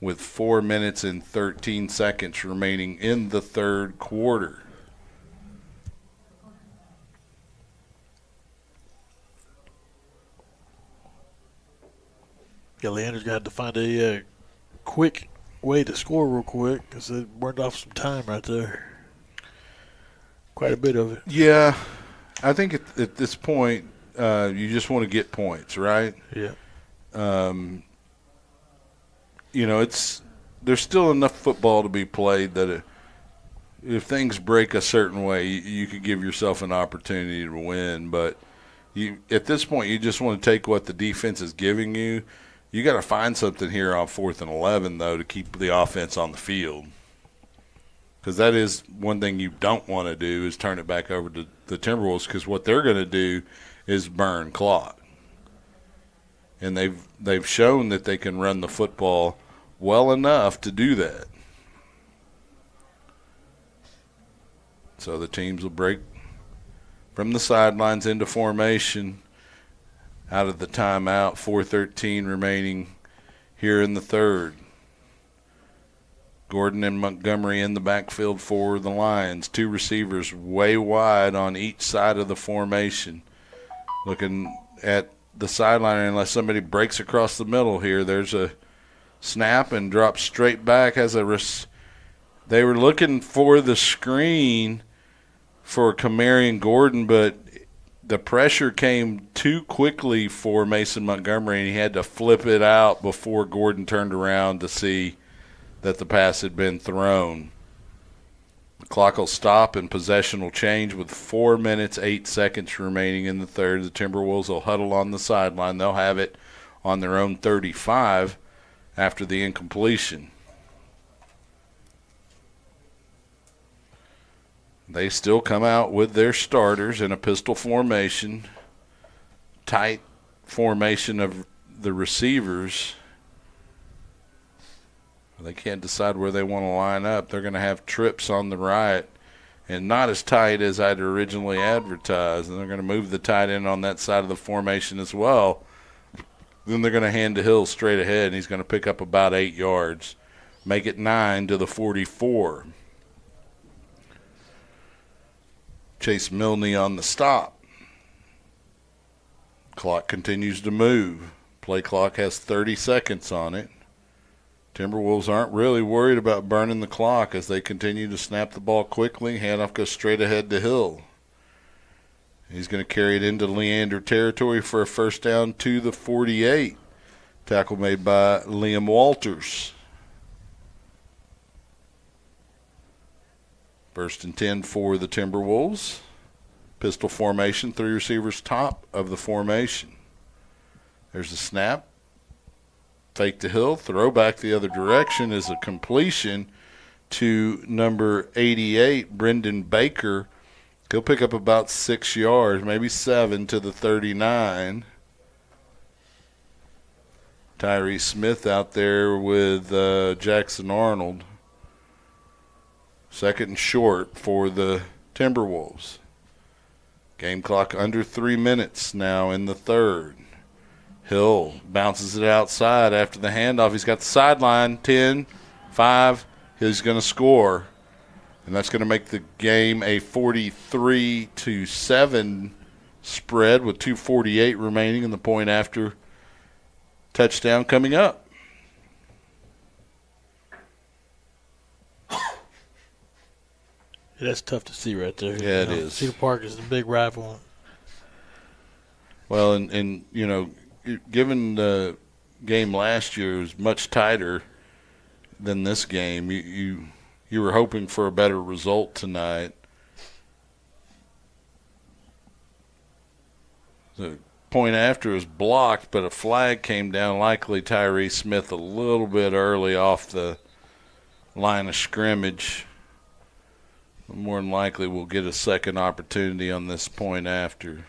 with 4 minutes and 13 seconds remaining in the third quarter. Yeah, Leander's got to find a quick way to score real quick because it burned off some time right there. Quite a bit of it. Yeah, I think at this point you just want to get points, right? Yeah. There's still enough football to be played that if things break a certain way, you could give yourself an opportunity to win. But at this point, you just want to take what the defense is giving you. You got to find something here on 4th and 11, though, to keep the offense on the field. because that is one thing you don't want to do is turn it back over to the Timberwolves, because what they're going to do is burn clock. And they've shown that they can run the football well enough to do that. So the teams will break from the sidelines into formation out of the timeout. 4:13 remaining here in the third. Gordon and Montgomery in the backfield for the Lions. Two receivers way wide on each side of the formation. Looking at the sideline, unless somebody breaks across the middle here. There's a snap and drops straight back. They were looking for the screen for Kamari Gordon, but the pressure came too quickly for Mason Montgomery, and he had to flip it out before Gordon turned around to see that the pass had been thrown. The clock will stop and possession will change with 4 minutes, 8 seconds remaining in the third. The Timberwolves will huddle on the sideline. They'll have it on their own 35 after the incompletion. They still come out with their starters in a pistol formation, tight formation of the receivers. They can't decide where they want to line up. They're going to have trips on the right and not as tight as I'd originally advertised. And they're going to move the tight end on that side of the formation as well. Then they're going to hand to Hill straight ahead, and he's going to pick up about 8 yards, make it 9 to the 44. Chase Milne on the stop. Clock continues to move. Play clock has 30 seconds on it. Timberwolves aren't really worried about burning the clock as they continue to snap the ball quickly. Handoff goes straight ahead to Hill. He's going to carry it into Leander territory for a first down to the 48. Tackle made by Liam Walters. First and 10 for the Timberwolves. Pistol formation, 3 receivers top of the formation. There's a snap. Fake to Hill, throw back the other direction is a completion to number 88, Brendan Baker. He'll pick up about 6 yards, maybe 7 to the 39. Tyree Smith out there with Jackson Arnold. Second and short for the Timberwolves. Game clock under 3 minutes now in the third. Hill bounces it outside after the handoff. He's got the sideline, 10, 5. He's going to score. And that's going to make the game a 43-7 spread with 2:48 remaining and the point after touchdown coming up. Yeah, that's tough to see right there. Yeah, it is. Cedar Park is the big rival. Well, and you know, given the game last year was much tighter than this game, you were hoping for a better result tonight. The point after was blocked, but a flag came down, likely Tyree Smith a little bit early off the line of scrimmage. More than likely we'll get a second opportunity on this point after.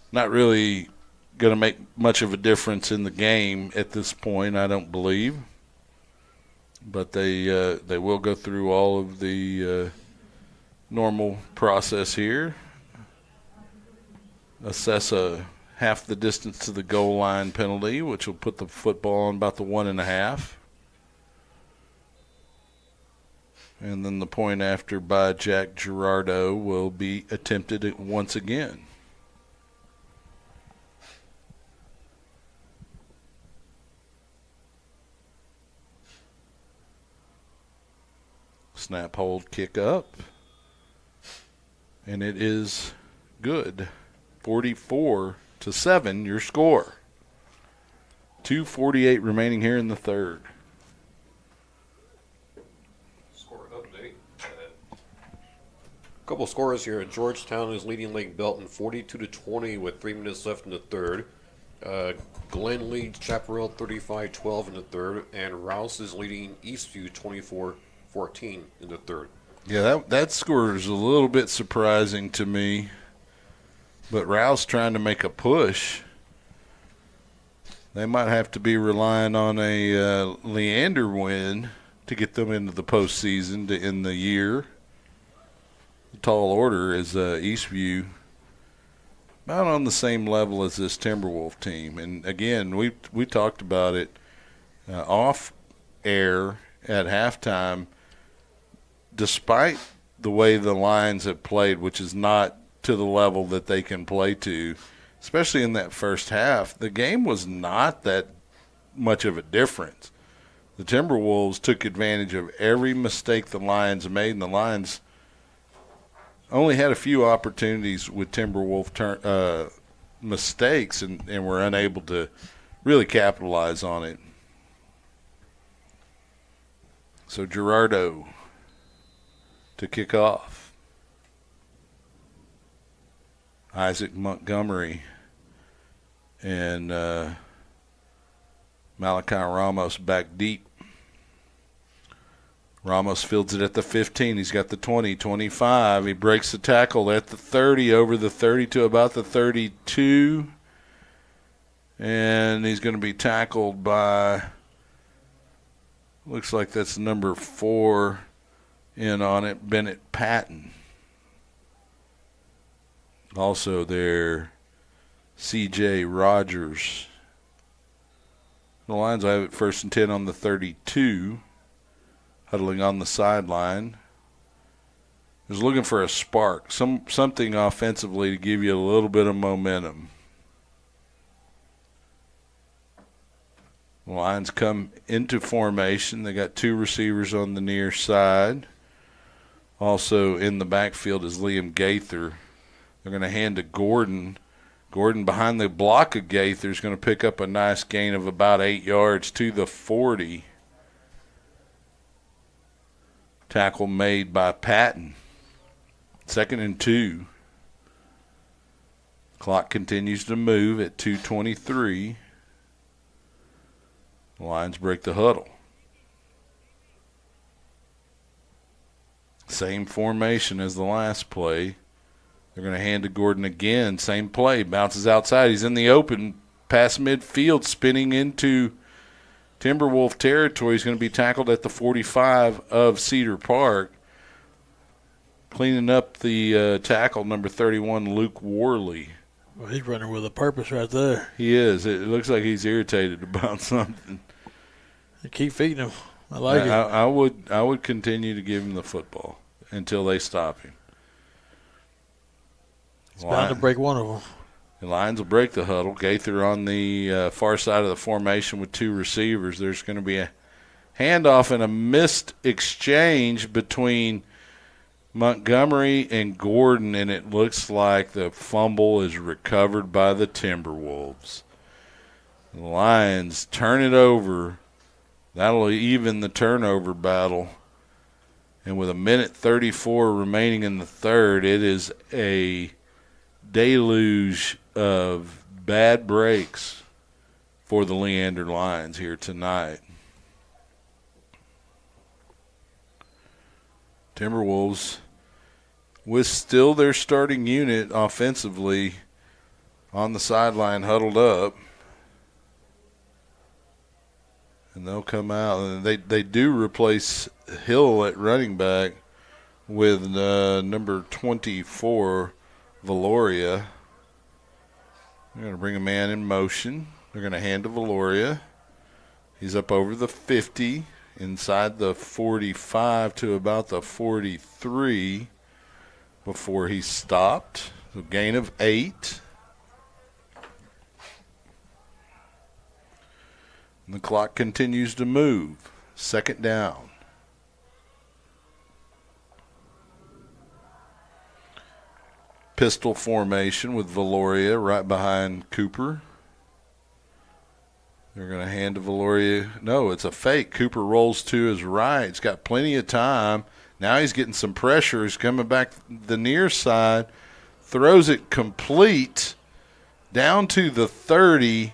Not really going to make much of a difference in the game at this point, I don't believe. But they will go through all of the normal process here. Assess a half the distance to the goal line penalty, which will put the football on about the 1.5. And then the point after by Jack Girardo will be attempted once again. Snap, hold, kick up. And it is good. 44-7, your score. 2:48 remaining here in the third. Score update. A couple scores here. Georgetown is leading Lake Belton 42-20 with 3 minutes left in the third. Glenn leads Chaparral 35-12 in the third, and Rouse is leading Eastview 24-14 in the third. Yeah, that score is a little bit surprising to me. But Rouse trying to make a push. They might have to be relying on a Leander win to get them into the postseason to end the year. The tall order is Eastview about on the same level as this Timberwolf team. And, again, we talked about it off air at halftime. Despite the way the Lions have played, which is not to the level that they can play to, especially in that first half, the game was not that much of a difference. The Timberwolves took advantage of every mistake the Lions made, and the Lions only had a few opportunities with Timberwolf mistakes and were unable to really capitalize on it. So Gerardo to kick off. Isaac Montgomery and Malachi Ramos back deep. Ramos fields it at the 15. He's got the 20, 25. He breaks the tackle at the 30, over the 30 to about the 32. And he's going to be tackled by, looks like that's number 4 in on it, Bennett Patton. Also there, C.J. Rogers. The Lions will have it 1st and 10 on the 32, huddling on the sideline. Just looking for a spark, something offensively to give you a little bit of momentum. The Lions come into formation. They got 2 receivers on the near side. Also in the backfield is Liam Gaither. They're going to hand to Gordon. Gordon behind the block of Gaither is going to pick up a nice gain of about 8 yards to the 40. Tackle made by Patton. 2nd and 2. Clock continues to move at 2:23. The Lions break the huddle. Same formation as the last play. They're going to hand to Gordon again. Same play. Bounces outside. He's in the open. Past midfield. Spinning into Timberwolf territory. He's going to be tackled at the 45 of Cedar Park. Cleaning up the tackle, number 31, Luke Worley. Well, he's running with a purpose right there. He is. It looks like he's irritated about something. They keep feeding him. I like it. I would continue to give him the football until they stop him. It's bound to break one of them. The Lions will break the huddle. Gaither on the far side of the formation with 2 receivers. There's going to be a handoff and a missed exchange between Montgomery and Gordon, and it looks like the fumble is recovered by the Timberwolves. The Lions turn it over. That'll even the turnover battle. And with 1:34 remaining in the third, it is a deluge of bad breaks for the Leander Lions here tonight. Timberwolves with still their starting unit offensively on the sideline huddled up. And they'll come out. And they do replace Hill at running back with number 24, Valoria. They're going to bring a man in motion. They're going to hand to Valoria. He's up over the 50, inside the 45 to about the 43 before he stopped. So gain of 8. And the clock continues to move. 2nd down. Pistol formation with Valoria right behind Cooper. They're going to hand to Valoria. No, it's a fake. Cooper rolls to his right. He's got plenty of time. Now he's getting some pressure. He's coming back the near side. Throws it complete down to the 30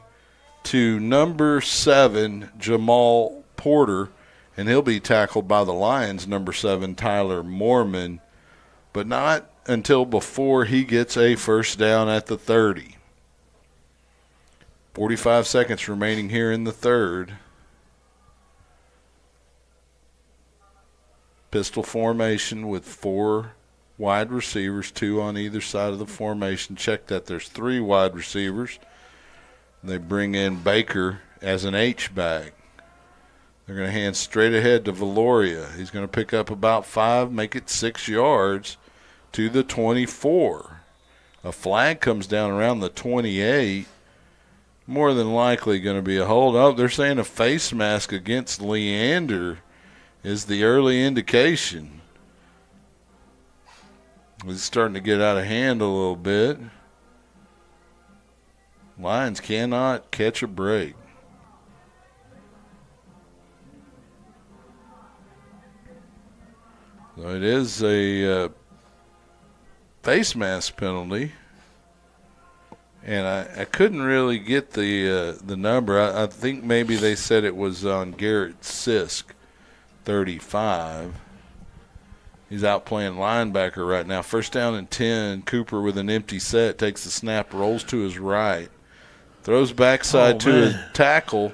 to number 7, Jamal Porter, and he'll be tackled by the Lions, number 7, Tyler Moorman, but not until before he gets a first down at the 30. 45 seconds remaining here in the third. Pistol formation with 4 wide receivers, 2 on either side of the formation. Check that there's 3 wide receivers. They bring in Baker as an H-back. They're going to hand straight ahead to Valoria. He's going to pick up about 5, make it 6 yards to the 24. A flag comes down around the 28. More than likely going to be a hold. Oh, they're saying a face mask against Leander is the early indication. It's starting to get out of hand a little bit. Lions cannot catch a break. So it is a face mask penalty. And I couldn't really get the number. I think maybe they said it was on Garrett Sisk, 35. He's out playing linebacker right now. First down and 10. Cooper with an empty set takes the snap, rolls to his right. Throws backside to his tackle.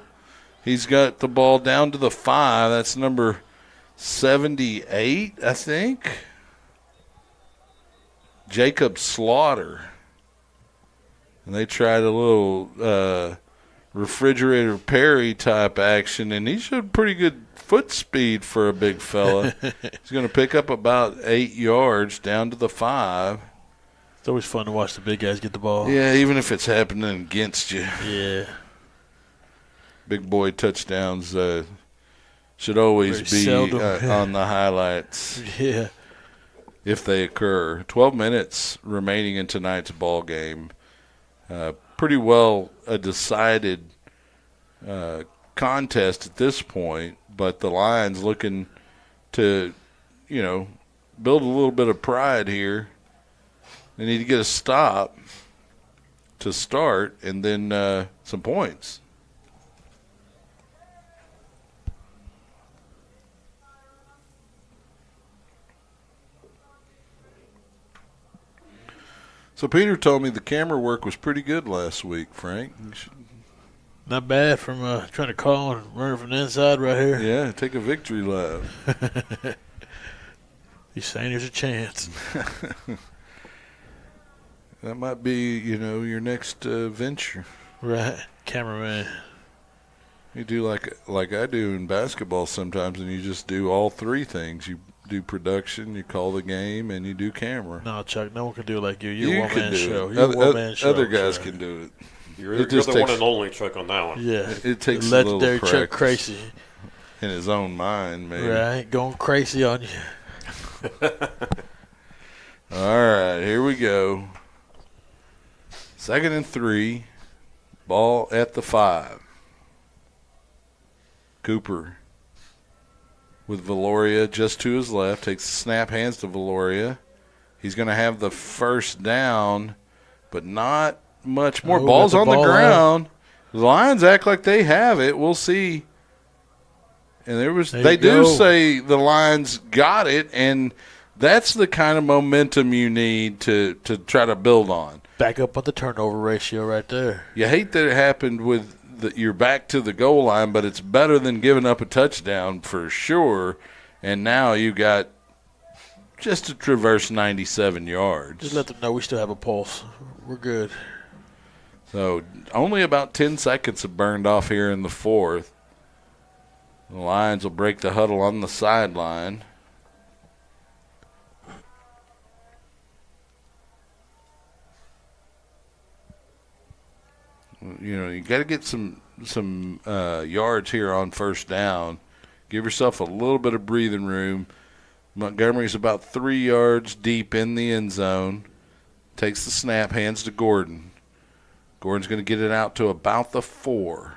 He's got the ball down to the 5. That's number 78, I think. Jacob Slaughter. And they tried a little refrigerator Perry type action, and he showed pretty good foot speed for a big fella. He's going to pick up about 8 yards down to the 5. It's always fun to watch the big guys get the ball. Yeah, even if it's happening against you. Yeah. Big boy touchdowns should always be on the highlights. Yeah. If they occur. 12 minutes remaining in tonight's ball game. Pretty well a decided contest at this point, but the Lions looking to, build a little bit of pride here. They need to get a stop to start and then some points. So Peter told me the camera work was pretty good last week, Frank. Not bad from trying to call and run from the inside right here. Yeah, take a victory lap. He's saying there's a chance. That might be, your next venture. Right, cameraman. You do like I do in basketball sometimes, and you just do all 3 things. You do production, you call the game, and you do camera. No, Chuck, no one can do it like you. You're a one-man show. You're a one-man show. Other guys can do it. You're the one and only Chuck on that one. Yeah. It takes legendary a little Chuck Crazy. In his own mind, maybe. Right, going crazy on you. All right, here we go. 2nd and 3. Ball at the 5. Cooper with Valoria just to his left. Takes the snap, hands to Valoria. He's going to have the first down, but not much more. Ball's on the ground. The Lions act like they have it. We'll see. And they do say the Lions got it, and that's the kind of momentum you need to try to build on. Back up on the turnover ratio right there. You hate that it happened with you're back to the goal line, but it's better than giving up a touchdown for sure. And now you got just to traverse 97 yards. Just let them know we still have a pulse. We're good. So only about 10 seconds have burned off here in the 4th. The Lions will break the huddle on the sideline. You got to get some yards here on first down. Give yourself a little bit of breathing room. Montgomery's about 3 yards deep in the end zone. Takes the snap, hands to Gordon. Gordon's going to get it out to about the 4.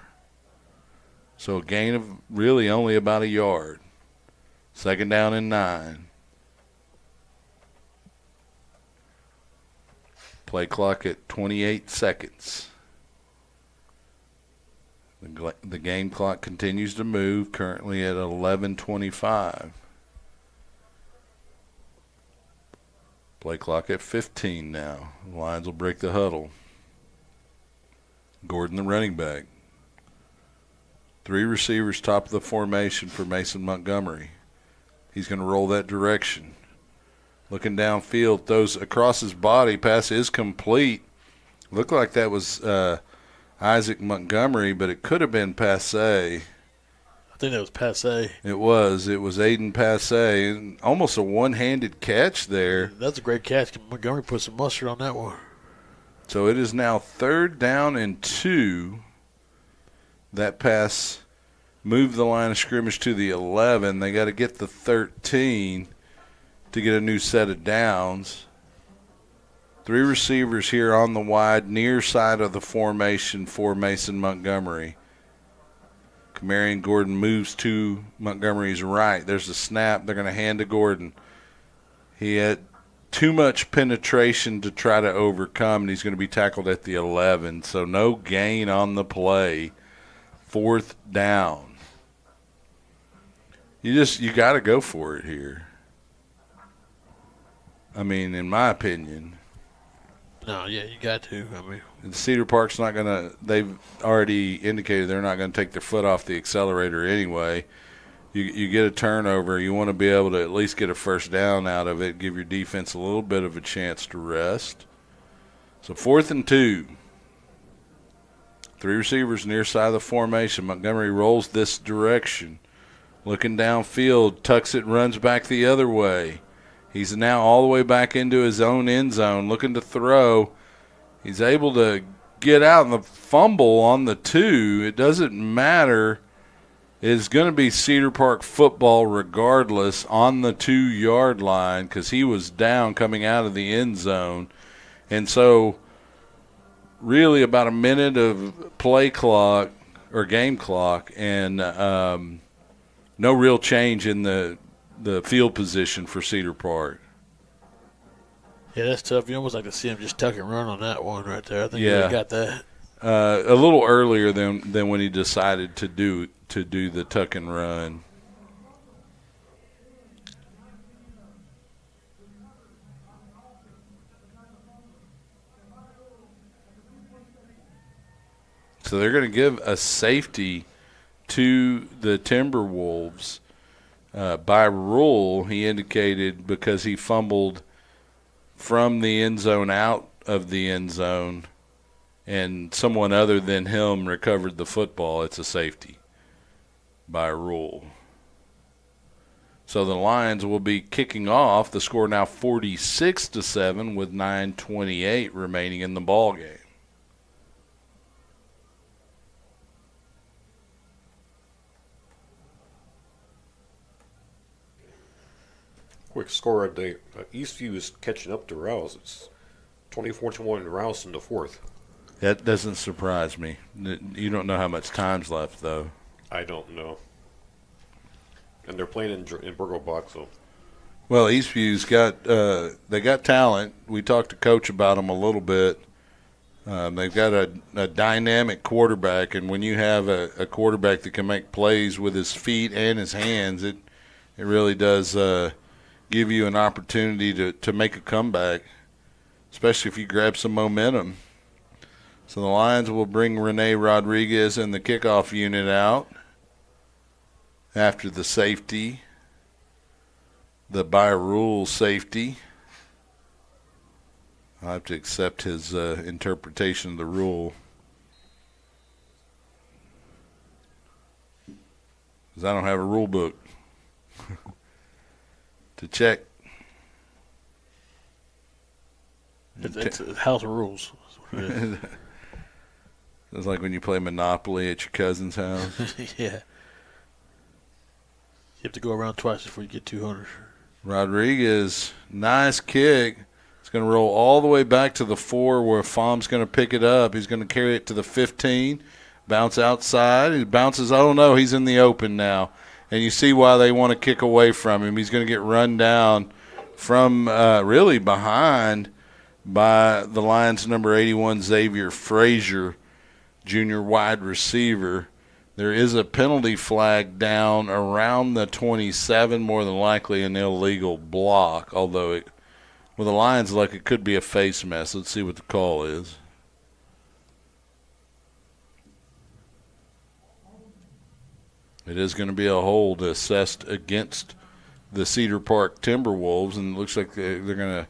So a gain of really only about a yard. 2nd down and 9. Play clock at 28 seconds. The game clock continues to move, currently at 11:25. Play clock at 15 now. The Lions will break the huddle. Gordon, the running back. 3 receivers top of the formation for Mason Montgomery. He's going to roll that direction. Looking downfield, throws across his body. Pass is complete. Looked like that was Isaac Montgomery, but it could have been Passe. I think that was Passe. It was. It was Aiden Passe. Almost a one-handed catch there. That's a great catch. Montgomery put some mustard on that one. So it is now 3rd down and 2. That pass moved the line of scrimmage to the 11. They got to get the 13 to get a new set of downs. 3 receivers here on the wide, near side of the formation for Mason Montgomery. Camarion Gordon moves to Montgomery's right. There's a snap. They're going to hand to Gordon. He had too much penetration to try to overcome, and he's going to be tackled at the 11. So no gain on the play. 4th down. You got to go for it here. I mean, in my opinion. No, yeah, you got to. I mean, Cedar Park's not going to – they've already indicated they're not going to take their foot off the accelerator anyway. You get a turnover. You want to be able to at least get a first down out of it, give your defense a little bit of a chance to rest. So 4th and 2. 3 receivers near side of the formation. Montgomery rolls this direction. Looking downfield, tucks it, runs back the other way. He's now all the way back into his own end zone, looking to throw. He's able to get out, and the fumble on the 2, it doesn't matter. It's going to be Cedar Park football regardless on the 2-yard line because he was down coming out of the end zone. And so really about a minute of play clock or game clock and no real change in the field position for Cedar Park. Yeah, that's tough. You almost like to see him just tuck and run on that one right there. I think he got that. A little earlier than when he decided to do the tuck and run. So they're going to give a safety to the Timberwolves. By rule, he indicated because he fumbled from the end zone out of the end zone and someone other than him recovered the football, it's a safety by rule. So the Lions will be kicking off. The score now 46-7 with 9:28 remaining in the ball game. Quick score update. Eastview is catching up to Rouse. It's 24-21 Rouse in the 4th. That doesn't surprise me. You don't know how much time's left, though. I don't know. And they're playing in Burgo Box, so. Well, Eastview's got they got talent. We talked to Coach about them a little bit. They've got a dynamic quarterback, and when you have a quarterback that can make plays with his feet and his hands, it really does give you an opportunity to make a comeback, especially if you grab some momentum. So the Lions will bring Rene Rodriguez and the kickoff unit out after the safety, the by rule safety. I'll have to accept his interpretation of the rule. Because I don't have a rule book to check. It's a house of rules. It's like when you play Monopoly at your cousin's house. Yeah. You have to go around twice before you get 200. Rodriguez, nice kick. It's going to roll all the way back to the 4 where Fom's going to pick it up. He's going to carry it to the 15, bounce outside. He bounces. Oh, no, he's in the open now. And you see why they want to kick away from him. He's going to get run down from really behind by the Lions' number 81, Xavier Frazier, junior wide receiver. There is a penalty flag down around the 27, more than likely an illegal block, although with the Lions' luck, it could be a face mask. Let's see what the call is. It is going to be a hold assessed against the Cedar Park Timberwolves, and it looks like they're going to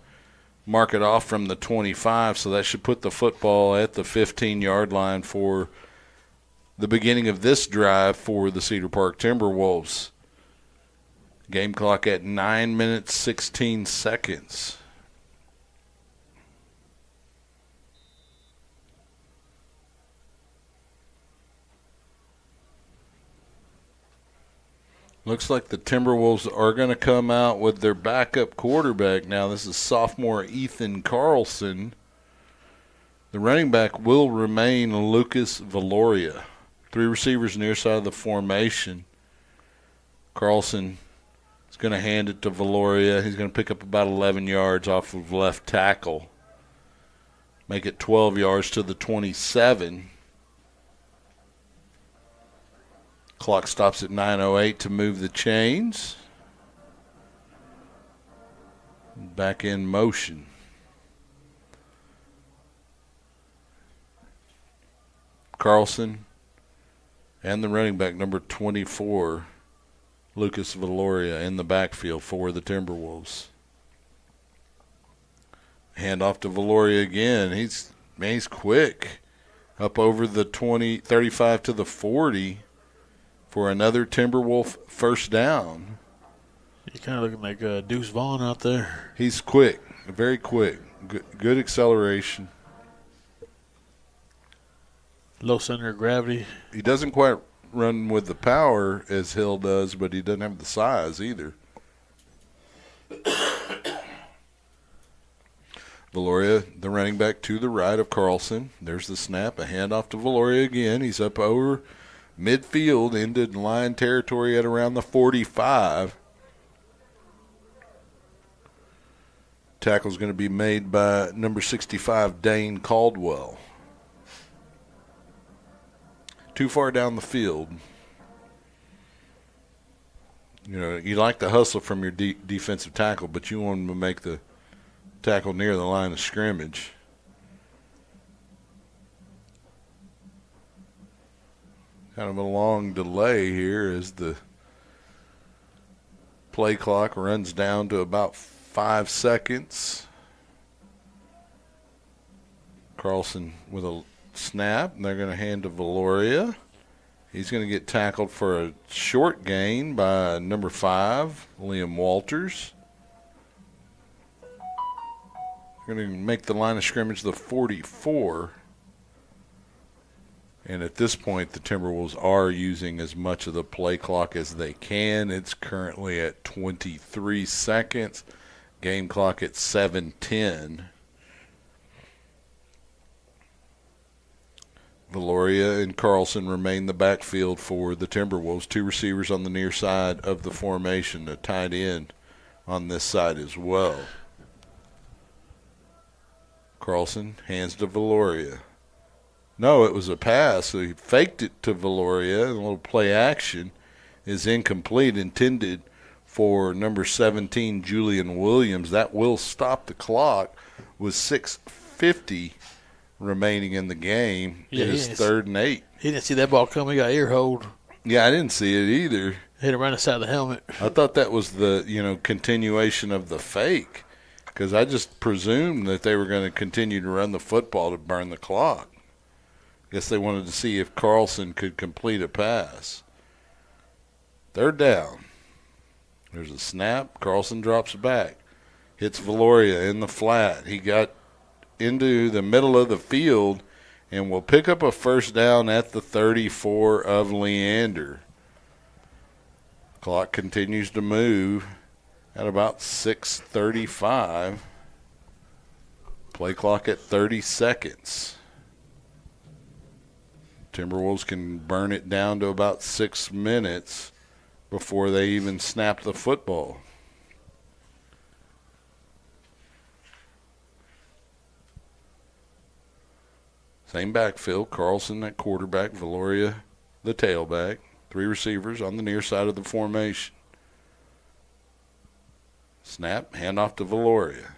mark it off from the 25, so that should put the football at the 15-yard line for the beginning of this drive for the Cedar Park Timberwolves. Game clock at 9 minutes, 16 seconds. Looks like the Timberwolves are going to come out with their backup quarterback now. This is sophomore Ethan Carlson. The running back will remain Lucas Valoria. 3 receivers near side of the formation. Carlson is going to hand it to Valoria. He's going to pick up about 11 yards off of left tackle. Make it 12 yards to the 27. Clock stops at 9:08 to move the chains. Back in motion. Carlson and the running back, number 24, Lucas Valoria, in the backfield for the Timberwolves. Hand off to Valoria again. He's quick. Up over the 35 to the 40. For another Timberwolf first down. You're kind of looking like Deuce Vaughn out there. He's quick, very quick. Good acceleration. Low center of gravity. He doesn't quite run with the power as Hill does, but he doesn't have the size either. Valoria, the running back to the right of Carlson. There's the snap. A handoff to Valoria again. He's up over midfield into line territory at around the 45. Tackle's going to be made by number 65, Dane Caldwell. Too far down the field. You know, you like the hustle from your defensive tackle, but you want him to make the tackle near the line of scrimmage. Kind of a long delay here as the play clock runs down to about 5 seconds. Carlson with a snap, and they're going to hand to Valoria. He's going to get tackled for a short gain by number 5, Liam Walters. They're going to make the line of scrimmage the 44. And at this point, the Timberwolves are using as much of the play clock as they can. It's currently at 23 seconds. Game clock at 7:10. Valoria and Carlson remain the backfield for the Timberwolves. 2 receivers on the near side of the formation. A tight end on this side as well. Carlson hands to Valoria. No, it was a pass. So he faked it to Valoria. And a little play action is incomplete, intended for number 17, Julian Williams. That will stop the clock with 6:50 remaining in the game. Yeah, it is 3rd and 8. He didn't see that ball coming. He got ear hold. Yeah, I didn't see it either. Hit him right inside the helmet. I thought that was the, continuation of the fake, because I just presumed that they were going to continue to run the football to burn the clock. Guess they wanted to see if Carlson could complete a pass. 3rd down. There's a snap. Carlson drops back. Hits Valoria in the flat. He got into the middle of the field and will pick up a first down at the 34 of Leander. Clock continues to move at about 6:35. Play clock at 30 seconds. Timberwolves can burn it down to about 6 minutes before they even snap the football. Same backfield. Carlson at quarterback, Valoria the tailback. 3 receivers on the near side of the formation. Snap, handoff to Valoria.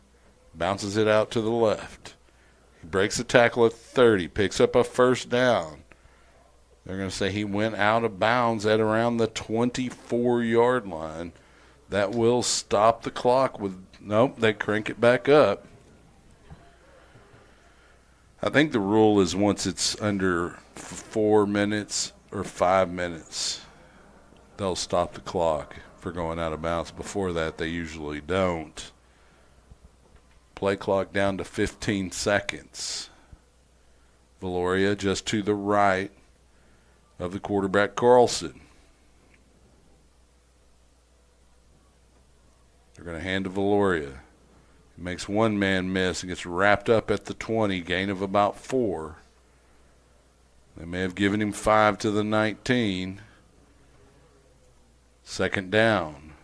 Bounces it out to the left. He breaks the tackle at 30, picks up a first down. They're going to say he went out of bounds at around the 24-yard line. That will stop the clock with, nope, they crank it back up. I think the rule is once it's under 4 minutes or 5 minutes, they'll stop the clock for going out of bounds. Before that, they usually don't. Play clock down to 15 seconds. Valoria just to the right of the quarterback, Carlson. They're going to hand to Valoria. He makes one man miss and gets wrapped up at the 20, gain of about 4. They may have given him 5 to the 19. Second down.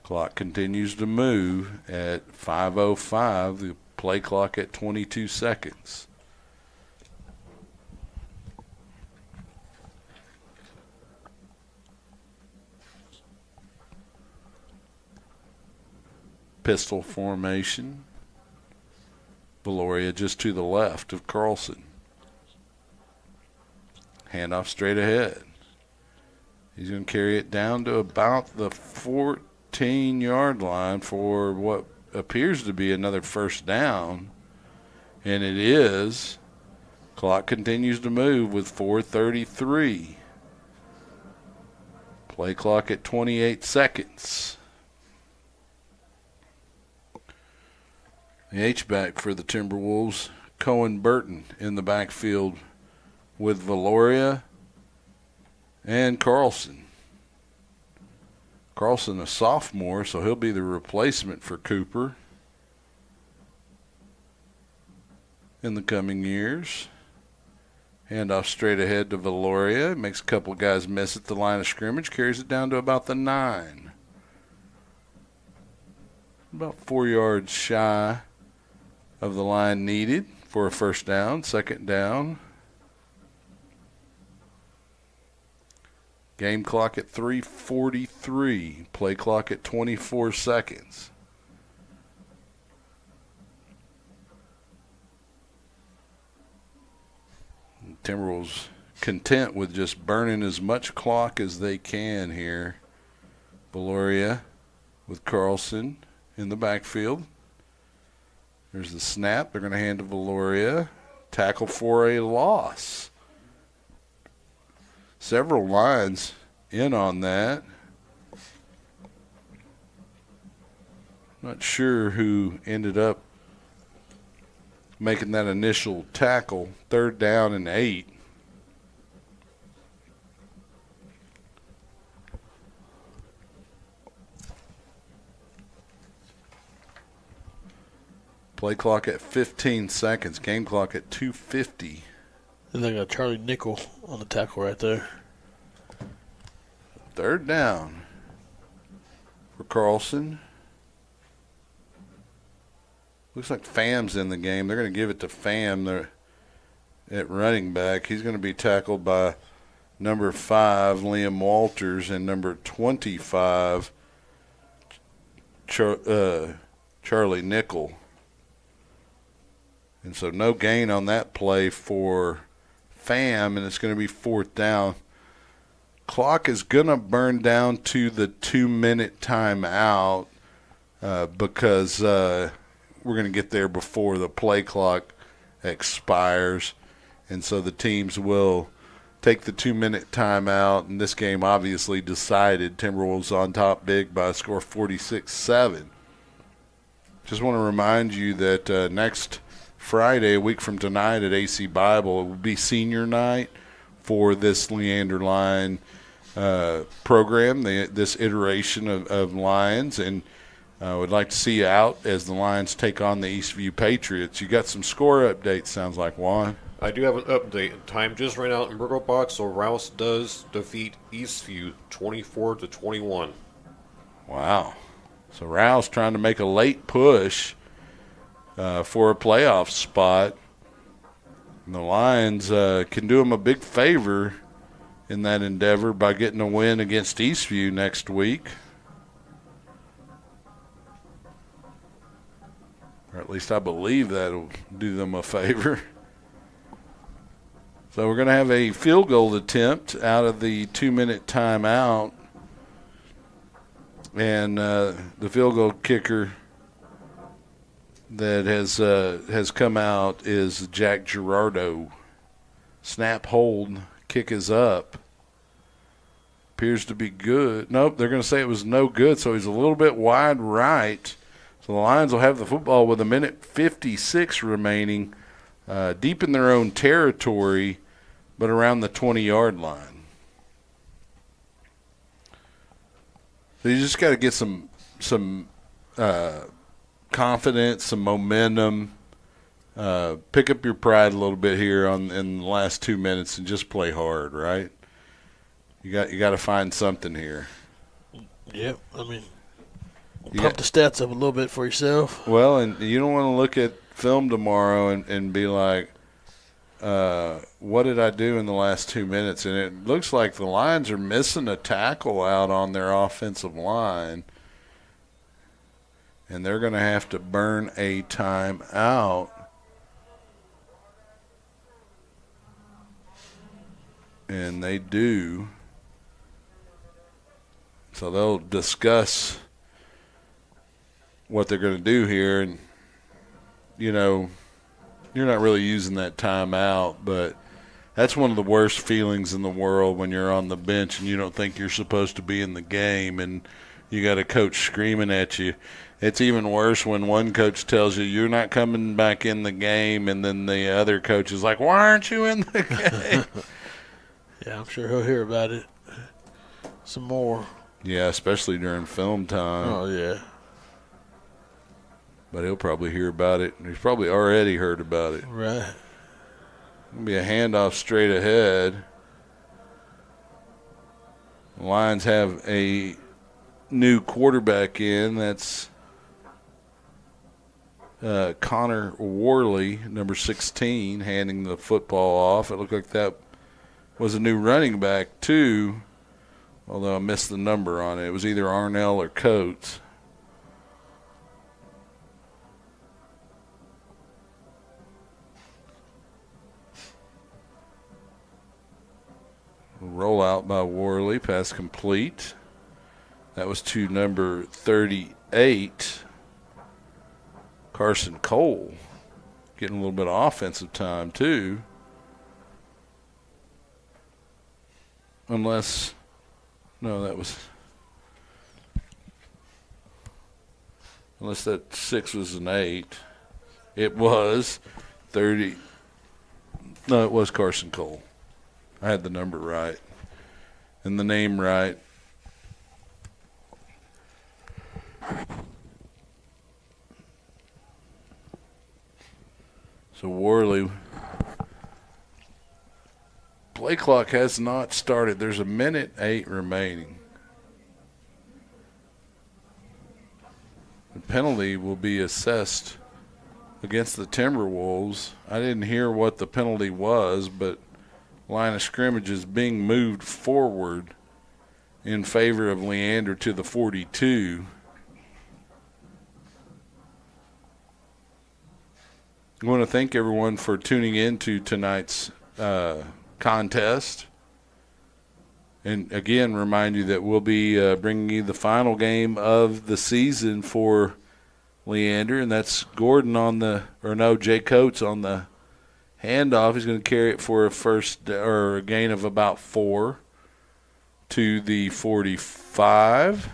Clock continues to move at 5:05. The play clock at 22 seconds. Pistol formation. Valoria just to the left of Carlson. Handoff straight ahead. He's going to carry it down to about the 14-yard line for what appears to be another first down. And it is. Clock continues to move with 4:33. Play clock at 28 seconds. The H-back for the Timberwolves, Cohen Burton in the backfield with Valoria and Carlson. Carlson a sophomore, so he'll be the replacement for Cooper in the coming years. Handoff straight ahead to Valoria. Makes a couple of guys miss at the line of scrimmage. Carries it down to about the 9. About 4 yards shy of the line needed for a first down. Second down. Game clock at 3:43. Play clock at 24 seconds. Timberwolves content with just burning as much clock as they can here. Valoria with Carlson in the backfield. There's the snap. They're going to hand to Valoria. Tackle for a loss. Several lines in on that. Not sure who ended up making that initial tackle. 3rd down and 8. Play clock at 15 seconds. Game clock at 2:50. And they got Charlie Nickel on the tackle right there. 3rd down for Carlson. Looks like Fam's in the game. They're going to give it to Fam. They're at running back. He's going to be tackled by number 5, Liam Walters, and number 25, Charlie Nickel. And so no gain on that play for Fam, and it's going to be 4th down. Clock is going to burn down to the 2-minute timeout because we're going to get there before the play clock expires. And so the teams will take the 2-minute timeout. And this game obviously decided. Timberwolves on top big by a score of 46-7. Just want to remind you that next Friday, a week from tonight at AC Bible, it will be senior night for this Leander Line program, this iteration of Lions, and would like to see you out as the Lions take on the Eastview Patriots. You got some score updates, sounds like, Juan. I do have an update. Time just ran out in Burgle Box, so Rouse does defeat Eastview 24-21. Wow. So Rouse trying to make a late push for a playoff spot. And the Lions can do them a big favor in that endeavor by getting a win against Eastview next week. Or at least I believe that'll do them a favor. So we're going to have a field goal attempt out of the 2-minute timeout. And the field goal kicker that has come out is Jack Gerardo. Snap, hold, kick is up. Appears to be good. Nope, they're going to say it was no good, so he's a little bit wide right. So the Lions will have the football with 1:56 remaining, deep in their own territory, but around the 20-yard line. So you just got to get some confidence, some momentum, pick up your pride a little bit here in the last 2 minutes and just play hard, right? You got to find something here. Yep, I mean, pump the stats up a little bit for yourself. Well, and you don't want to look at film tomorrow and be like, what did I do in the last 2 minutes? And it looks like the Lions are missing a tackle out on their offensive line. And they're going to have to burn a timeout. And they do. So they'll discuss what they're going to do here. And, you know, you're not really using that timeout, but that's one of the worst feelings in the world when you're on the bench and you don't think you're supposed to be in the game and you got a coach screaming at you. It's even worse when one coach tells you you're not coming back in the game and then the other coach is like, why aren't you in the game? Yeah, I'm sure he'll hear about it some more. Yeah, especially during film time. Oh, yeah. But he'll probably hear about it. He's probably already heard about it. Right. It'll be a handoff straight ahead. The Lions have a new quarterback in. That's Connor Worley, number 16, handing the football off. It looked like that was a new running back, too, although I missed the number on it. It was either Arnell or Coates. Rollout by Worley, pass complete. That was to number 38, Carson Cole, getting a little bit of offensive time too. Unless, no, that was, unless that 6 was an 8. It was 30, no, it was Carson Cole. I had the number right and the name right. So Worley, play clock has not started. There's 1:08 remaining. The penalty will be assessed against the Timberwolves. I didn't hear what the penalty was, but line of scrimmage is being moved forward in favor of Leander to the 42. I want to thank everyone for tuning in to tonight's contest. And again, remind you that we'll be bringing you the final game of the season for Leander, and that's Gordon Jay Coates on the handoff. He's going to carry it for a gain of about 4 to the 45.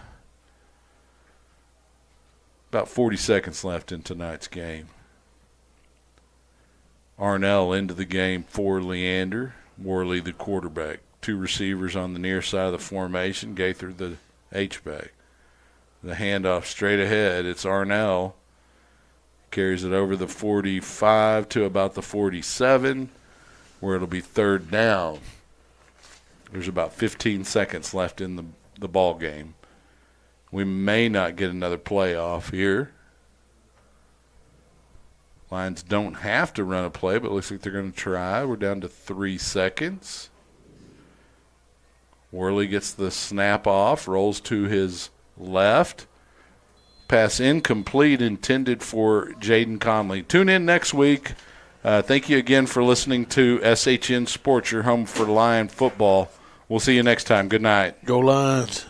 About 40 seconds left in tonight's game. Arnell into the game for Leander. Worley the quarterback. 2 receivers on the near side of the formation. Gaither the H-back. The handoff straight ahead. It's Arnell. Carries it over the 45 to about the 47, where it'll be 3rd down. There's about 15 seconds left in the ball game. We may not get another playoff here. Lions don't have to run a play, but it looks like they're going to try. We're down to 3 seconds. Worley gets the snap off, rolls to his left. Pass incomplete, intended for Jaden Conley. Tune in next week. Thank you again for listening to SHN Sports, your home for Lion football. We'll see you next time. Good night. Go Lions.